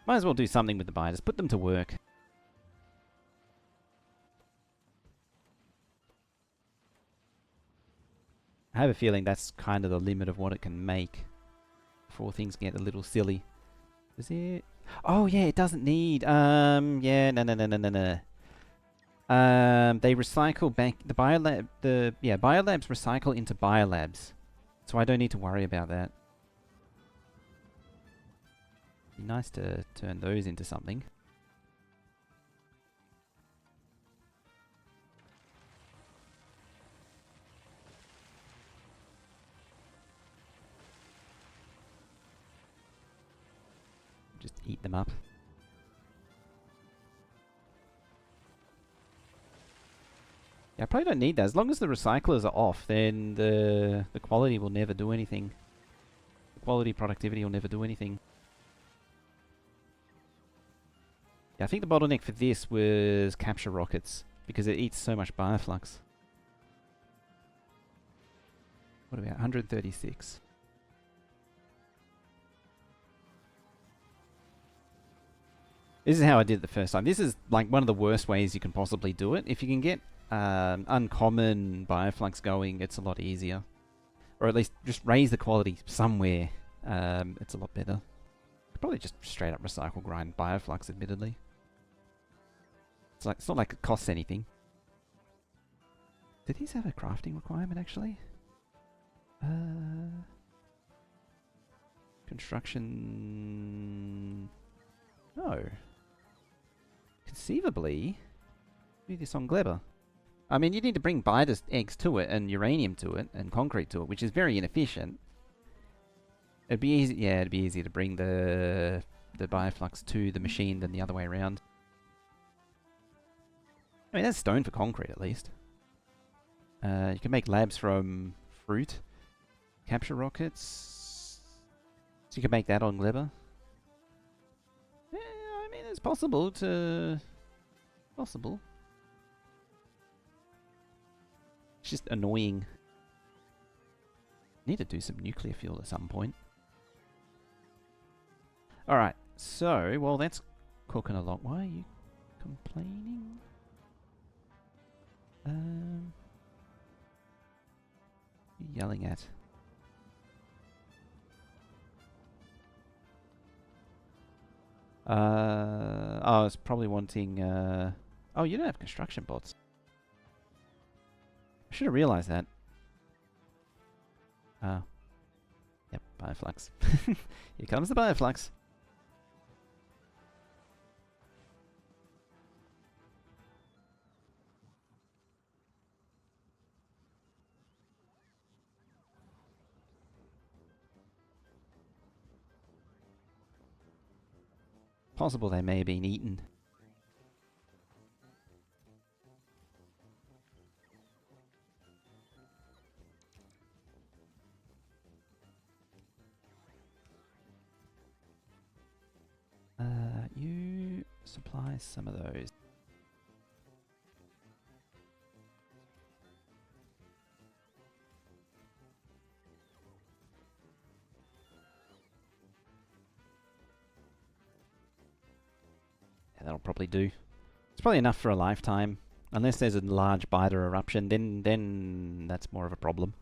Might as well do something with the biters. Put them to work. I have a feeling that's kind of the limit of what it can make before things get a little silly. Is it? Oh yeah, it doesn't need. Yeah, no. They recycle back the biolab. Biolabs recycle into biolabs, so I don't need to worry about that. Be nice to turn those into something. Just eat them up. Yeah, I probably don't need that. As long as the recyclers are off, then the quality will never do anything. The quality productivity will never do anything. Yeah, I think the bottleneck for this was capture rockets, because it eats so much bioflux. What about 136? This is how I did it the first time. This is like one of the worst ways you can possibly do it. If you can get uncommon bioflux going, it's a lot easier. Or at least just raise the quality somewhere. It's a lot better. Probably just straight up recycle grind bioflux, admittedly. It's not like it costs anything. Do these have a crafting requirement, actually? Construction... No. Conceivably, do this on Glebber. I mean, you need to bring biters eggs to it, and uranium to it, and concrete to it, which is very inefficient. It'd be easy, yeah, it'd be easier to bring the bioflux to the machine than the other way around. I mean, that's stone for concrete, at least. You can make labs from fruit. Capture rockets. So you can make that on Glebber. Yeah, I mean, it's possible to... Possible. It's just annoying. Need to do some nuclear fuel at some point. Alright, so, well, that's cooking a lot. Why are you complaining? Yelling at. Oh, it's probably wanting, oh, you don't have construction bots. I should have realized that. Oh. Yep, bioflux. Here comes the bioflux. Possible they may have been eaten. You supply some of those. Yeah, that'll probably do. It's probably enough for a lifetime. Unless there's a large biter eruption, then that's more of a problem.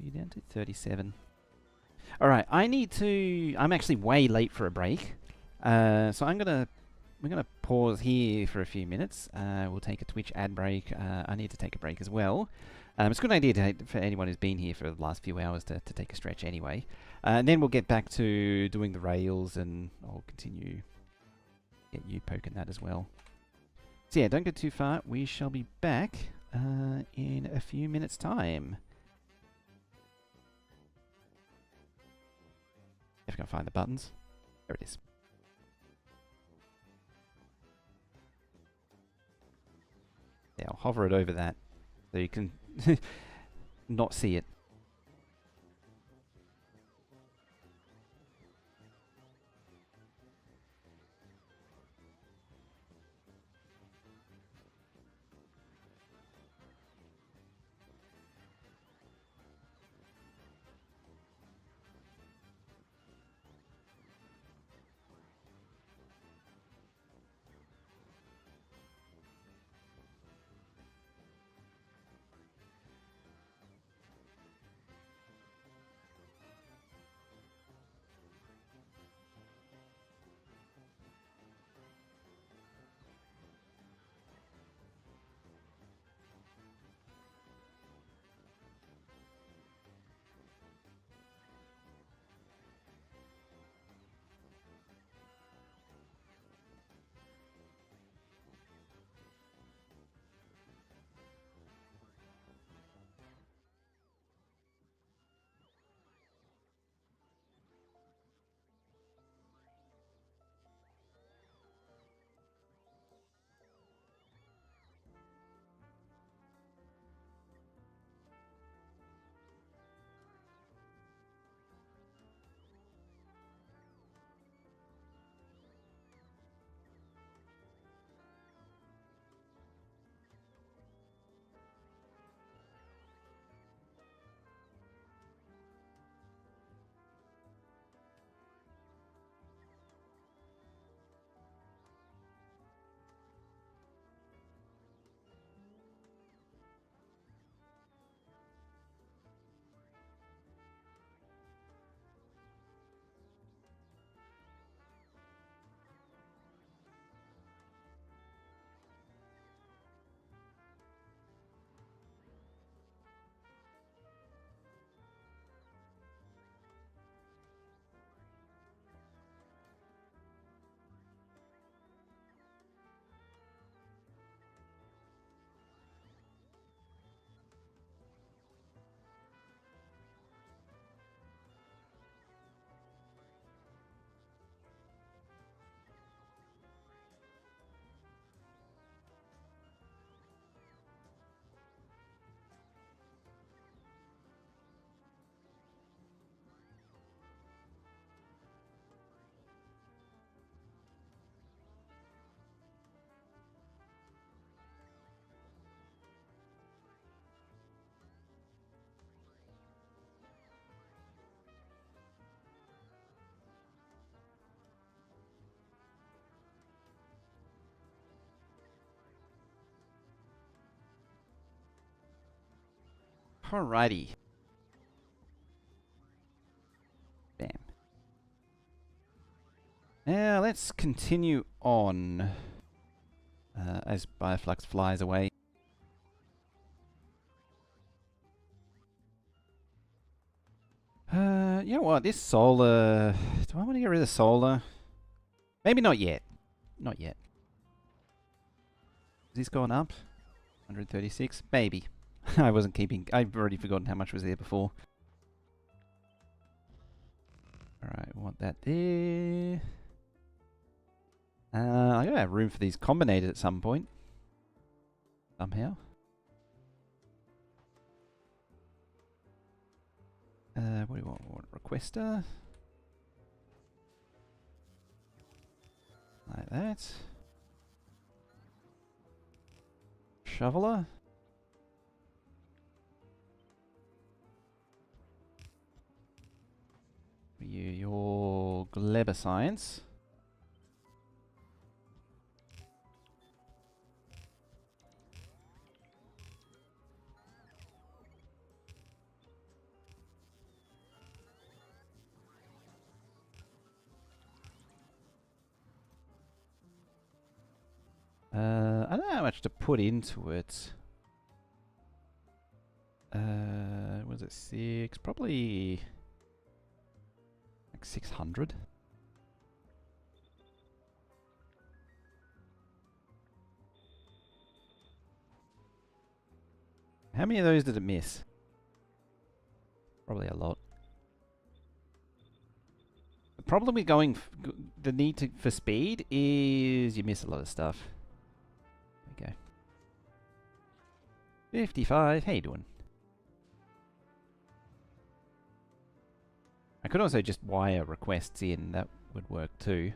You're down to 37. Alright, I'm actually way late for a break. So I'm gonna we're going to pause here for a few minutes. We'll take a Twitch ad break. I need to take a break as well. It's a good idea for anyone who's been here for the last few hours to take a stretch anyway. And then we'll get back to doing the rails, and I'll continue get you poking that as well. So yeah, don't go too far. We shall be back in a few minutes' time. If I can find the buttons. There it is. Yeah, I'll hover it over that so you can not see it. Alrighty. Bam. Now let's continue on as Bioflux flies away. You know what? This solar... Do I want to get rid of solar? Maybe not yet. Not yet. Is this going up? 136? Maybe. I wasn't keeping... I've already forgotten how much was there before. Alright, want that there. I gotta have room for these combinated at some point. Somehow. What do you want? Requester? Like that. Shoveler? Your Gleba Science. I don't know how much to put into it. Was it 6? Probably like 600. How many of those did it miss? Probably a lot. The problem with going, the need for speed is you miss a lot of stuff. There we go. 55, how you doing? I could also just wire requests in, that would work too.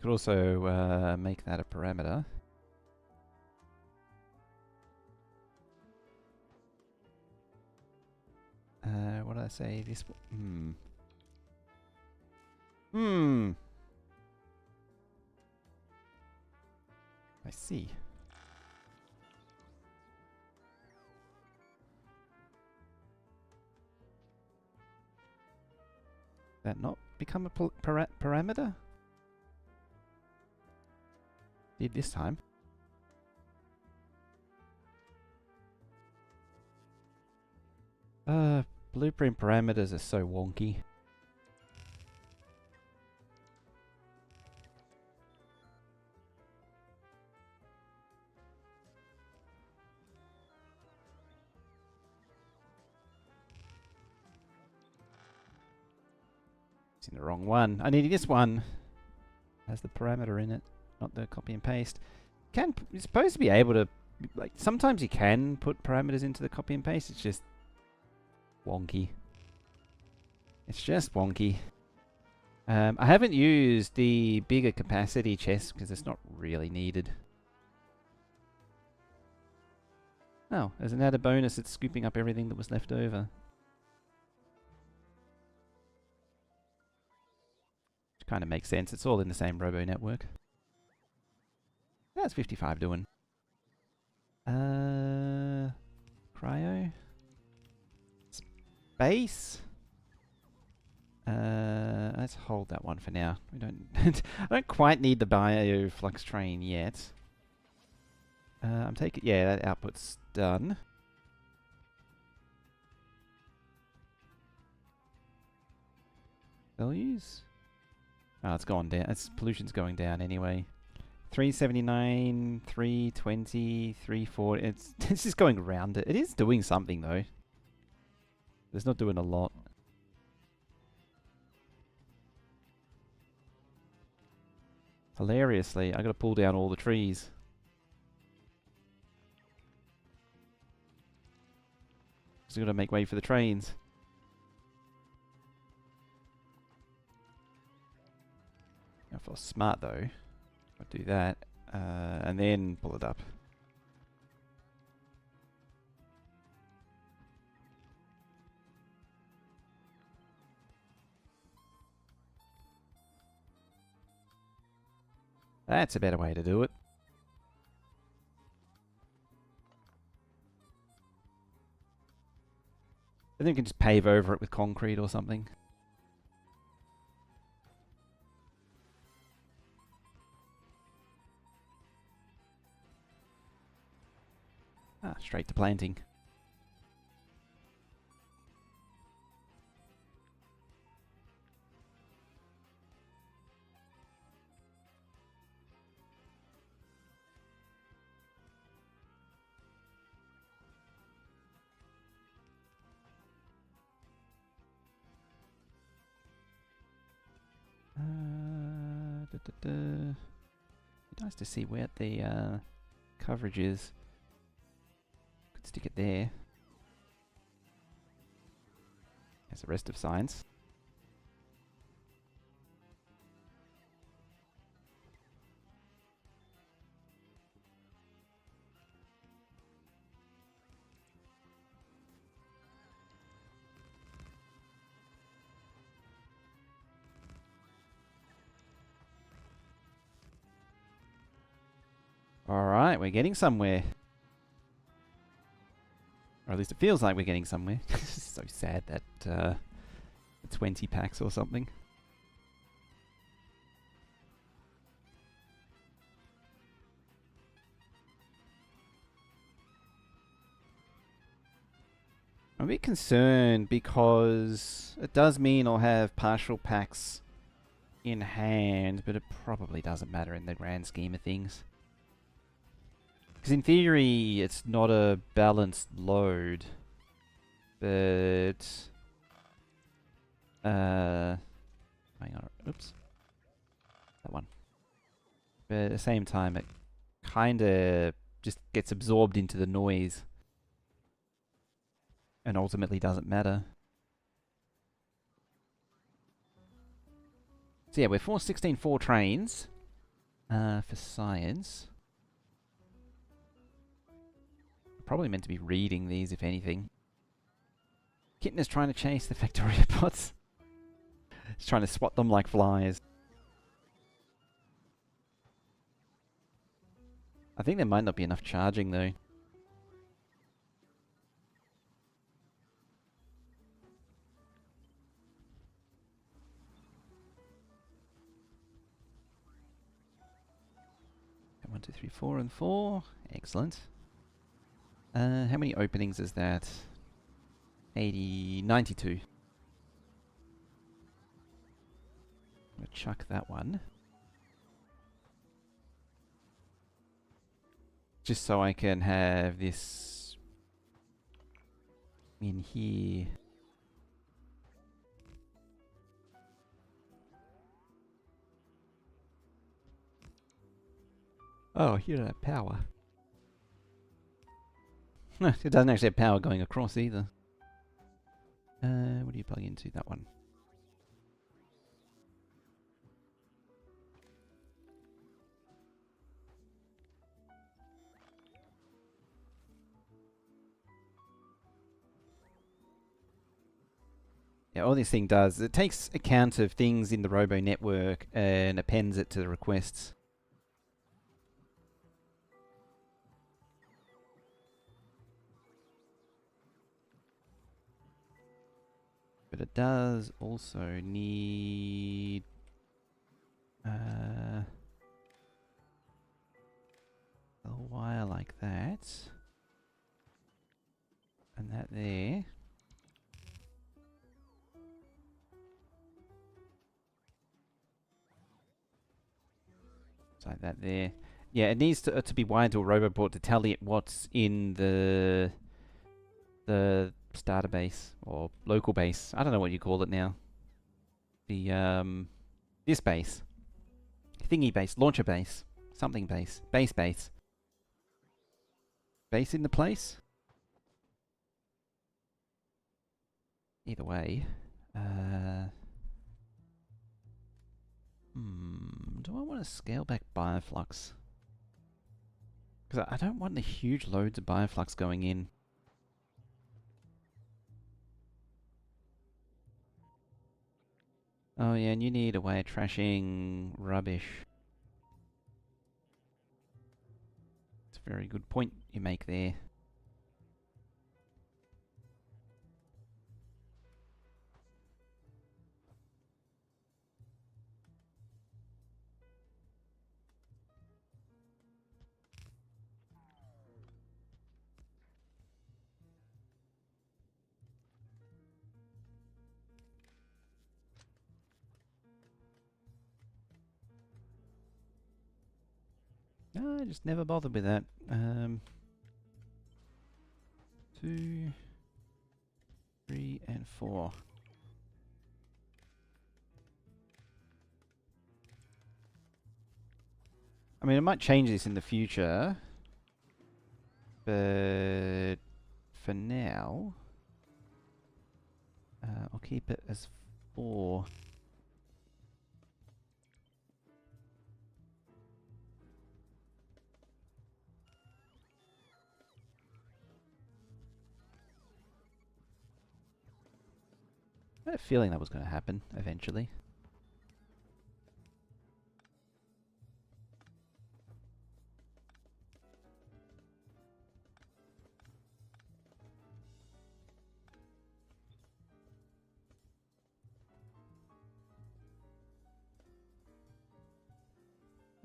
Could also make that a parameter. What did I say? This. I see. That not become a parameter? Did this time. Blueprint parameters are so wonky. It's in the wrong one. I needed this one. Has the parameter in it, not the copy and paste. You're supposed to be able to, like, sometimes you can put parameters into the copy and paste. It's just wonky. It's just wonky. I haven't used the bigger capacity chest because it's not really needed. Oh, as an added bonus, it's scooping up everything that was left over. Which kind of makes sense. It's all in the same robo network. That's 55 doing. Cryo. Space. Let's hold that one for now. We don't. I don't quite need the bioflux train yet. I'm taking. Yeah, that output's done. Values. Oh, it's gone down. Pollution's going down anyway. 379, 320, 340. It's just going around it. It is doing something though. It's not doing a lot. Hilariously, I gotta pull down all the trees. Just gotta make way for the trains. If I was smart though, I'd do that, and then pull it up. That's a better way to do it. And then you can just pave over it with concrete or something. Ah, straight to planting. Be nice to see where the coverage is. Could stick it there. As the rest of science. Alright, we're getting somewhere. Or at least it feels like we're getting somewhere. It's so sad that 20 packs or something. I'm a bit concerned because it does mean I'll have partial packs in hand, but it probably doesn't matter in the grand scheme of things. Because in theory, it's not a balanced load, but... hang on, oops. That one. But at the same time, it kinda just gets absorbed into the noise. And ultimately doesn't matter. So yeah, we're 416.4 trains for science. Probably meant to be reading these, if anything. Kitten is trying to chase the Factorio bots. He's trying to swat them like flies. I think there might not be enough charging though. One, two, three, 4 and 4. Excellent. How many openings is that? 92. I'm gonna chuck that one. Just so I can have this in here. Oh, you don't have power. It doesn't actually have power going across either. What do you plug into? That one. Yeah, all this thing does, it takes account of things in the Robo network and appends it to the requests. But it does also need a wire like that. And that there. Like that there. Yeah, it needs to be wired to a roboport to tell it what's in the starter base or local base. I don't know what you call it now. The this base, thingy base, launcher base, something base, base in the place. Either way, do I want to scale back bioflux? Because I don't want the huge loads of bioflux going in. Oh yeah, and you need a way of trashing rubbish. It's a very good point you make there. No, I just never bothered with that. 2, 3, and 4. I mean, I might change this in the future, but for now, I'll keep it as 4. I had a feeling that was going to happen eventually.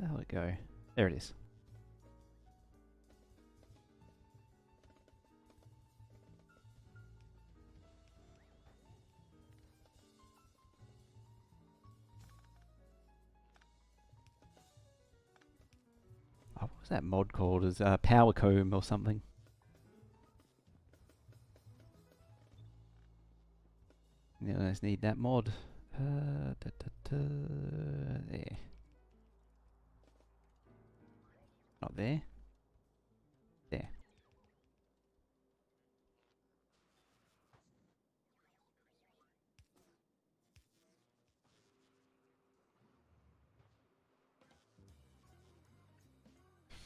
the hell did it go? There it is. Oh, what was that mod called? Is Power Comb or something? Yeah, I just need that mod. There. Not there. There.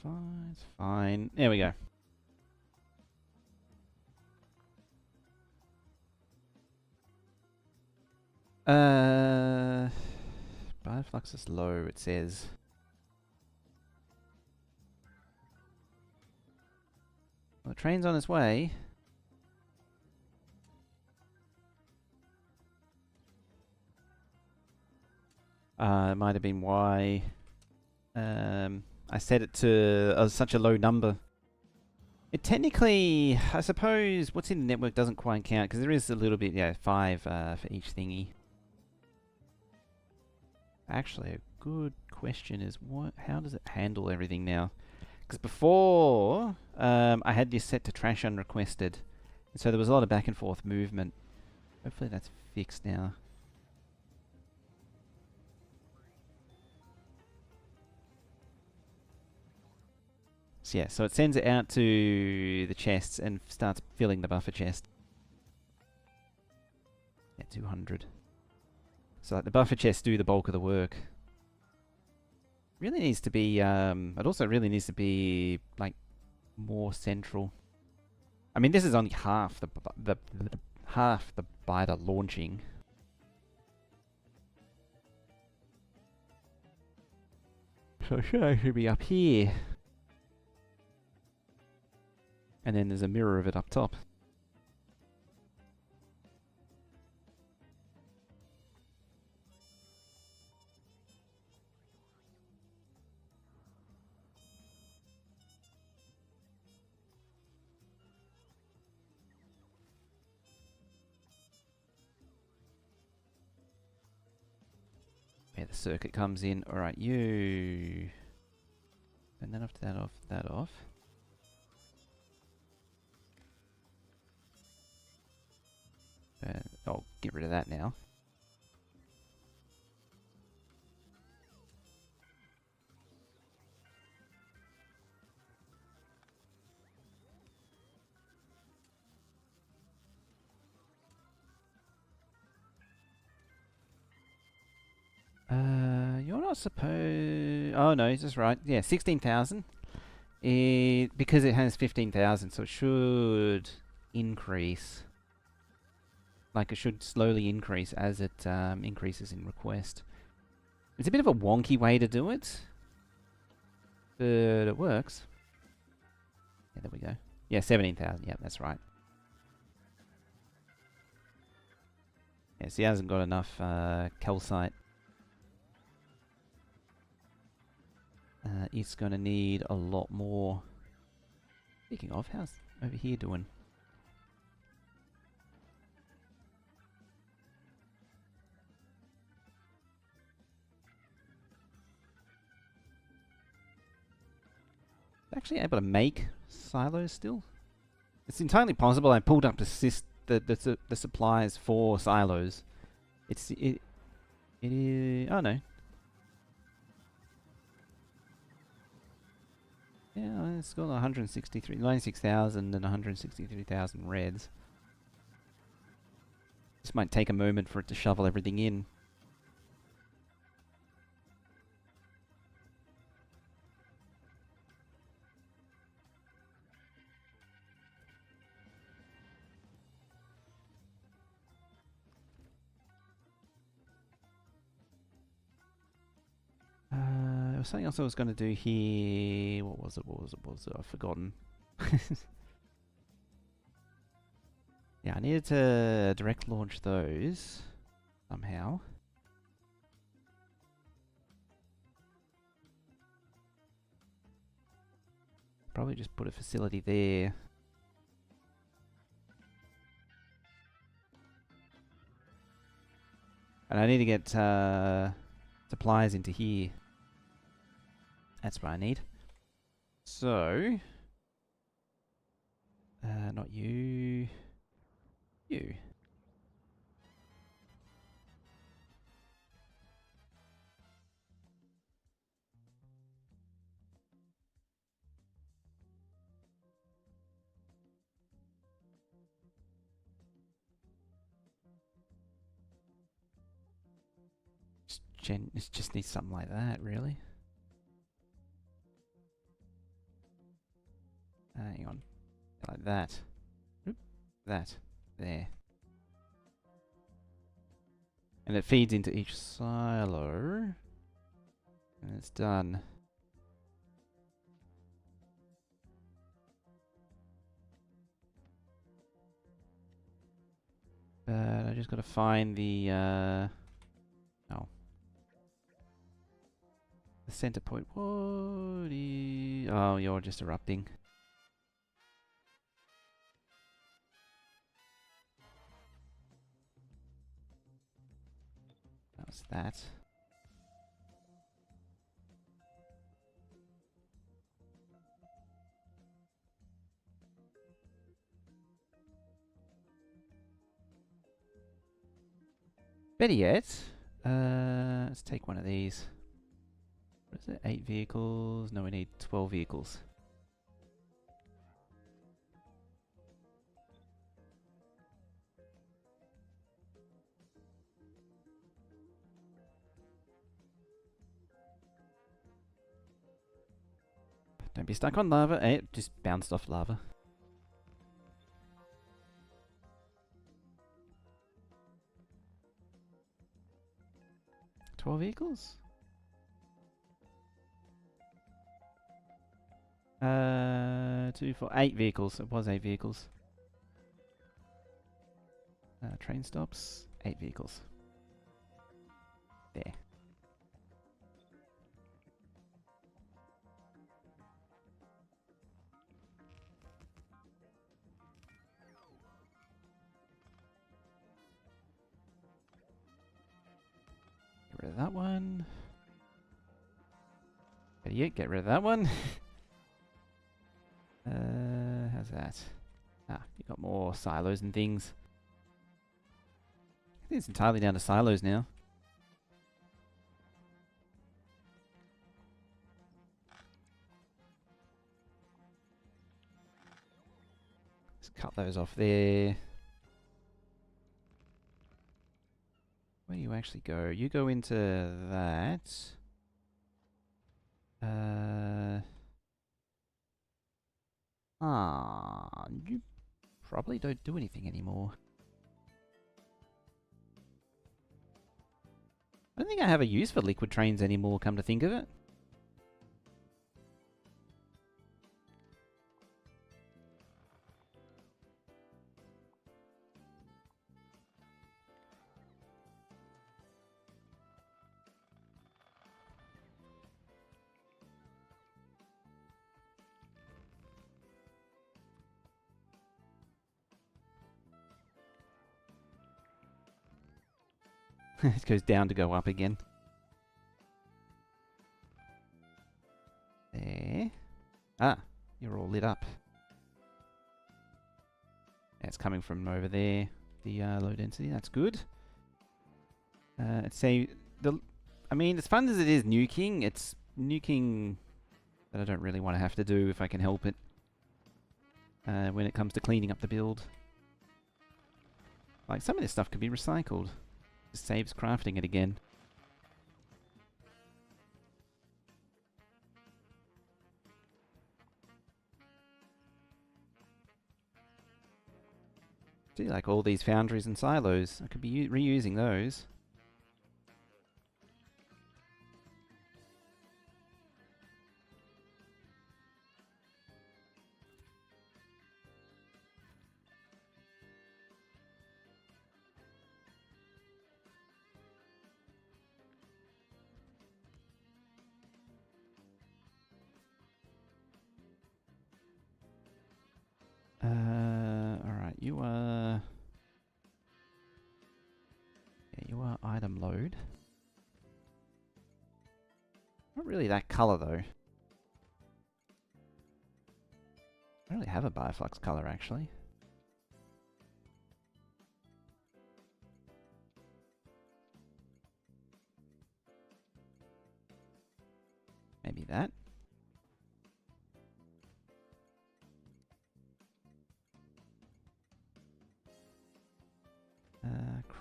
Fine, it's fine. There we go. Bioflux is low, it says. Well, the train's on its way. It might have been why I set it to such a low number. It technically, I suppose, what's in the network doesn't quite count, because there is a little bit, yeah, 5 for each thingy. Actually, a good question is, how does it handle everything now? Because before, I had this set to trash unrequested, and so there was a lot of back and forth movement. Hopefully that's fixed now. So yeah, so it sends it out to the chests and starts filling the buffer chest. Yeah, 200. So like, the buffer chests do the bulk of the work. Really needs to be, it also really needs to be, like, more central. I mean, this is only half the biter launching. So sure, I should be up here. And then there's a mirror of it up top. Yeah, the circuit comes in. Alright, you. And then after that off, that off. I'll get rid of that now. You're not supposed... Oh no, he's just right. Yeah, 16,000. Because it has 15,000, so it should increase. Like, it should slowly increase as it increases in request. It's a bit of a wonky way to do it, but it works. Yeah, there we go. Yeah, 17,000. Yeah, that's right. Yeah, so he hasn't got enough calcite. It's going to need a lot more. Speaking of, how's over here doing? Actually able to make silos still? It's entirely possible I pulled up the supplies for silos. It is... Oh no. Yeah, it's got 96,000 and 163,000 reds. This might take a moment for it to shovel everything in. There was something else I was going to do here. What was it? I've forgotten. Yeah, I needed to direct launch those somehow. Probably just put a facility there. And I need to get supplies into here. That's what I need. So, not you. You. It just needs something like that, really. Hang on. Like that. Oop. That. There. And it feeds into each silo. And it's done. But I just gotta find the, oh. The center point. What is... Oh, you're just erupting. That was that. Better yet, let's take one of these. What is it? 8 vehicles? No, we need 12 vehicles. Don't be stuck on lava. It just bounced off lava. $12 vehicles? 2, 4, 8 vehicles. It was 8 vehicles. Train stops. 8 vehicles. There. Get rid of that one. Better yet, get rid of that one. How's that? Ah, you got more silos and things. I think it's entirely down to silos now. Let's cut those off there. Where do you actually go? You go into that. You probably don't do anything anymore. I don't think I have a use for liquid trains anymore, come to think of it. It goes down to go up again. There. Ah, you're all lit up. It's coming from over there. The low density, that's good. I mean, as fun as it is nuking, it's nuking that I don't really want to have to do if I can help it. When it comes to cleaning up the build. Like, some of this stuff could be recycled. It saves crafting it again. See, like all these foundries and silos. I could be reusing those. mode. Not really that color though. I don't really have a bioflux color actually. Maybe that.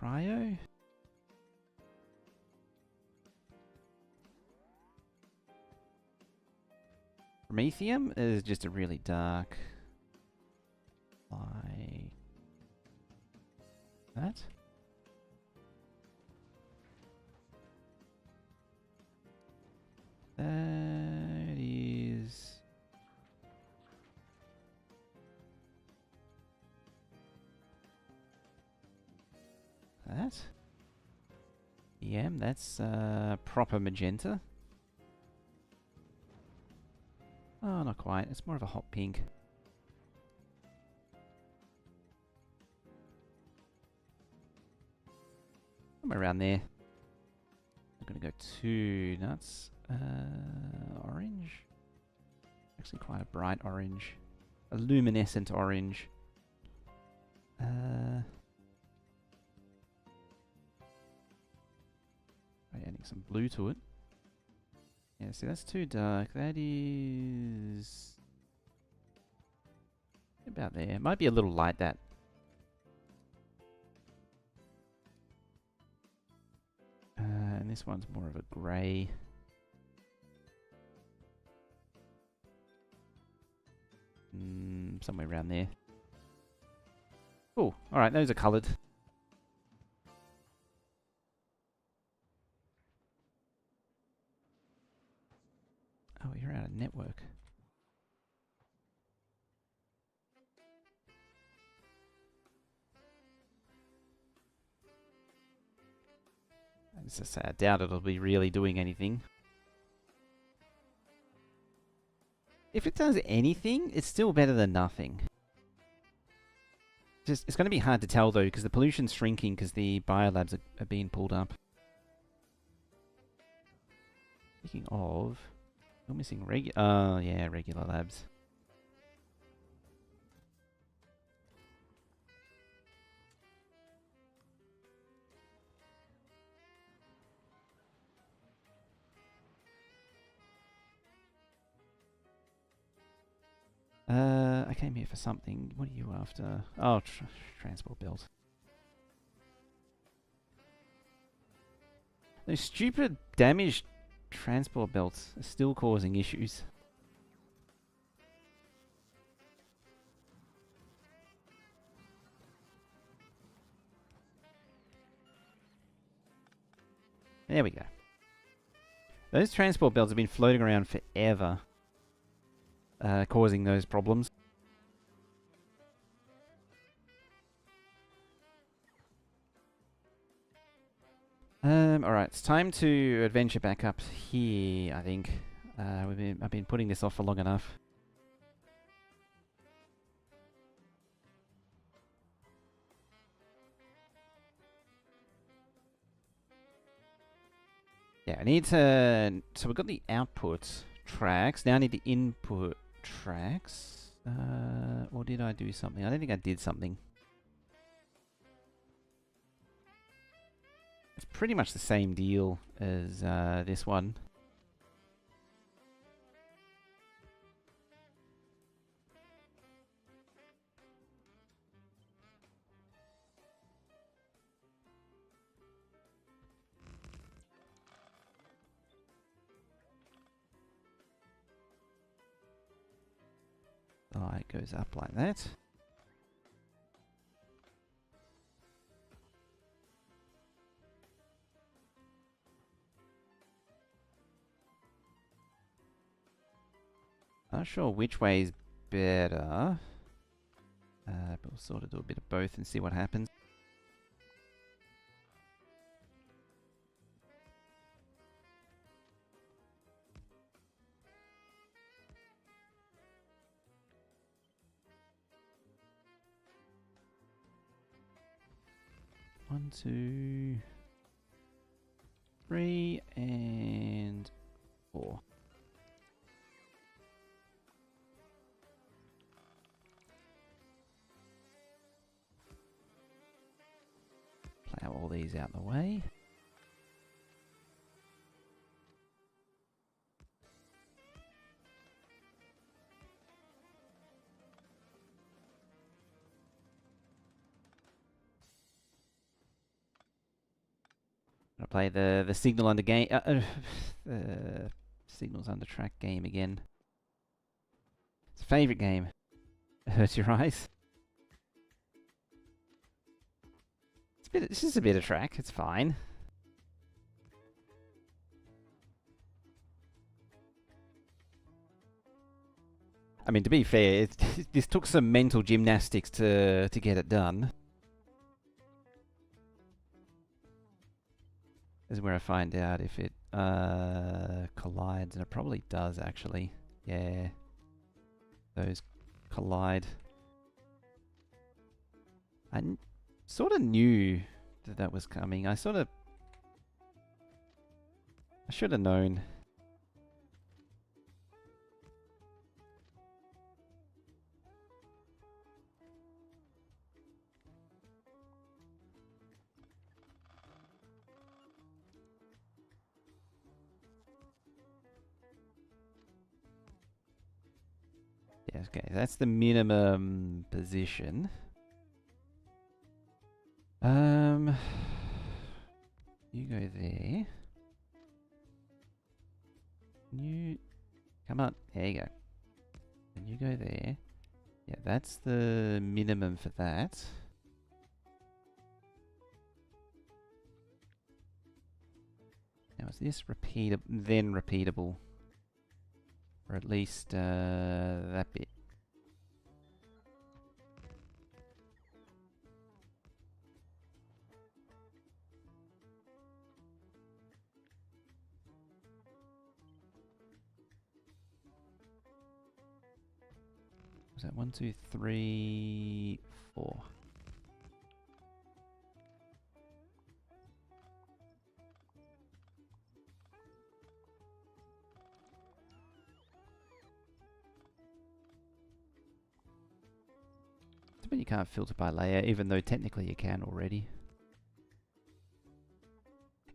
Cryo? Promethium is just a really dark, like that. That is that. Yeah, that's proper magenta. Oh, not quite. It's more of a hot pink. Somewhere around there. I'm gonna go too nuts. Orange. Actually, quite a bright orange. A luminescent orange. Adding some blue to it. Yeah, see, that's too dark. That is about there. It might be a little light, that. And this one's more of a grey. Somewhere around there. Oh, alright, those are coloured. Oh, you're out of network. I doubt it'll be really doing anything. If it does anything, it's still better than nothing. It's going to be hard to tell though, because the pollution's shrinking because the biolabs are being pulled up. Speaking of, you're missing yeah, regular labs. I came here for something. What are you after? Oh, transport belt. Those stupid damaged transport belts are still causing issues. There we go. Those transport belts have been floating around forever, causing those problems. Alright, it's time to adventure back up here, I think. I've been putting this off for long enough. Yeah, I need to... So we've got the output tracks. Now I need the input tracks. Or did I do something? I don't think I did something. It's pretty much the same deal as this one. The light goes up like that. Not sure which way is better. But we'll sort of do a bit of both and see what happens. One, two... 3 and 4. Plow all these out the way. I'll play the signal under game, signals under track game again. It's a favourite game. It hurts your eyes. This is a bit of track. It's fine. I mean, to be fair, this took some mental gymnastics to get it done. This is where I find out if it collides, and it probably does actually. Yeah, those collide. I sort of knew that that was coming. I should have known. Yeah, okay, that's the minimum position. You go there. You come on, there you go. And you go there. Yeah, that's the minimum for that. Now is this repeatable? Then repeatable, or at least that bit. Was that 1, 2, 3, 4? But you can't filter by layer, even though technically you can already.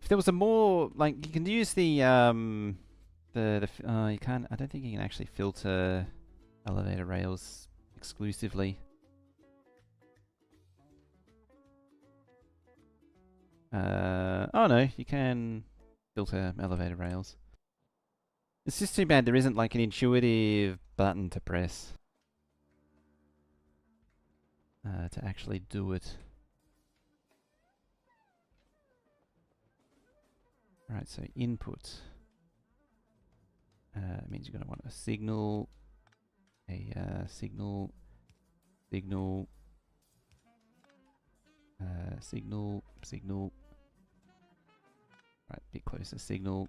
If there was a more, like, you can use the you can't, I don't think you can actually filter elevator rails exclusively. Oh no, you can filter elevator rails. It's just too bad there isn't like an intuitive button to press to actually do it. Right, so input means you're going to want a signal, signal, signal. Right, a bit closer. Signal.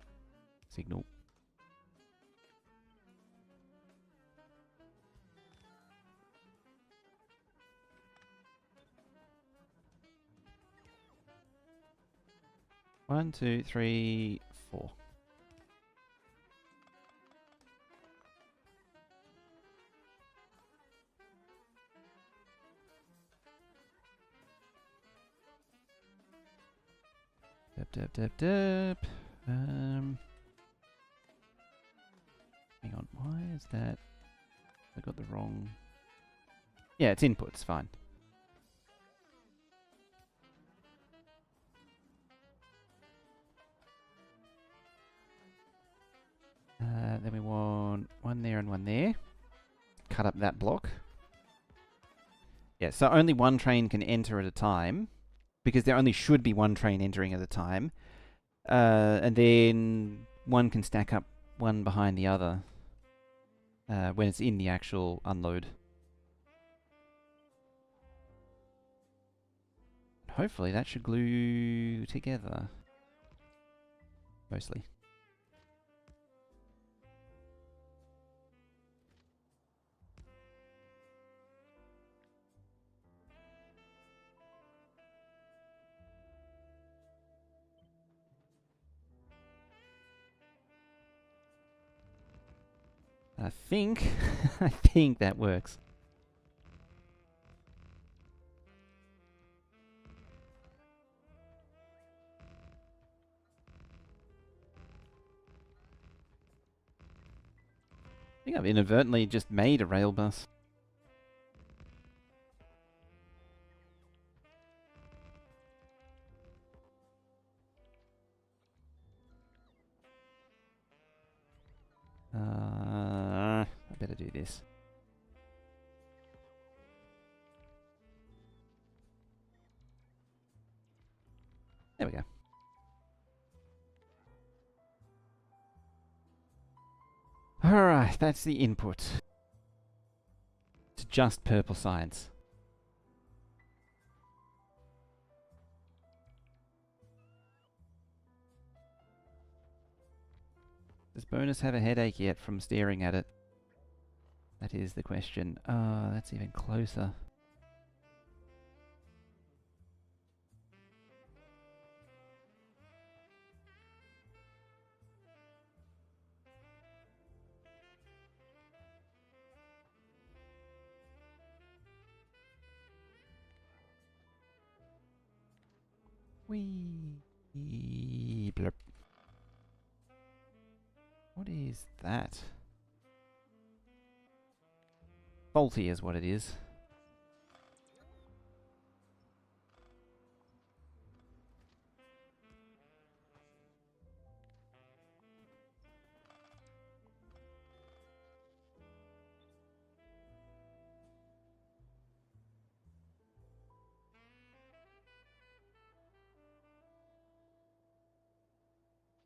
1, 2, 3, 4. Dep. Hang on, why is that? I got the wrong. Yeah, it's inputs, fine. Then we want one there and one there. Cut up that block. Yeah, so only one train can enter at a time, because there only should be one train entering at a time. And then one can stack up one behind the other when it's in the actual unload. Hopefully that should glue together. Mostly. I think, I think that works. I think I've inadvertently just made a rail bus. I better do this. There we go. Alright, that's the input. It's just purple science. Does Bonus have a headache yet from staring at it? That is the question. That's even closer. Whee! Blurp. What is that? Faulty is what it is.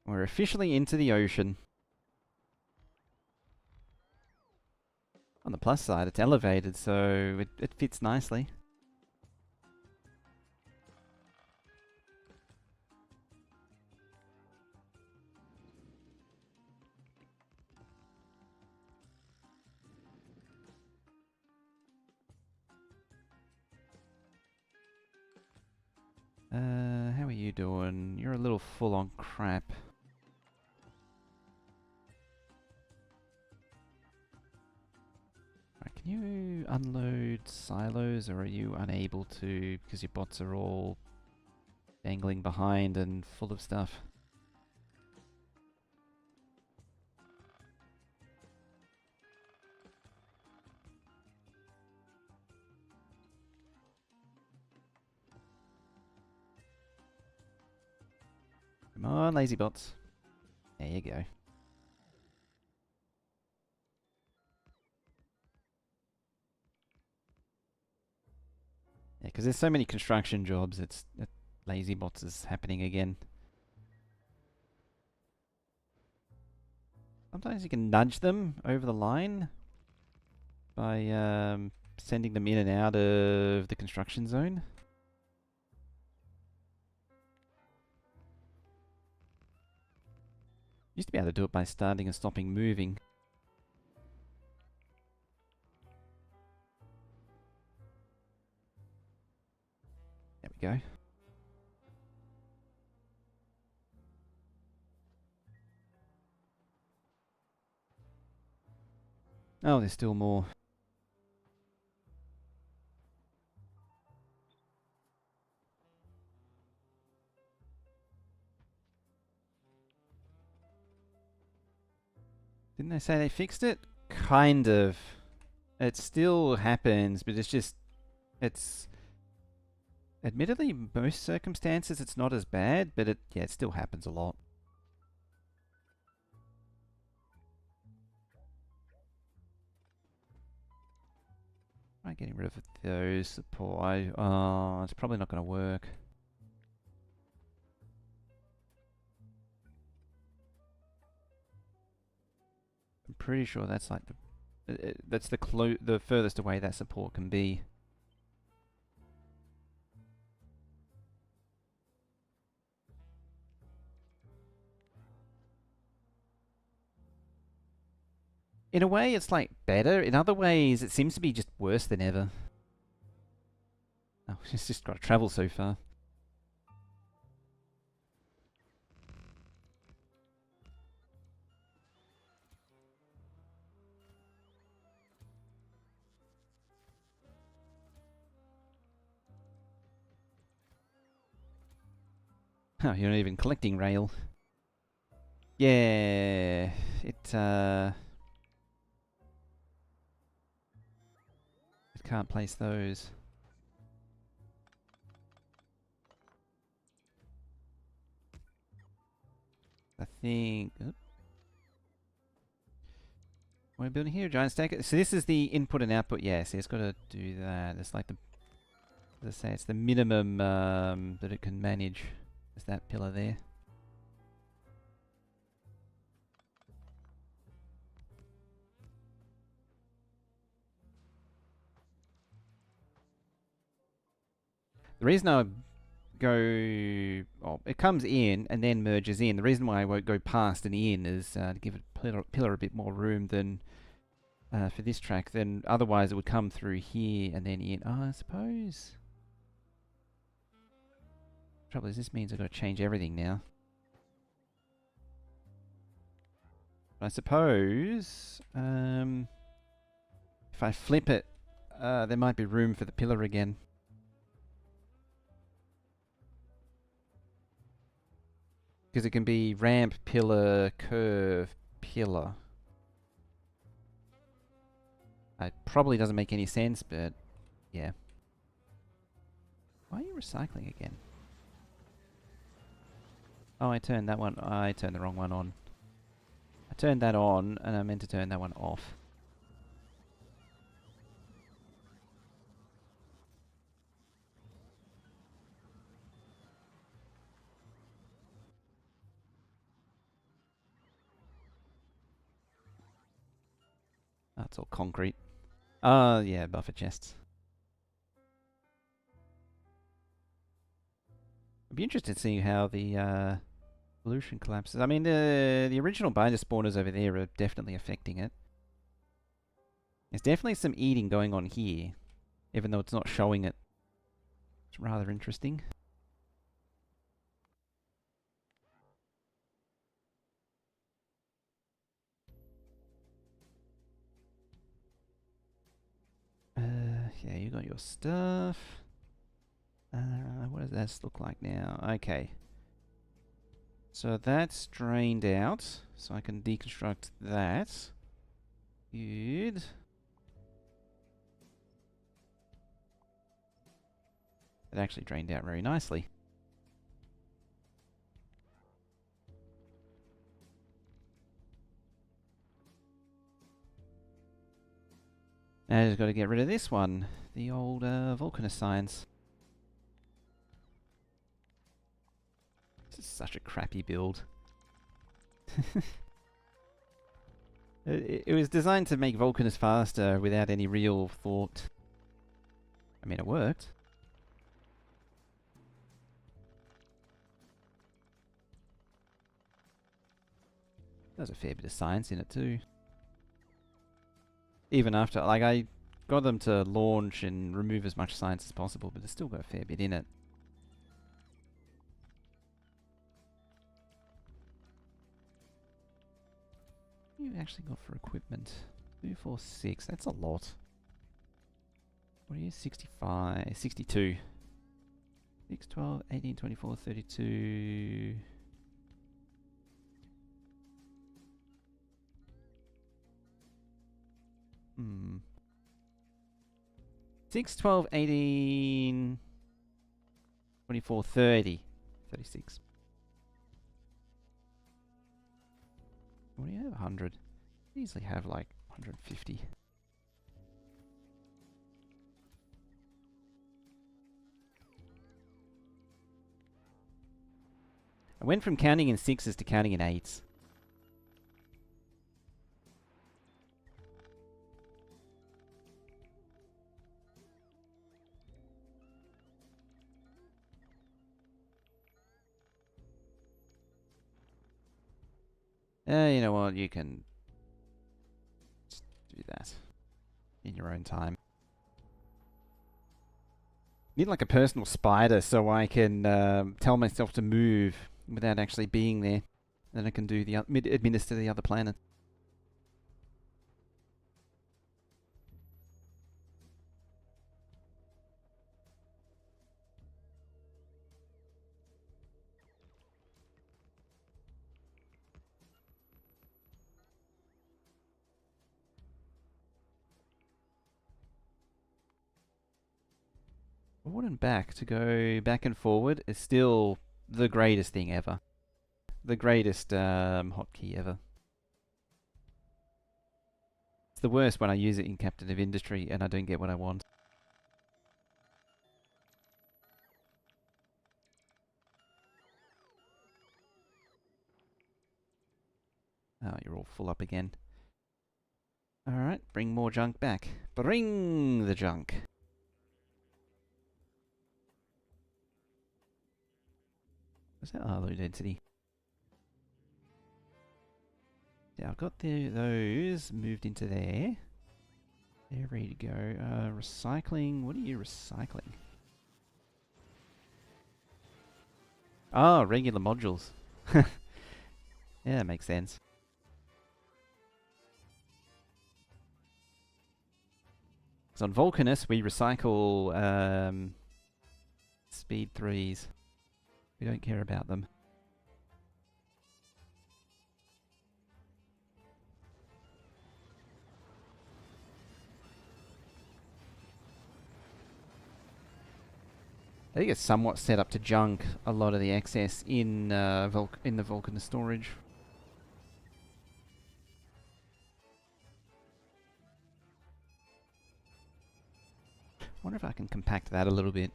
We're officially into the ocean. On the plus side, it's elevated, so it fits nicely. How are you doing? You're a little full on crap. Right, can you unload silos, or are you unable to because your bots are all dangling behind and full of stuff? Come on, lazy bots. There you go. Yeah, because there's so many construction jobs, it's lazy bots is happening again. Sometimes you can nudge them over the line by sending them in and out of the construction zone. Used to be able to do it by starting and stopping moving. There we go. Oh, there's still more. Didn't they say they fixed it? Kind of. It still happens, but it's admittedly, most circumstances it's not as bad, but it still happens a lot. Try getting rid of those support. Oh, it's probably not going to work. I'm pretty sure that's like that's the furthest away that support can be. In a way, it's like better. In other ways, it seems to be just worse than ever. Oh, it's just got to travel so far. Oh, you're not even collecting rail. Yeah, it can't place those. I think. Oop. What are we building here? Giant stack. So this is the input and output. Yeah, so it's got to do that. It's like the, as I say, it's the minimum that it can manage. Is that pillar there? The reason I go, oh, it comes in and then merges in. The reason why I won't go past and in is to give it pillar a bit more room than for this track. Then otherwise it would come through here and then in. Oh, I suppose. Trouble is, this means I've got to change everything now. But I suppose if I flip it, there might be room for the pillar again. Because it can be ramp, pillar, curve, pillar. It probably doesn't make any sense, but yeah. Why are you recycling again? Oh, I turned that one. I turned the wrong one on. I turned that on, and I meant to turn that one off. Oh, it's all concrete. Oh, yeah, buffer chests. I'd be interested to see how the pollution collapses. I mean, the original binder spawners over there are definitely affecting it. There's definitely some eating going on here, even though it's not showing it. It's rather interesting. Yeah, you got your stuff. What does this look like now? Okay. So that's drained out, so I can deconstruct that. Good. It actually drained out very nicely. Now I just got to get rid of this one, the old volcanist signs. This is such a crappy build. It was designed to make volcanist faster without any real thought. I mean, it worked. There's a fair bit of science in it too. Even after, like, I got them to launch and remove as much science as possible, but it's still got a fair bit in it. What have you actually got for equipment? 246, that's a lot. What are you? 65, 62. 6, 12, 18, 24, 32. Hmm. 6, 12, 18, 24, 30. 36. What do you have? 100. Easily have like 150. I went from counting in sixes to counting in eights. You know what? You can just do that in your own time. Need like a personal spider so I can tell myself to move without actually being there. Then I can do the administer the other planet. Forward and back, to go back and forward is still the greatest thing ever. The greatest hotkey ever. It's the worst when I use it in Captain of Industry and I don't get what I want. Oh, you're all full up again. Alright, bring more junk back. Bring the junk. What's that? Oh, low density. Yeah, I've got those moved into there. They're ready to go. Recycling. What are you recycling? Oh, regular modules. Yeah, that makes sense. So on Vulcanus, we recycle speed 3s. We don't care about them. I think it's somewhat set up to junk a lot of the excess in the Vulcanus storage. Wonder if I can compact that a little bit.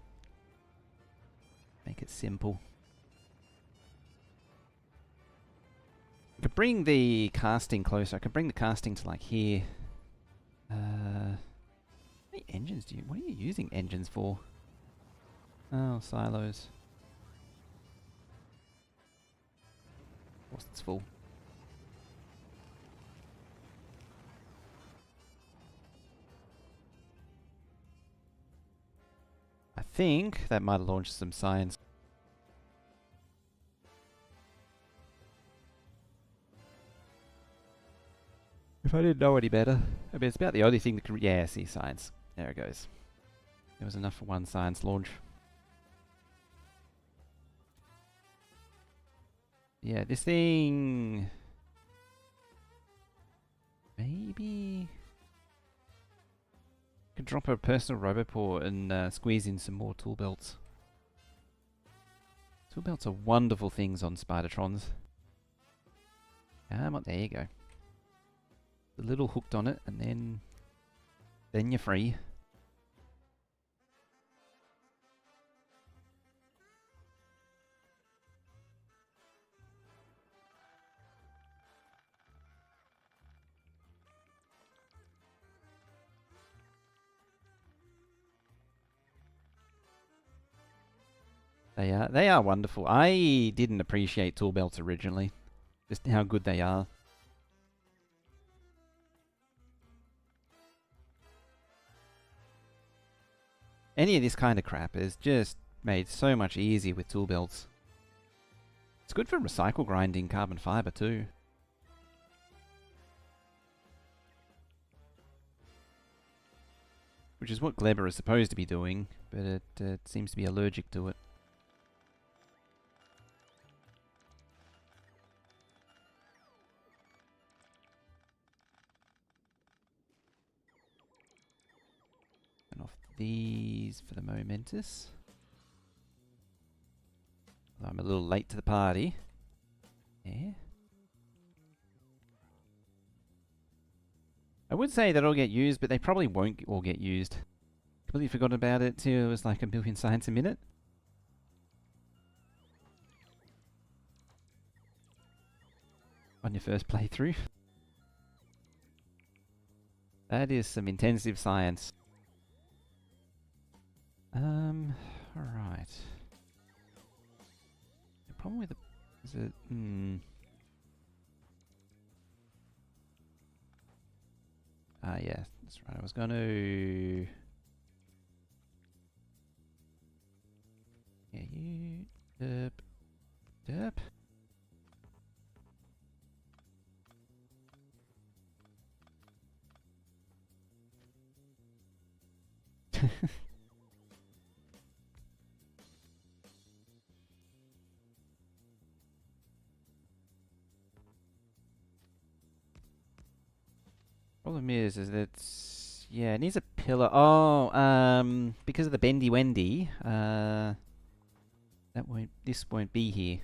Make it simple. I could bring the casting closer. I could bring the casting to like here. How many engines do you... What are you using engines for? Oh, silos. Of course it's full. I think that might have launched some science. If I didn't know any better. I mean, it's about the only thing that can... Yeah, see, science. There it goes. There was enough for one science launch. Yeah, this thing... Maybe... Could drop a personal roboport and squeeze in some more tool belts. Tool belts are wonderful things on Spidertrons. Come on, there you go. A little hooked on it, and then you're free. They are wonderful. I didn't appreciate tool belts originally, just how good they are. Any of this kind of crap is just made so much easier with tool belts. It's good for recycle grinding carbon fiber too. Which is what Gleber is supposed to be doing, but it seems to be allergic to it. And off these for the momentous. Although I'm a little late to the party. Yeah. I would say that it'll get used, but they probably won't all get used. Completely forgot about it till it was like 1,000,000 science a minute. On your first playthrough. That is some intensive science. Alright. The problem with the... Is it... yeah, that's right. I was going to... Yeah, you... Derp. Derp. Problem is that Yeah, it needs a pillar. Oh, because of the bendy wendy, this won't be here.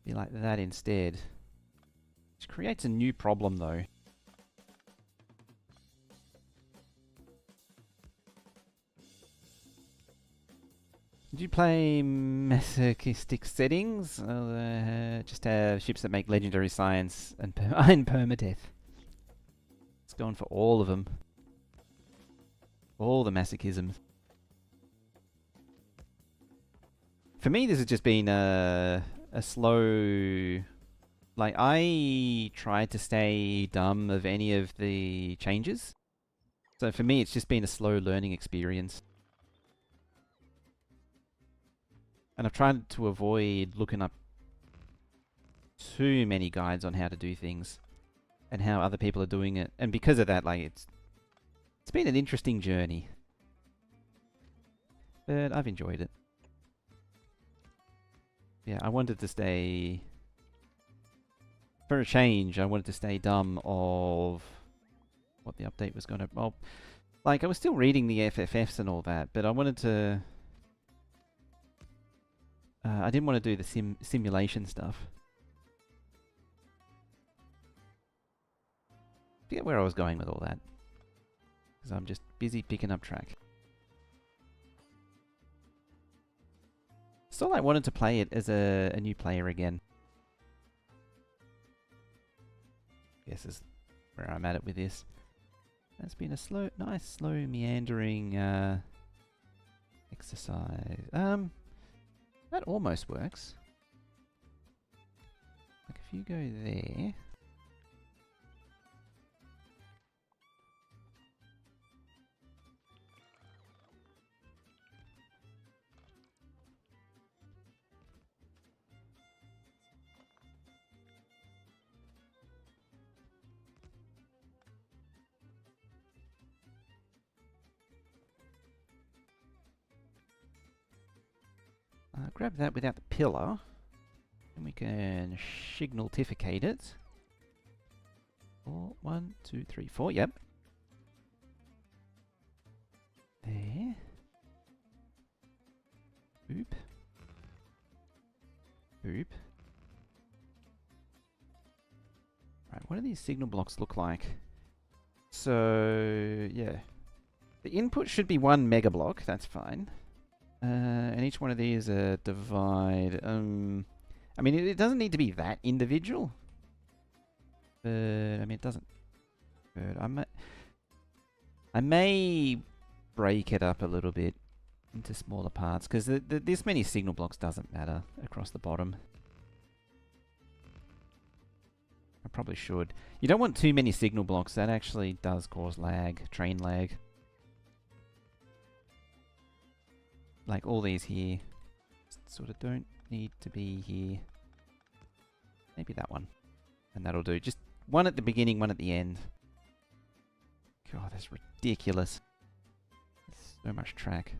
Be like that instead. Which creates a new problem though. Did you play masochistic settings? Just have ships that make legendary science and permadeath. It's going for all of them. All the masochisms. For me, this has just been a slow... Like, I tried to stay dumb of any of the changes. So for me, it's just been a slow learning experience. And I've tried to avoid looking up too many guides on how to do things and how other people are doing it. And because of that, like, it's been an interesting journey. But I've enjoyed it. Yeah, I wanted to stay... For a change, I wanted to stay dumb of what the update was going to... Well, like, I was still reading the FFFs and all that, but I wanted to... I didn't want to do the simulation stuff. I forget where I was going with all that. Because I'm just busy picking up track. Still, I wanted to play it as a new player again. Guess is where I'm at it with this. It's been a nice, slow, meandering exercise. That almost works. Like if you go there. Grab that without the pillar, and we can signaltificate it. 4, 1, 2, 3, 4. Yep. There. Boop. Boop. Right, what do these signal blocks look like? So, yeah. The input should be 1 mega block, that's fine. And each one of these divide. I mean, it doesn't need to be that individual. But, I mean, it doesn't. But I may break it up a little bit into smaller parts, because this many signal blocks doesn't matter across the bottom. I probably should. You don't want too many signal blocks. That actually does cause lag, train lag. Like all these here, sort of don't need to be here. Maybe that one. And that'll do. Just one at the beginning, one at the end. God, that's ridiculous. There's so much track.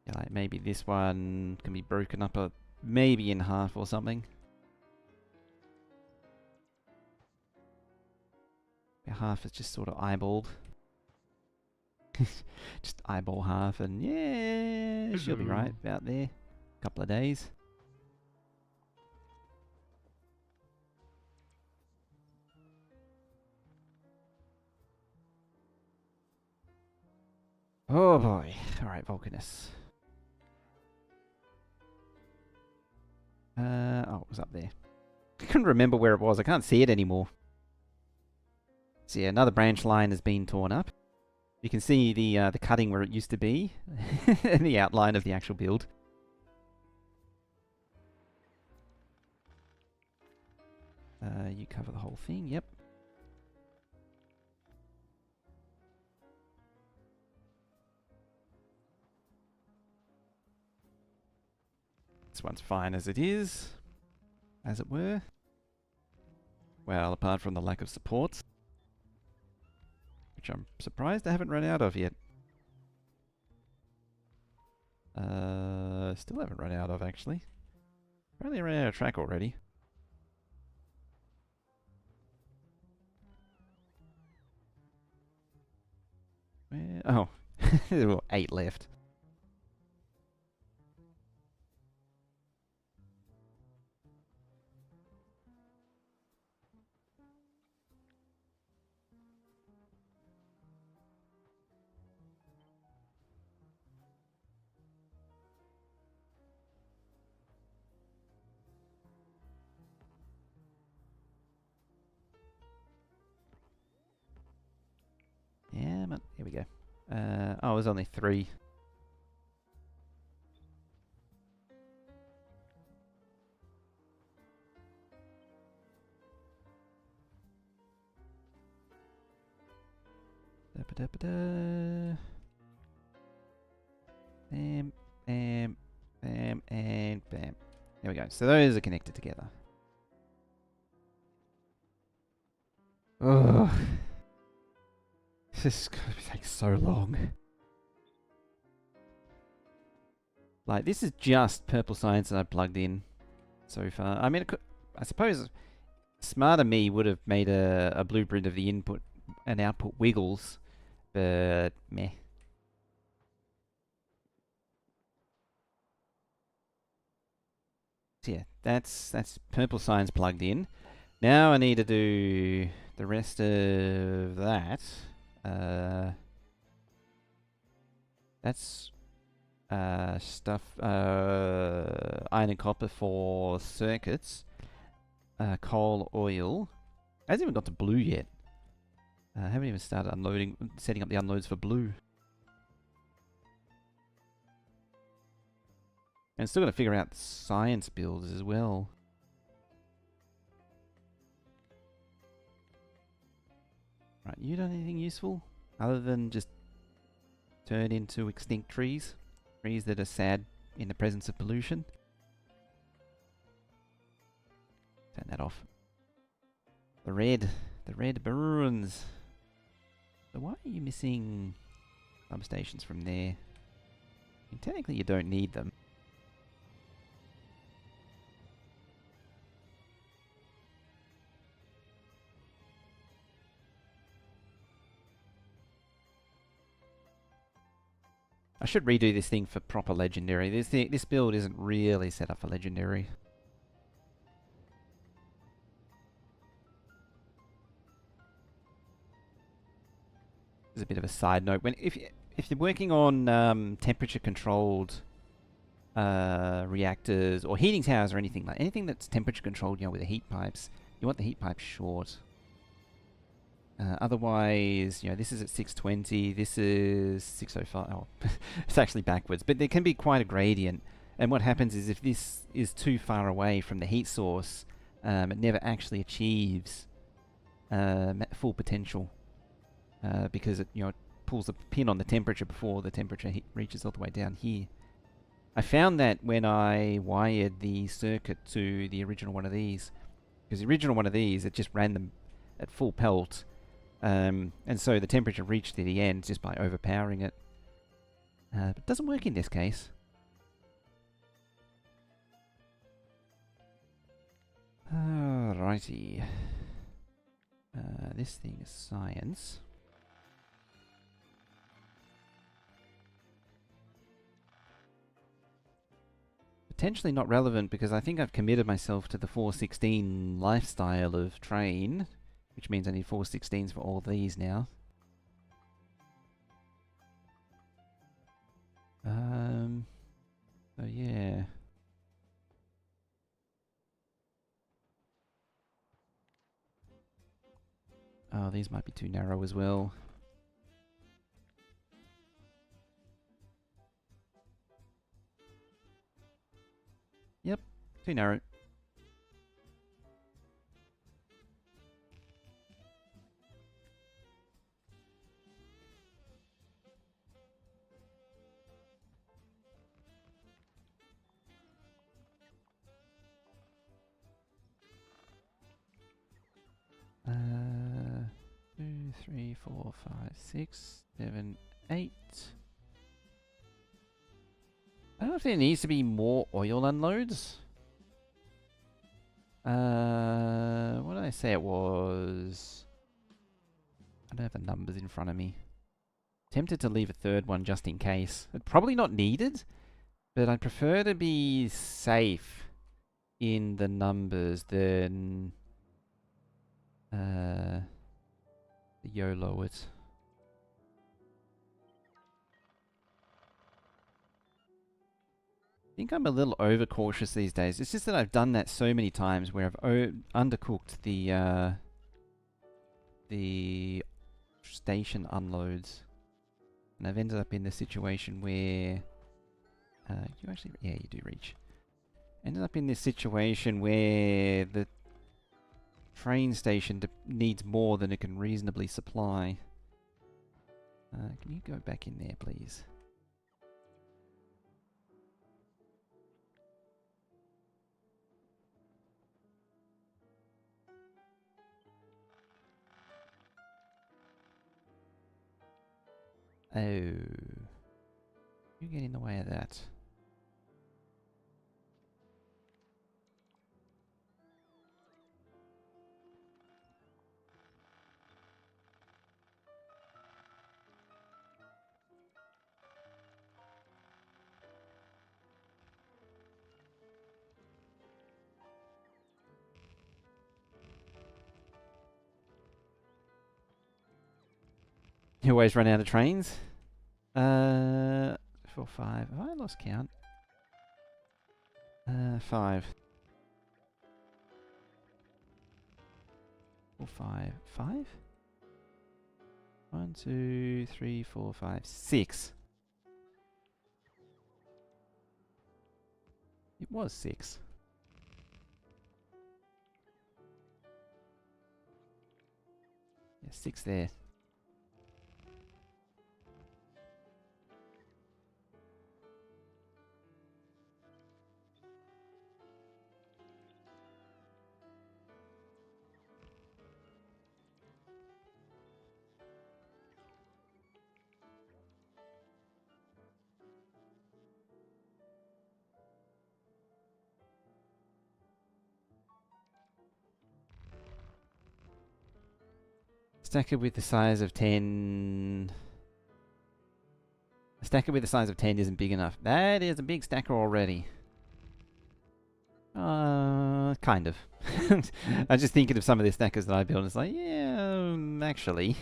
Yeah, like maybe this one can be broken up maybe in half or something. Half is just sort of eyeballed. Just eyeball half and yeah, she'll be right about there. Couple of days. Oh boy. Alright, Vulcanus. Oh, it was up there. I couldn't remember where it was. I can't see it anymore. So yeah, another branch line has been torn up. You can see the cutting where it used to be, and the outline of the actual build. You cover the whole thing, yep. This one's fine as it is, as it were. Well, apart from the lack of support, which I'm surprised I haven't run out of yet. Still haven't run out of, actually. Apparently ran out of track already. Where? Oh, there were 8 left. Yeah, man. Here we go. Oh, it was only 3. Da-ba-da-ba-da. Bam, bam, bam, and bam. There we go. So those are connected together. Oh, this is going to take so long. Like, this is just Purple Science that I plugged in so far. I mean, I suppose smarter me would have made a blueprint of the input and output wiggles, but meh. So yeah, that's Purple Science plugged in. Now I need to do the rest of that. That's stuff, iron and copper for circuits, coal, oil. I hasn't even got to blue yet. I haven't even started setting up the unloads for blue. And still got to figure out the science builds as well. Right, you done anything useful? Other than just turn into extinct trees? Trees that are sad in the presence of pollution? Turn that off. The red burns. So why are you missing substations from there? I mean, technically you don't need them. I should redo this thing for proper legendary. This build isn't really set up for legendary. As a bit of a side note, if you're working on temperature controlled reactors or heating towers or anything that's temperature controlled, with the heat pipes, you want the heat pipes short. Otherwise, this is at 620, this is 605. Oh, it's actually backwards, but there can be quite a gradient. And what happens is if this is too far away from the heat source, it never actually achieves full potential because it pulls the pin on the temperature before the temperature reaches all the way down here. I found that when I wired the circuit to the original one of these, because the original one of these, it just ran them at full pelt. And so the temperature reached to the end just by overpowering it. But it doesn't work in this case. Alrighty. This thing is science. Potentially not relevant because I think I've committed myself to the 416 lifestyle of train, which means I need 416s for all these now. So yeah. Oh, these might be too narrow as well. Yep, too narrow. 4, 5, 6, 7, 8. I don't know if there needs to be more oil unloads. What did I say it was? I don't have the numbers in front of me. Tempted to leave a third one just in case. It's probably not needed, but I'd prefer to be safe in the numbers than YOLO it. I think I'm a little overcautious these days. It's just that I've done that so many times where I've undercooked the station unloads, and I've ended up in the situation where you actually, yeah, you do reach. Ended up in this situation where the train station needs more than it can reasonably supply. Can you go back in there, please? Oh. You get in the way of that. You always run out of trains? 4, 5. Have I lost count? 5. 4, 5. 5? 1, 2, 3, 4, 5, 6. It was 6. Yeah, 6 there. Stacker with the size of 10... A stacker with the size of 10 isn't big enough. That is a big stacker already. Kind of. I'm just thinking of some of the stackers that I built and it's like, yeah, actually.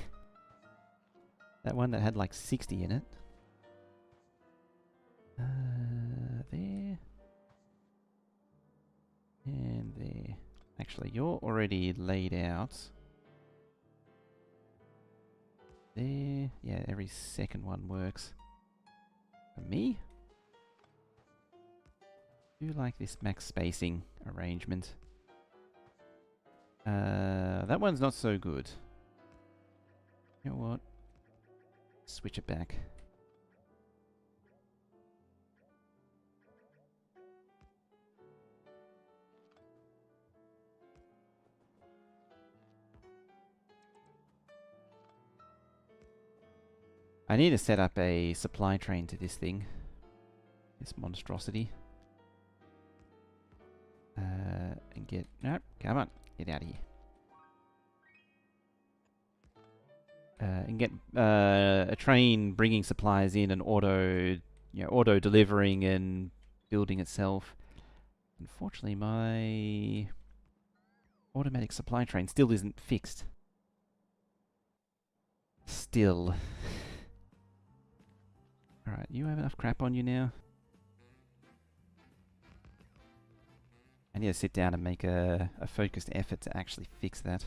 That one that had like 60 in it. There. And there. Actually, you're already laid out. There. Yeah, every second one works. For me? I do like this max spacing arrangement. That one's not so good. You know what? Switch it back. I need to set up a supply train to this thing. This monstrosity. And get... Nope, come on. Get out of here. And get a train bringing supplies in and auto delivering and building itself. Unfortunately, my automatic supply train still isn't fixed. Still. Alright, you have enough crap on you now? I need to sit down and make a focused effort to actually fix that.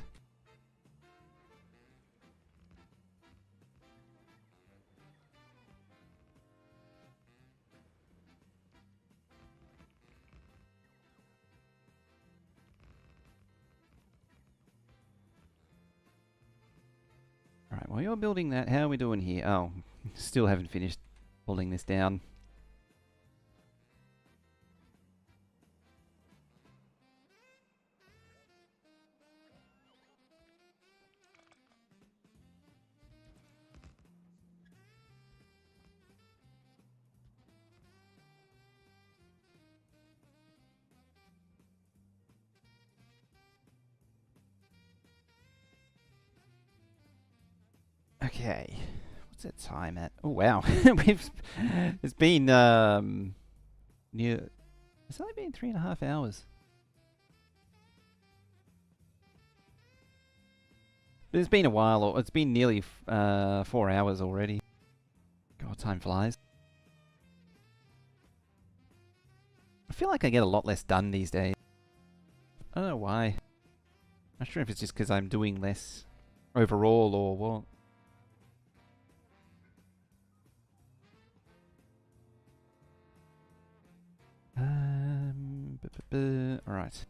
Alright, while you're building that, how are we doing here? Oh, still haven't finished pulling this down. Okay. What's that time at? Oh wow. It's been near. It's only been 3.5 hours. But it's been a while. Or it's been nearly 4 hours already. God, time flies. I feel like I get a lot less done these days. I don't know why. I'm not sure if it's just because I'm doing less overall or what. Alright.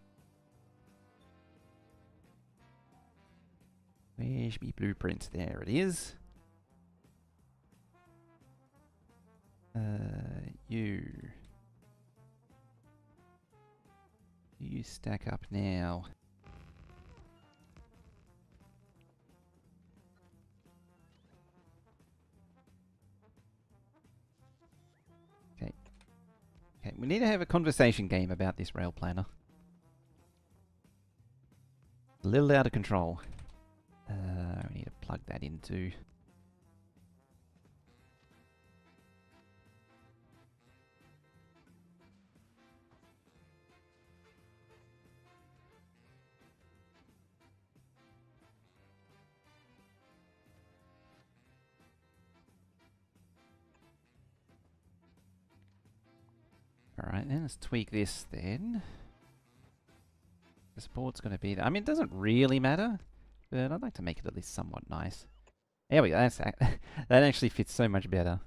Where's my blueprint? There it is. You stack up now. Okay. Okay, we need to have a conversation game about this rail planner. A little out of control. We need to plug that into. Alright, then let's tweak this then. The support's going to be there. I mean, it doesn't really matter, but I'd like to make it at least somewhat nice. There we go. That actually fits so much better.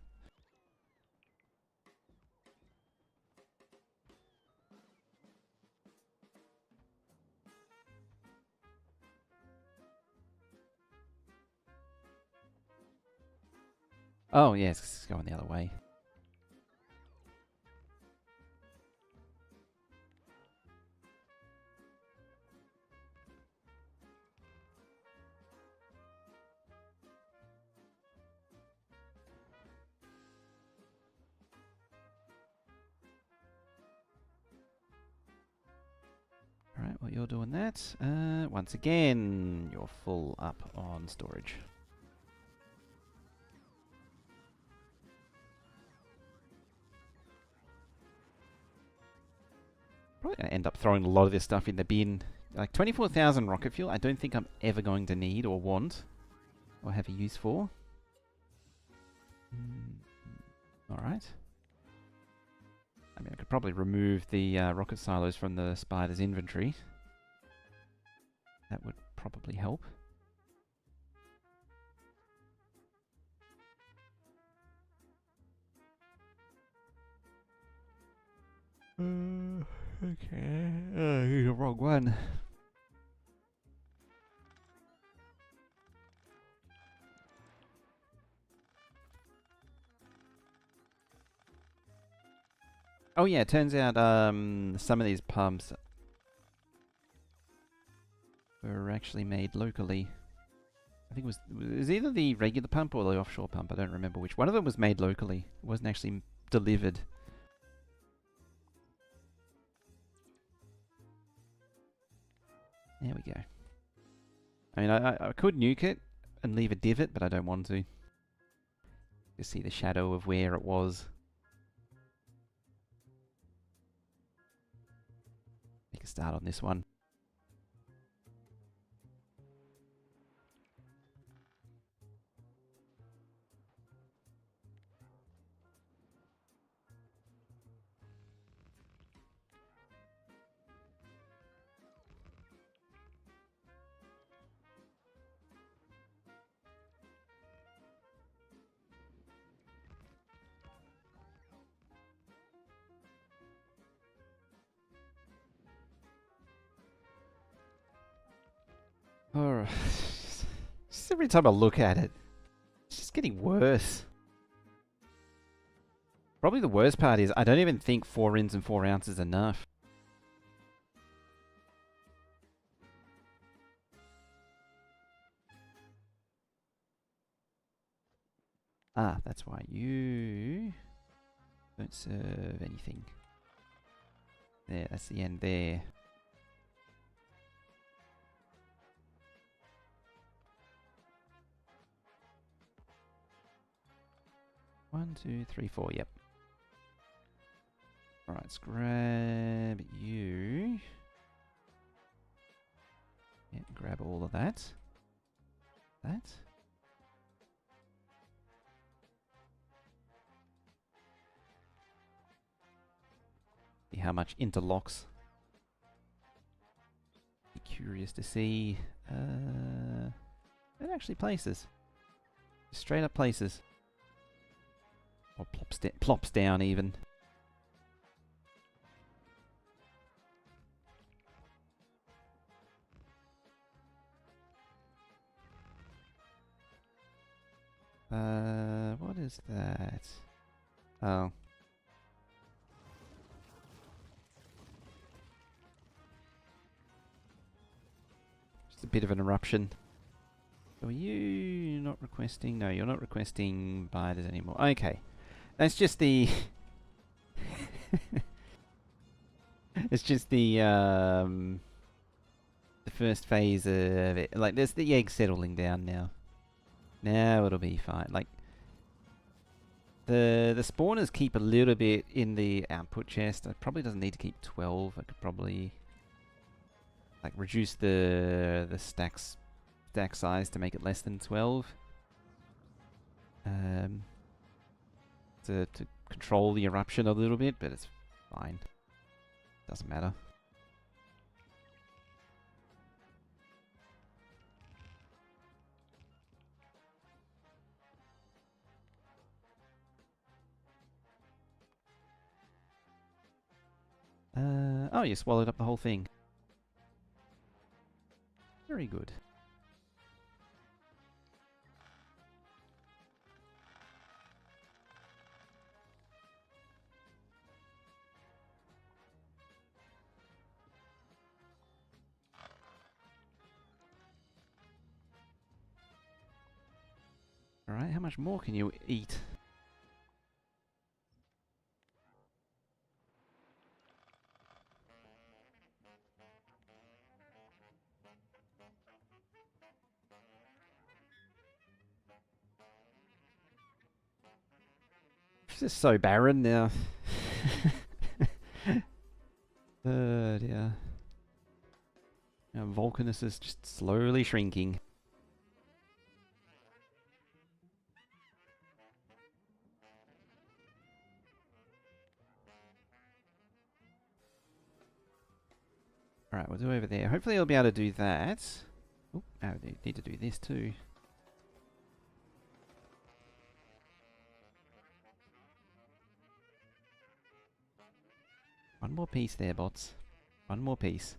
Oh, yes, it's going the other way. Alright, well, you're doing that. Once again, you're full up on storage. Probably going to end up throwing a lot of this stuff in the bin. Like 24,000 rocket fuel, I don't think I'm ever going to need or want or have a use for. Alright. I mean, I could probably remove the rocket silos from the spider's inventory. That would probably help. Okay. You're the wrong one. Oh yeah, it turns out some of these pumps were actually made locally. I think it was either the regular pump or the offshore pump. I don't remember which. One of them was made locally. It wasn't actually delivered. There we go. I mean, I could nuke it and leave a divot, but I don't want to. Just see the shadow of where it was. Make a start on this one. Alright. Just every time I look at it, it's just getting worse. Probably the worst part is I don't even think 4 ins and 4 outs is enough. Ah, that's why you don't serve anything. There, that's the end there. 1, 2, 3, 4, yep. Alright, let's grab you. Yeah, grab all of that. That. See how much interlocks. Be curious to see. It actually places. Straight up places. Or plops down even. What is that? Oh. Just a bit of an eruption. So are you not requesting? No, you're not requesting biters anymore. Okay. That's just the... it's just the first phase of it. Like, there's the egg settling down now. Now it'll be fine. Like, the spawners keep a little bit in the output chest. I probably doesn't need to keep 12. I could probably like reduce the stack size to make it less than 12. To control the eruption a little bit, but it's fine. Doesn't matter. Oh, you swallowed up the whole thing. Very good. Alright, how much more can you eat? It's just so barren now. Yeah. Now Vulcanus is just slowly shrinking. Alright, we'll do over there. Hopefully I'll be able to do that. Oh, I need to do this too. One more piece there, bots. One more piece.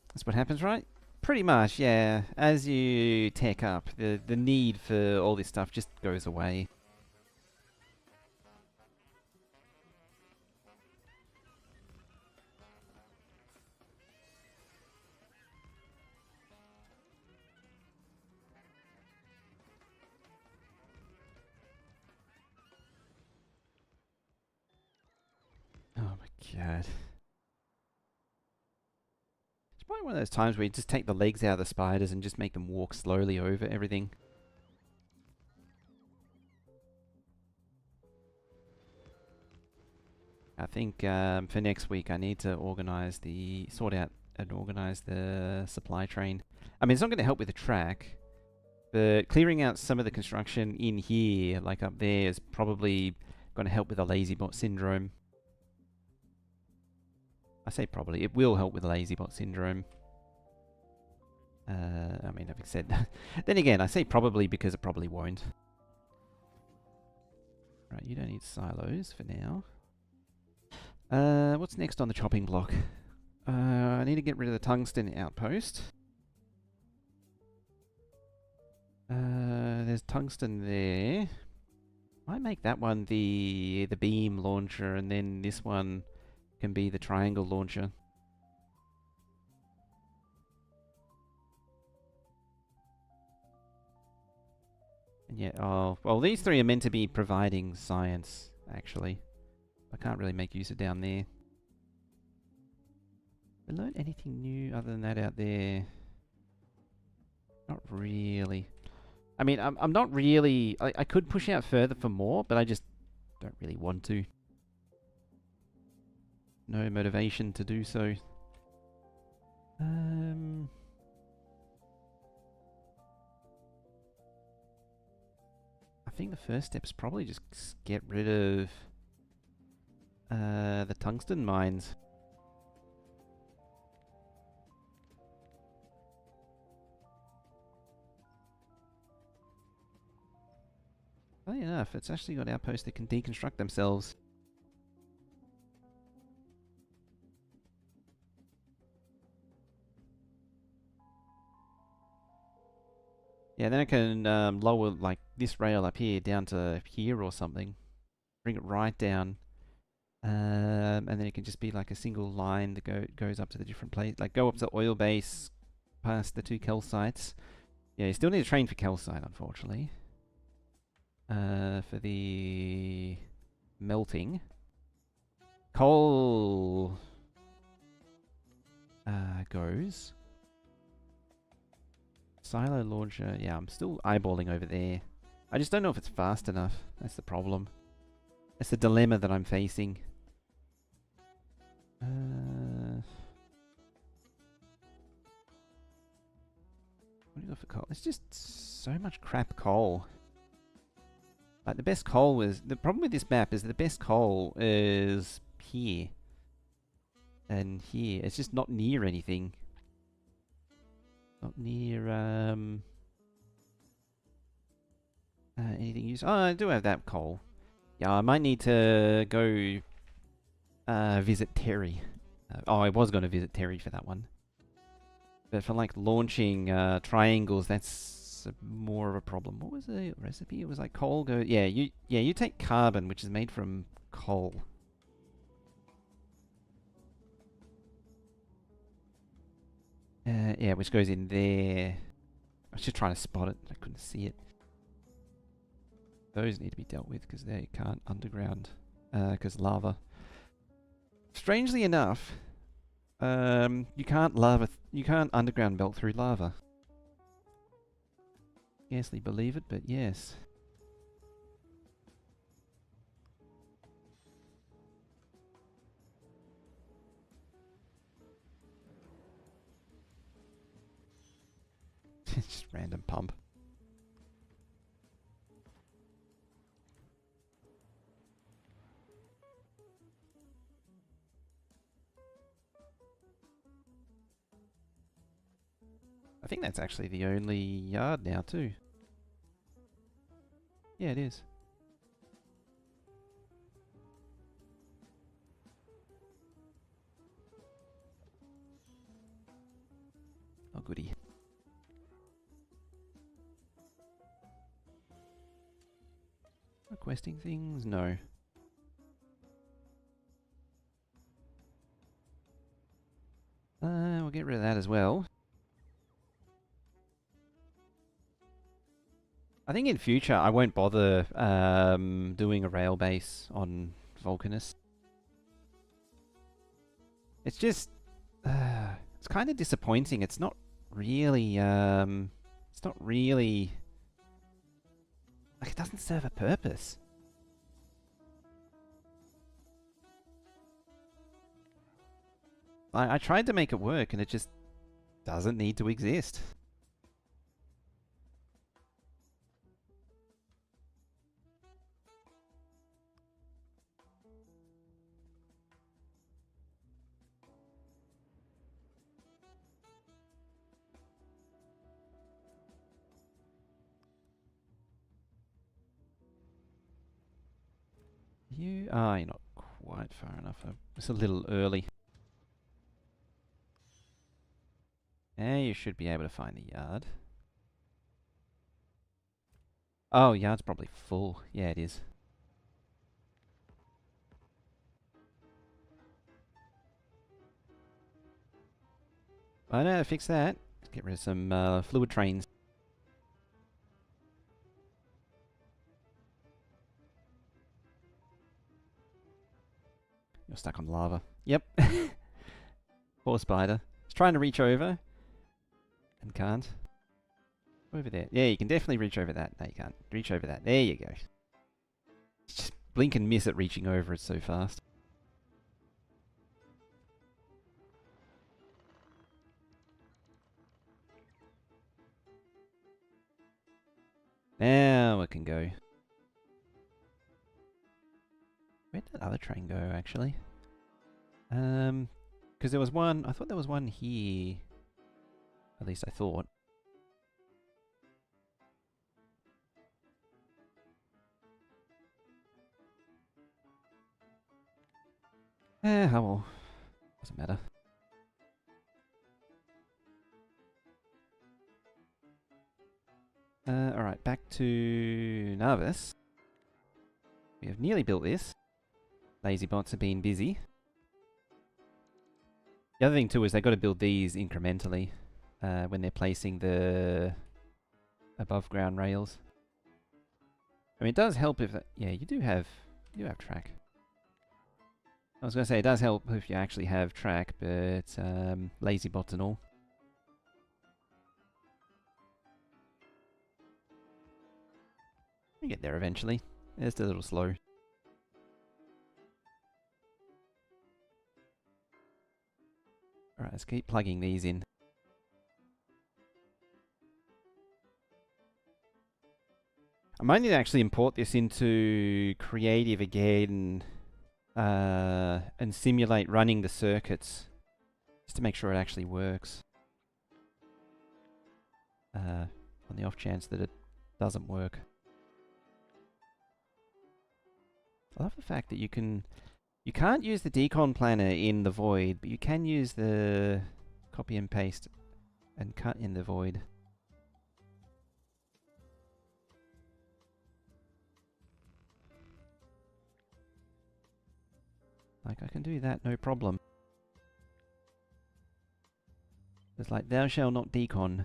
That's what happens, right? Pretty much, yeah. As you tech up, the need for all this stuff just goes away. Oh my god. It's probably one of those times where you just take the legs out of the spiders and just make them walk slowly over everything. I think for next week I need to sort out and organize the supply train. I mean, it's not going to help with the track, but clearing out some of the construction in here, like up there, is probably going to help with the lazy bot syndrome. I say probably. It will help with lazy bot syndrome. I mean, having said that, then again, I say probably because it probably won't. Right, you don't need silos for now. What's next on the chopping block? I need to get rid of the tungsten outpost. There's tungsten there. I make that one the beam launcher, and then this one can be the triangle launcher. And yeah, oh, well, these three are meant to be providing science, actually. I can't really make use of down there. Did I learn anything new other than that out there? Not really. I mean, I'm not really... I could push out further for more, but I just don't really want to. No motivation to do so. I think the first step is probably just get rid of the tungsten mines. Funny enough, it's actually got outposts that can deconstruct themselves. Yeah, then I can lower like this rail up here down to here or something. Bring it right down. And then it can just be like a single line that goes up to the different places. Like go up to oil base, past the 2 calcites. Yeah, you still need a train for calcite, unfortunately. For the melting. Coal goes. Silo launcher, yeah, I'm still eyeballing over there. I just don't know if it's fast enough. That's the problem. That's the dilemma that I'm facing. What do you got for coal? It's just so much crap coal. Like the best coal is... The problem with this map is the best coal is here. And here. It's just not near anything. Not near, anything useful. Oh, I do have that coal. Yeah, I might need to go visit Terry. I was going to visit Terry for that one. But for like launching triangles, that's more of a problem. What was the recipe? It was like coal go... Yeah, you take carbon, which is made from coal. Yeah, which goes in there. I was just trying to spot it. I couldn't see it. Those need to be dealt with because they can't underground. Because lava. Strangely enough, you can't underground melt through lava. Scarcely believe it, but yes. Just random pump. I think that's actually the only yard now too. Yeah, it is. Oh, goody. Requesting things? No. We'll get rid of that as well. I think in future I won't bother doing a rail base on Vulcanus. It's just... it's kind of disappointing. It's not really... it's not really... Like, it doesn't serve a purpose. I tried to make it work and it just doesn't need to exist. You're not quite far enough. It's a little early. You should be able to find the yard. Oh, yard's probably full. Yeah, it is. I know how to fix that. Let's get rid of some fluid trains. You're stuck on lava. Yep. Poor spider. It's trying to reach over. And can't. Over there. Yeah, you can definitely reach over that. No, you can't. Reach over that. There you go. Just blink and miss at reaching over it so fast. Now it can go. Where did that other train go, actually? Because there was one... I thought there was one here. At least I thought. Oh well. Doesn't matter. Alright, back to Narvis. We have nearly built this. Lazy bots have been busy. The other thing too is they've got to build these incrementally when they're placing the above ground rails. I mean, it does help if... yeah, you do have track. I was going to say, it does help if you actually have track, but lazy bots and all. You get there eventually. It's a little slow. Alright, let's keep plugging these in. I might need to actually import this into Creative again and simulate running the circuits just to make sure it actually works. On the off chance that it doesn't work. I love the fact that you can't use the decon planner in the void, but you can use the copy and paste and cut in the void. Like, I can do that, no problem. It's like, thou shalt not decon.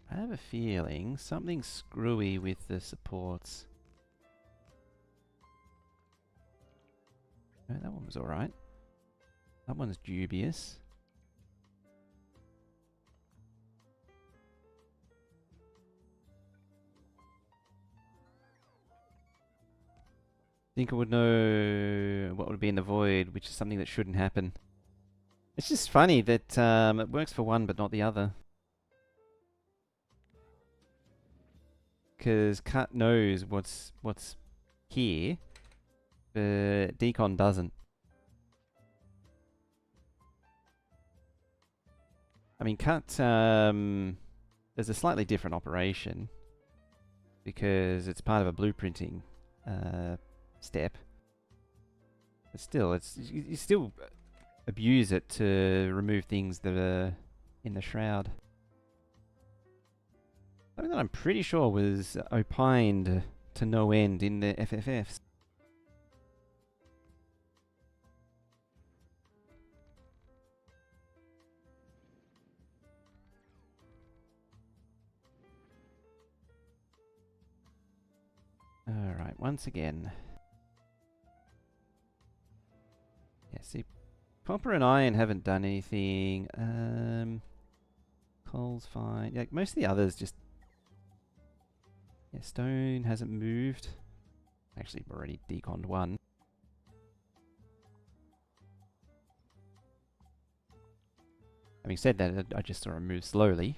I have a feeling something's screwy with the supports. No, that one was alright. That one's dubious. Think I would know what would be in the void, which is something that shouldn't happen. It's just funny that it works for one but not the other. Because cut knows what's here, but decon doesn't. I mean, cut, there's a slightly different operation because it's part of a blueprinting step. But still, you still abuse it to remove things that are in the shroud. Something that I'm pretty sure was opined to no end in the FFFs. Alright, once again. Yeah, see, copper and iron haven't done anything. Coal's fine. Yeah, most of the others just... yeah, stone hasn't moved. Actually, I've already deconned one. Having said that, I just saw it move slowly.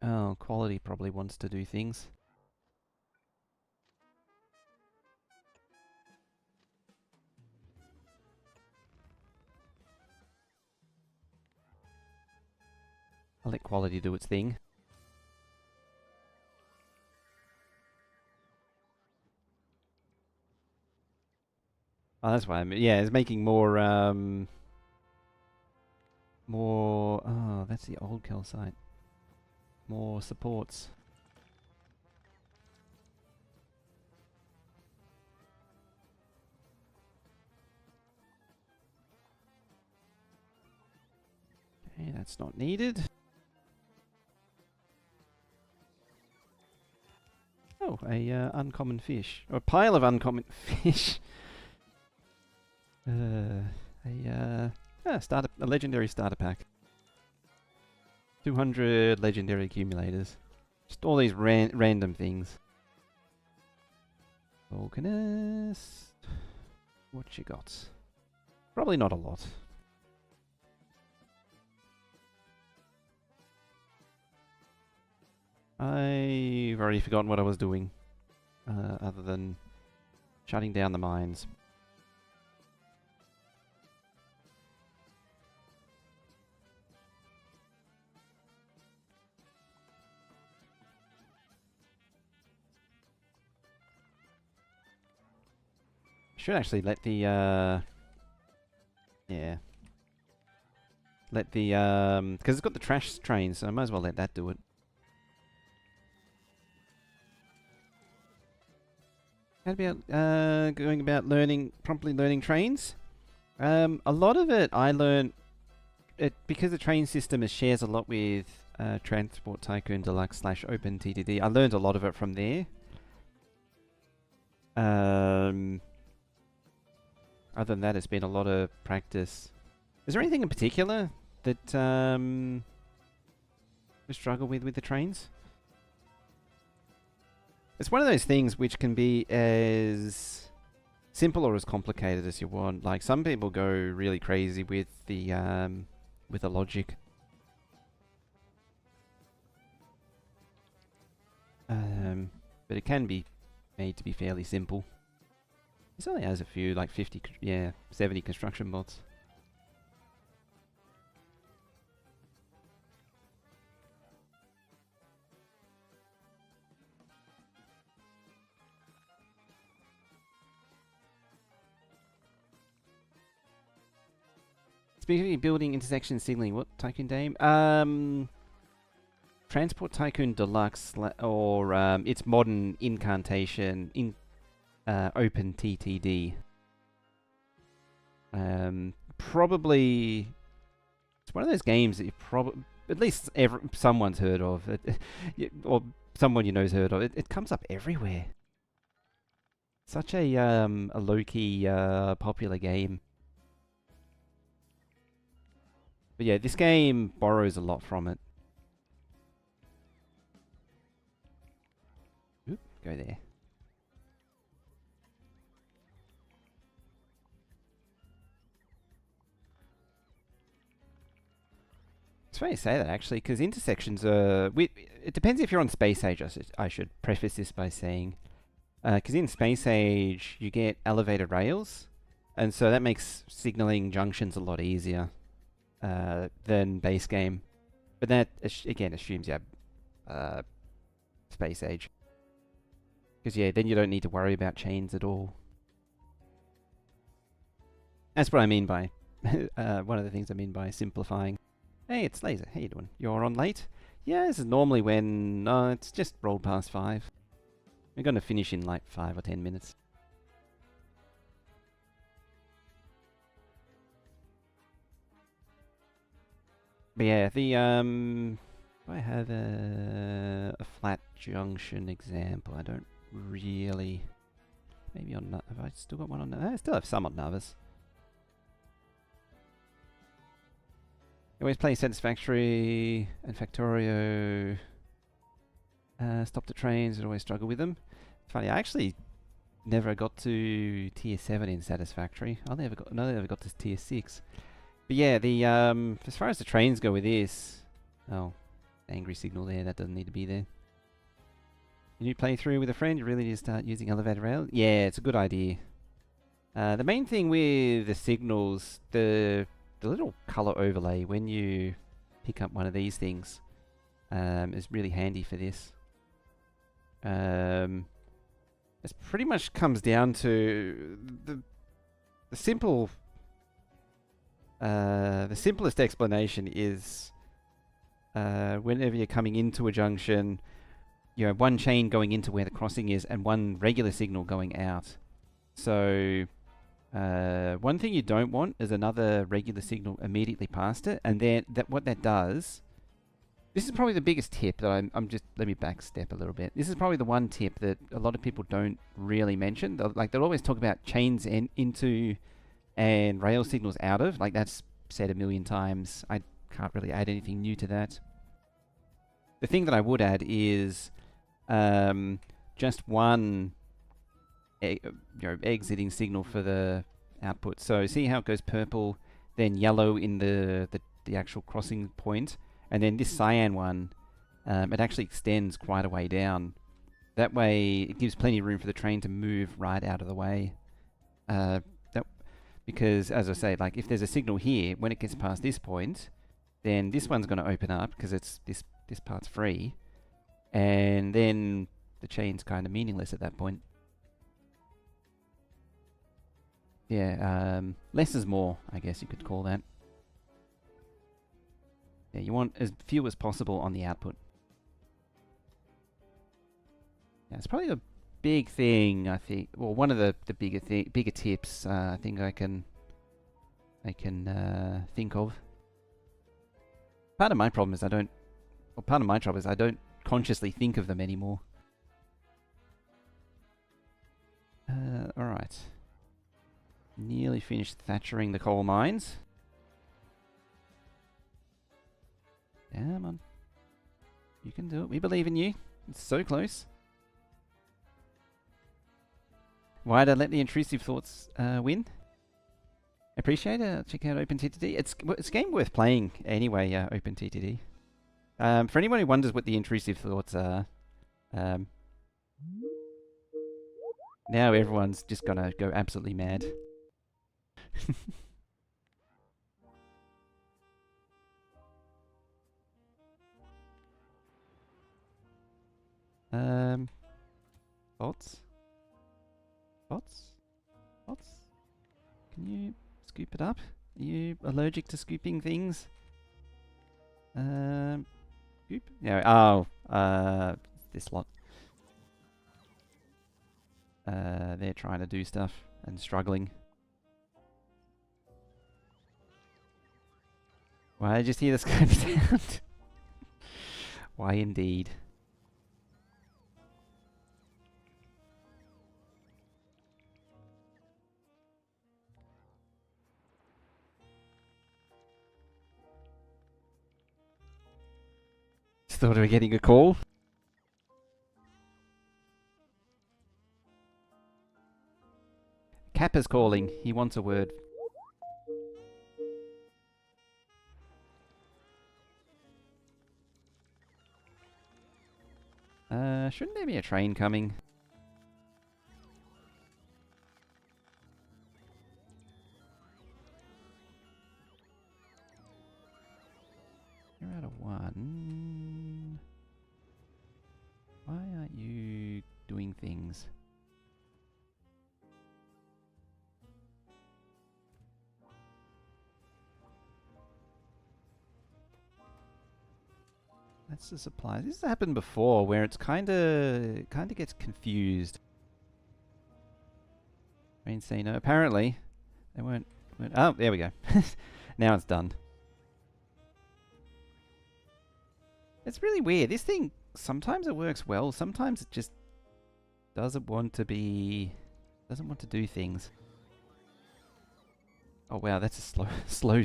Oh, quality probably wants to do things. I'll let quality do its thing. Oh, that's why yeah, it's making more, oh, that's the old calcite. More supports. Okay, That's not needed. Oh, a uncommon fish. Or a pile of uncommon fish. A legendary starter pack. 200 legendary accumulators. Just all these random things. Volcanist. What you got? Probably not a lot. I've already forgotten what I was doing, other than shutting down the mines. Should actually let the, yeah. Let the, because it's got the trash train, so I might as well let that do it. How about going about promptly learning trains? A lot of it I learned because the train system shares a lot with Transport Tycoon Deluxe / OpenTTD. I learned a lot of it from there. Other than that, it's been a lot of practice. Is there anything in particular that you struggle with the trains? It's one of those things which can be as simple or as complicated as you want. Like, some people go really crazy with the logic. But it can be made to be fairly simple. This only has a few, like 70 construction mods. Speaking of building intersection signaling, what Tycoon Dame? Transport Tycoon Deluxe or its modern incarnation in OpenTTD. Probably it's one of those games that you probably at least someone's heard of, or someone you know's heard of. It comes up everywhere. Such a low-key popular game. But yeah, this game borrows a lot from it. Oop, go there. It's funny you say that, actually, because intersections are... it depends if you're on Space Age, I should preface this by saying. Because in Space Age, you get elevated rails, and so that makes signaling junctions a lot easier than base game. But that, again, assumes you have Space Age. Because, yeah, then you don't need to worry about chains at all. That's what I mean by... one of the things I mean by simplifying. Hey, it's Laser. How you doing? You're on late? Yeah, this is normally when... it's just rolled past 5. We're going to finish in like 5 or 10 minutes. But yeah, the... do I have a flat junction example? I don't really... Maybe on... Have I still got one on... I still have some on Navas. Always play Satisfactory and Factorio. Stop the trains, I always struggle with them. Funny, I actually never got to tier 7 in Satisfactory. I never got to tier 6. But yeah, the as far as the trains go with this... Oh, angry signal there, that doesn't need to be there. When you play through with a friend, you really need to start using elevated rail. Yeah, it's a good idea. The main thing with the signals, the little color overlay when you pick up one of these things is really handy for this. It pretty much comes down to the simplest explanation is whenever you're coming into a junction, you have one chain going into where the crossing is and one regular signal going out. So One thing you don't want is another regular signal immediately past it, and then what that does. This is probably the biggest tip that I'm just, let me backstep a little bit. This is probably the one tip that a lot of people don't really mention. They'll always talk about chains into and rail signals out of. Like, that's said a million times. I can't really add anything new to that. The thing that I would add is just one exiting signal for the output. So see how it goes purple, then yellow in the actual crossing point, and then this cyan one, it actually extends quite a way down. That way it gives plenty of room for the train to move right out of the way. Because, as I say, like, if there's a signal here, when it gets past this point, then this one's going to open up because it's this part's free, and then the chain's kind of meaningless at that point. Yeah, less is more, I guess you could call that. Yeah, you want as few as possible on the output. Yeah, it's probably a big thing, I think. Well, one of the bigger tips I think I can think of. Part of my problem is I don't consciously think of them anymore. All right. Nearly finished thatchering the coal mines. Come on. You can do it. We believe in you. It's so close. Why'd I let the intrusive thoughts win? Appreciate it. Check out OpenTTD. It's a game worth playing anyway, OpenTTD. For anyone who wonders what the intrusive thoughts are, now everyone's just gonna go absolutely mad. Thoughts? Thoughts? Thoughts? Can you scoop it up? Are you allergic to scooping things? Scoop? Yeah, this lot. They're trying to do stuff and struggling. Why did I just hear the scope sound? Why indeed? Just thought we were getting a call. Kappa's calling. He wants a word. Shouldn't there be a train coming? You're out of one. Why aren't you doing things? That's the supply. This has happened before, where it's kinda gets confused. Rain say no. Apparently, they weren't. Oh, there we go. Now it's done. It's really weird. This thing, sometimes it works well. Sometimes it just doesn't want to do things. Oh wow, that's a slow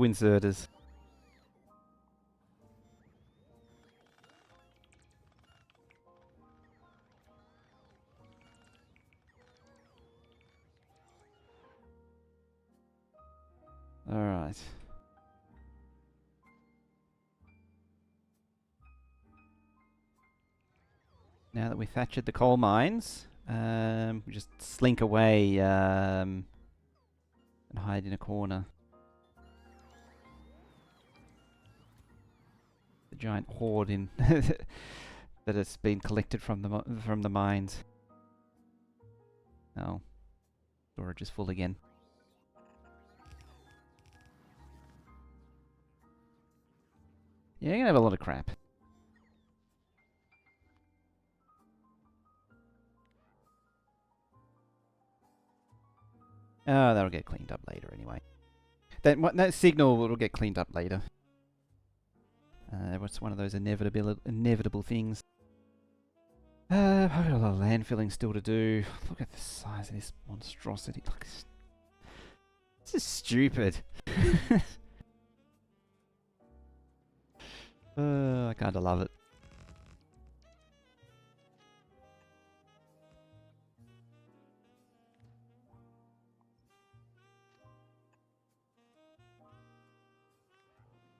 inserters. All right. Now that we've thatched the coal mines, we just slink away and hide in a corner. The giant hoard in that has been collected from the mines. Oh, storage is full again. Yeah, you're gonna have a lot of crap. Oh, that'll get cleaned up later anyway. That signal will get cleaned up later. What's one of those inevitable things? Probably a lot of landfilling still to do. Look at the size of this monstrosity. Look, this is stupid. I kinda love it.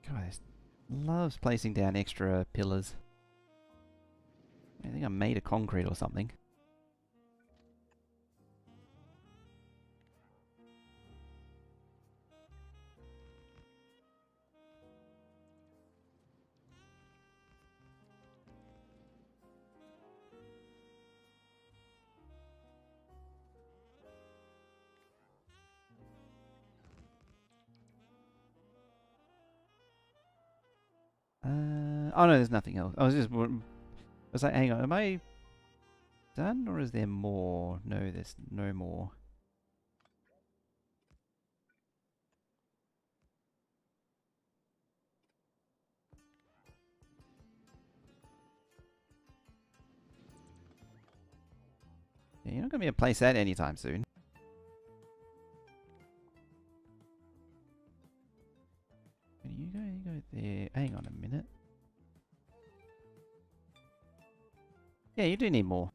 God, this loves placing down extra pillars. I think I'm made of concrete or something. Oh no, there's nothing else. I was like, hang on, am I done or is there more? No, there's no more. Yeah, you're not going to be able to place that anytime soon. You go there. Hang on a minute. Yeah, you do need more.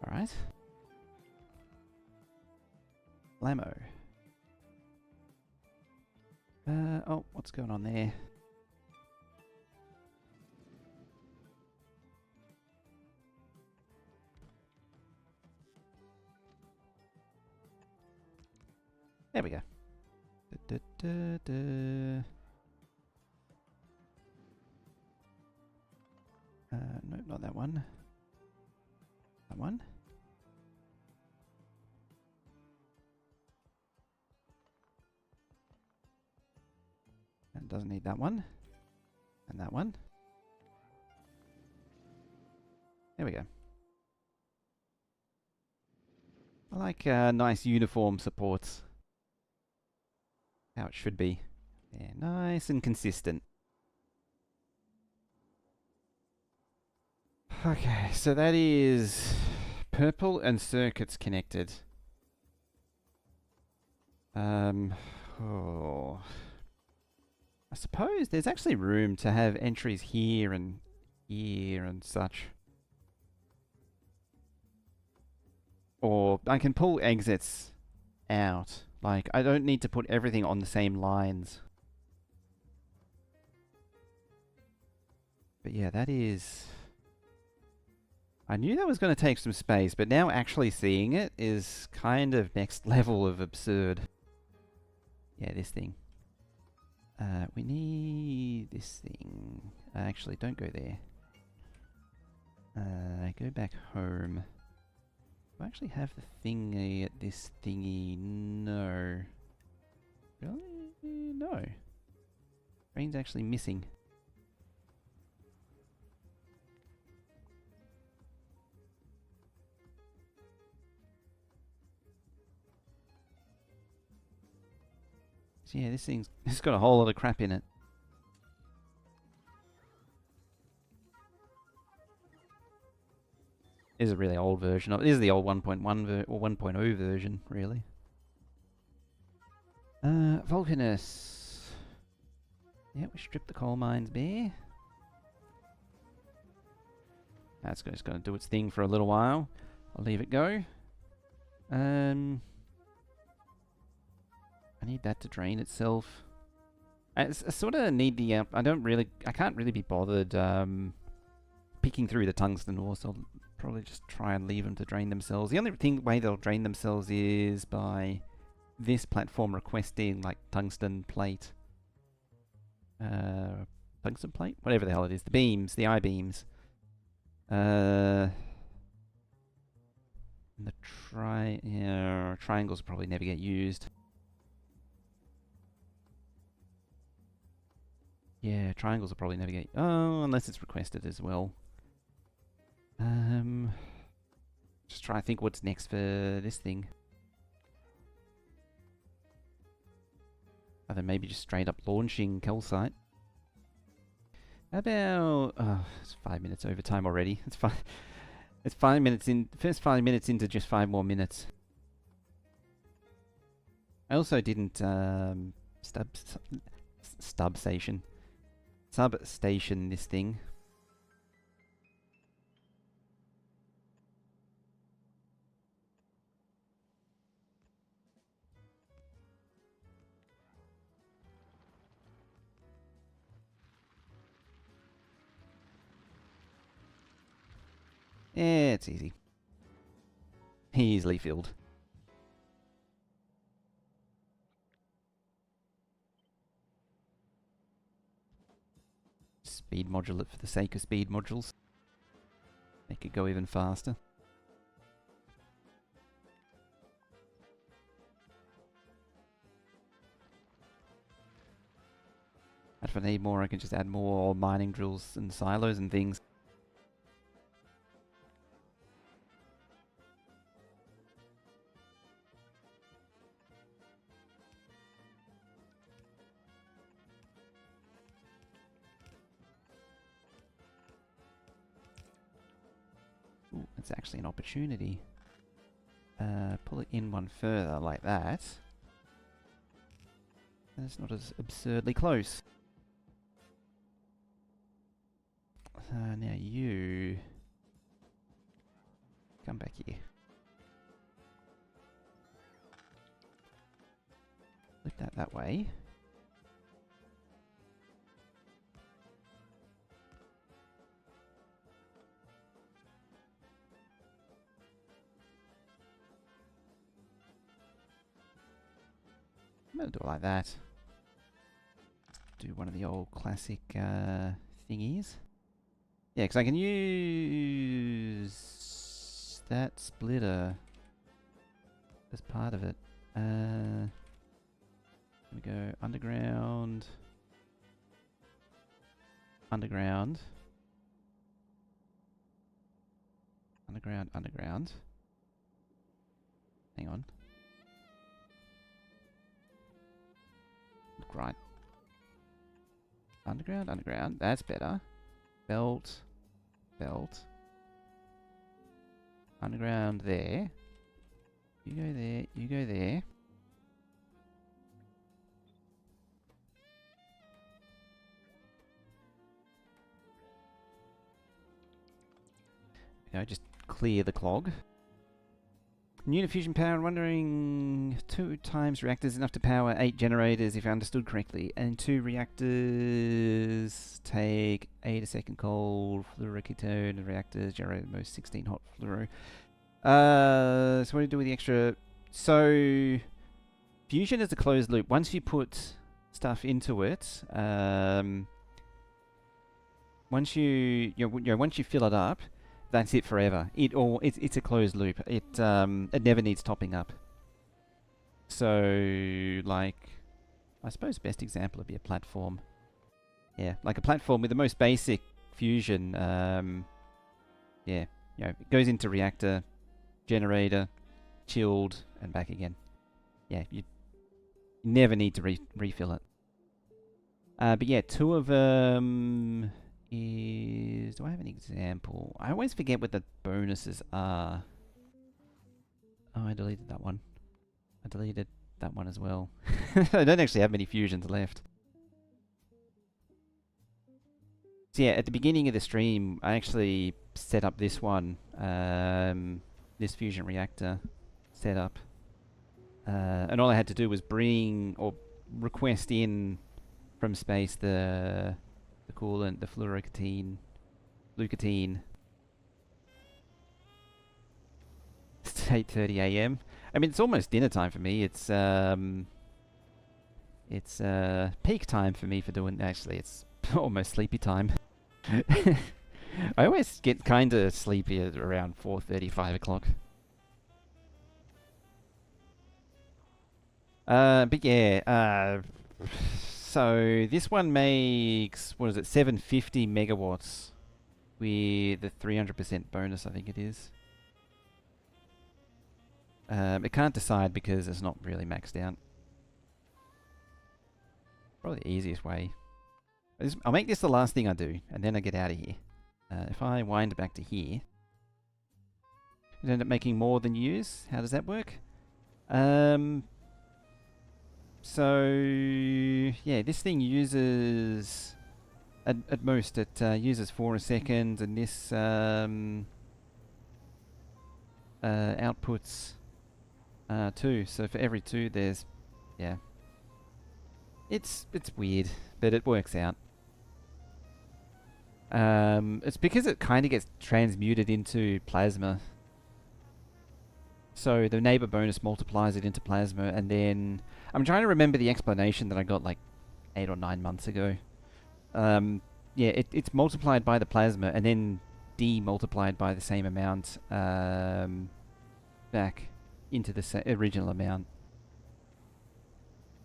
Alright. Lamo. Oh, what's going on there? There we go. No, not that one. That one. And doesn't need that one. And that one. There we go. I like nice uniform supports. How it should be. Yeah, nice and consistent. Okay, so that is purple and circuits connected. Oh. I suppose there's actually room to have entries here and such. Or I can pull exits out. Like, I don't need to put everything on the same lines. But yeah, that is... I knew that was going to take some space, but now actually seeing it is kind of next level of absurd. Yeah, this thing. We need this thing. Actually, don't go there. Go back home. Do I actually have the thingy at this thingy? No. Really? No. Brain's actually missing. So yeah, this has got a whole lot of crap in it. This is a really old version of it. This is the old 1.1 or 1.0 version, really. Volcanus. Yeah, we stripped the coal mines bare. That's just going to do its thing for a little while. I'll leave it go. I need that to drain itself. I sort of need the... I can't really be bothered picking through the tungsten ore, so I'll probably just try and leave them to drain themselves. The only way they'll drain themselves is by this platform requesting, like, tungsten plate. tungsten plate? Whatever the hell it is. The beams, the I-beams. And the triangles will probably never get used. Yeah, triangles will probably never get... Oh, unless it's requested as well. Just try to think what's next for this thing. Other than maybe just straight up launching calcite. How about... Oh, it's 5 minutes over time already. It's fine. It's 5 minutes in... First 5 minutes into just 5 more minutes. I also didn't... substation this thing. Yeah, it's easy. Easily filled. Speed module it for the sake of speed modules. Make it go even faster. If I need more, I can just add more mining drills and silos and things. Ooh, that's actually an opportunity. Pull it in one further like that. And it's not as absurdly close. Now you... come back here. Flip that way. I'm gonna do it like that. Do one of the old classic thingies. Yeah, because I can use that splitter as part of it. We go underground, underground, underground, underground. Hang on. Look right. Underground, underground. That's better. Belt, belt. Underground there. You go there, you go there. You know, just clear the clog. Unit fusion power, I'm wondering 2 times reactors enough to power 8 generators if I understood correctly. And 2 reactors take 8 a second cold fluoroketone and reactors generate at most 16 hot fluoro. So what do you do with the extra? So fusion is a closed loop. Once you put stuff into it, once you fill it up, that's it forever. It's a closed loop. It never needs topping up. So like, I suppose the best example would be a platform. Yeah, like a platform with the most basic fusion. Yeah, it goes into reactor, generator, chilled, and back again. Yeah, you never need to refill it. But yeah, 2 of them is... Do I have an example? I always forget what the bonuses are. Oh, I deleted that one. I deleted that one as well. I don't actually have many fusions left. So yeah, at the beginning of the stream, I actually set up this one. This fusion reactor setup. And all I had to do was bring or request in from space the coolant, the fluoroketene, leucotine. It's 8:30 AM. I mean, it's almost dinner time for me. It's It's peak time for me for doing. Actually, it's almost sleepy time. I always get kind of sleepy at around 4:30, 5 o'clock. But yeah, so this one makes, what is it, 750 megawatts with the 300% bonus, I think it is. It can't decide because it's not really maxed out. Probably the easiest way. I'll make this the last thing I do, and then I get out of here. If I wind back to here, you end up making more than you use. How does that work? So yeah, this thing uses at most it uses 4 a second, and this outputs 2. So for every 2, there's yeah. It's weird, but it works out. It's because it kind of gets transmuted into plasma. So the neighbor bonus multiplies it into plasma, and then I'm trying to remember the explanation that I got like 8 or 9 months ago. Yeah, it's multiplied by the plasma and then demultiplied by the same amount back into the original amount.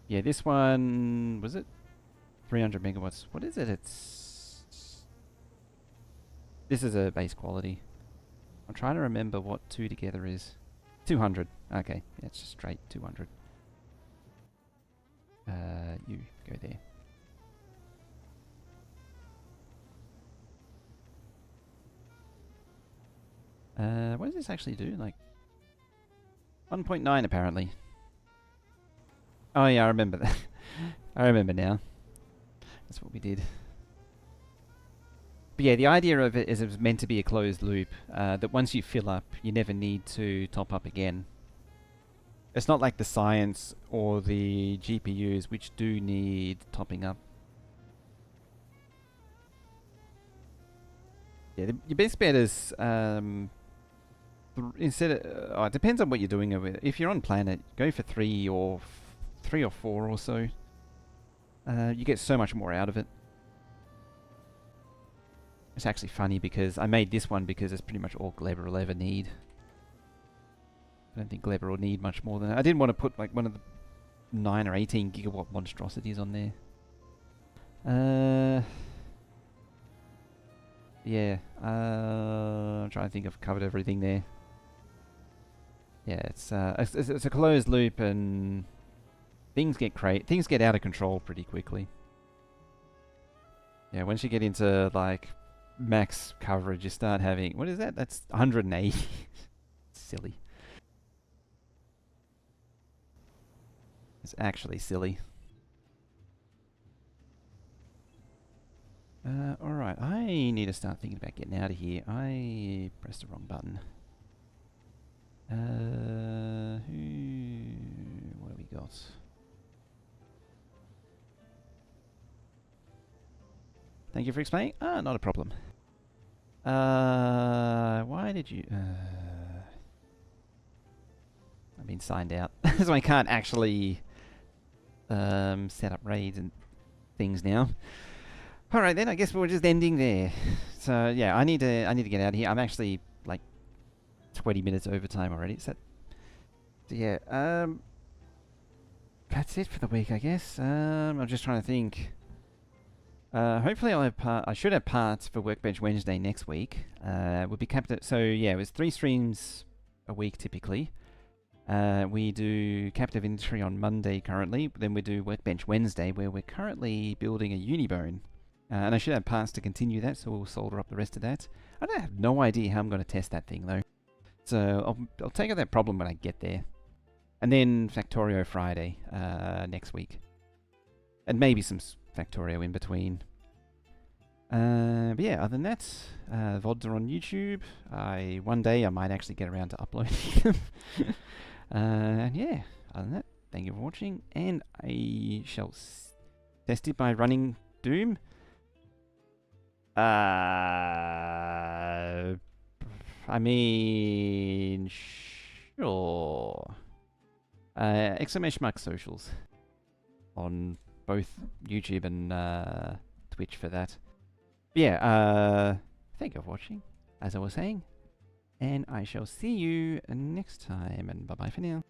Yeah, this one, was it 300 megawatts? What is it? This is a base quality. I'm trying to remember what 2 together is. 200. Okay, yeah, it's just straight 200. You go there. What does this actually do? Like 1.9 apparently. Oh yeah, I remember that. I remember now. That's what we did. But yeah, the idea of it is it was meant to be a closed loop, that once you fill up, you never need to top up again. It's not like the science or the GPUs, which do need topping up. Yeah, your best bet is, instead of, it depends on what you're doing with it. If you're on planet, go for 3 or 4 or so. You get so much more out of it. It's actually funny because I made this one because it's pretty much all Gleber will ever need. I don't think Gleber will need much more than that. I didn't want to put like one of the 9 or 18 gigawatt monstrosities on there. Yeah, I'm trying to think I've covered everything there. Yeah, it's a closed loop, and things get out of control pretty quickly. Yeah, once you get into like max coverage, you start having, what is that? That's 180. Silly. It's actually silly. Alright, I need to start thinking about getting out of here. I pressed the wrong button. What have we got? Thank you for explaining. Ah, not a problem. Why did you... I've been signed out. So I can't actually set up raids and things now. Alright then, I guess we're just ending there. So yeah, I need to get out of here. I'm actually like 20 minutes overtime already. So yeah, that's it for the week, I guess. I'm just trying to think. Hopefully I'll have I should have parts for Workbench Wednesday next week. We'll be capped at, so yeah, it was 3 streams a week typically. We do captive inventory on Monday currently, but then we do Workbench Wednesday, where we're currently building a Unibone. And I should have parts to continue that, so we'll solder up the rest of that. I have no idea how I'm going to test that thing though. So I'll take out that problem when I get there. And then Factorio Friday next week. And maybe some Factorio in between. But yeah, other than that, VODs are on YouTube. One day I might actually get around to uploading them. And yeah, other than that, thank you for watching. And I shall test it by running Doom. I mean, sure. Exclamation mark socials. on both YouTube and Twitch for that. But yeah, thank you for watching, as I was saying, and I shall see you next time, and bye-bye for now.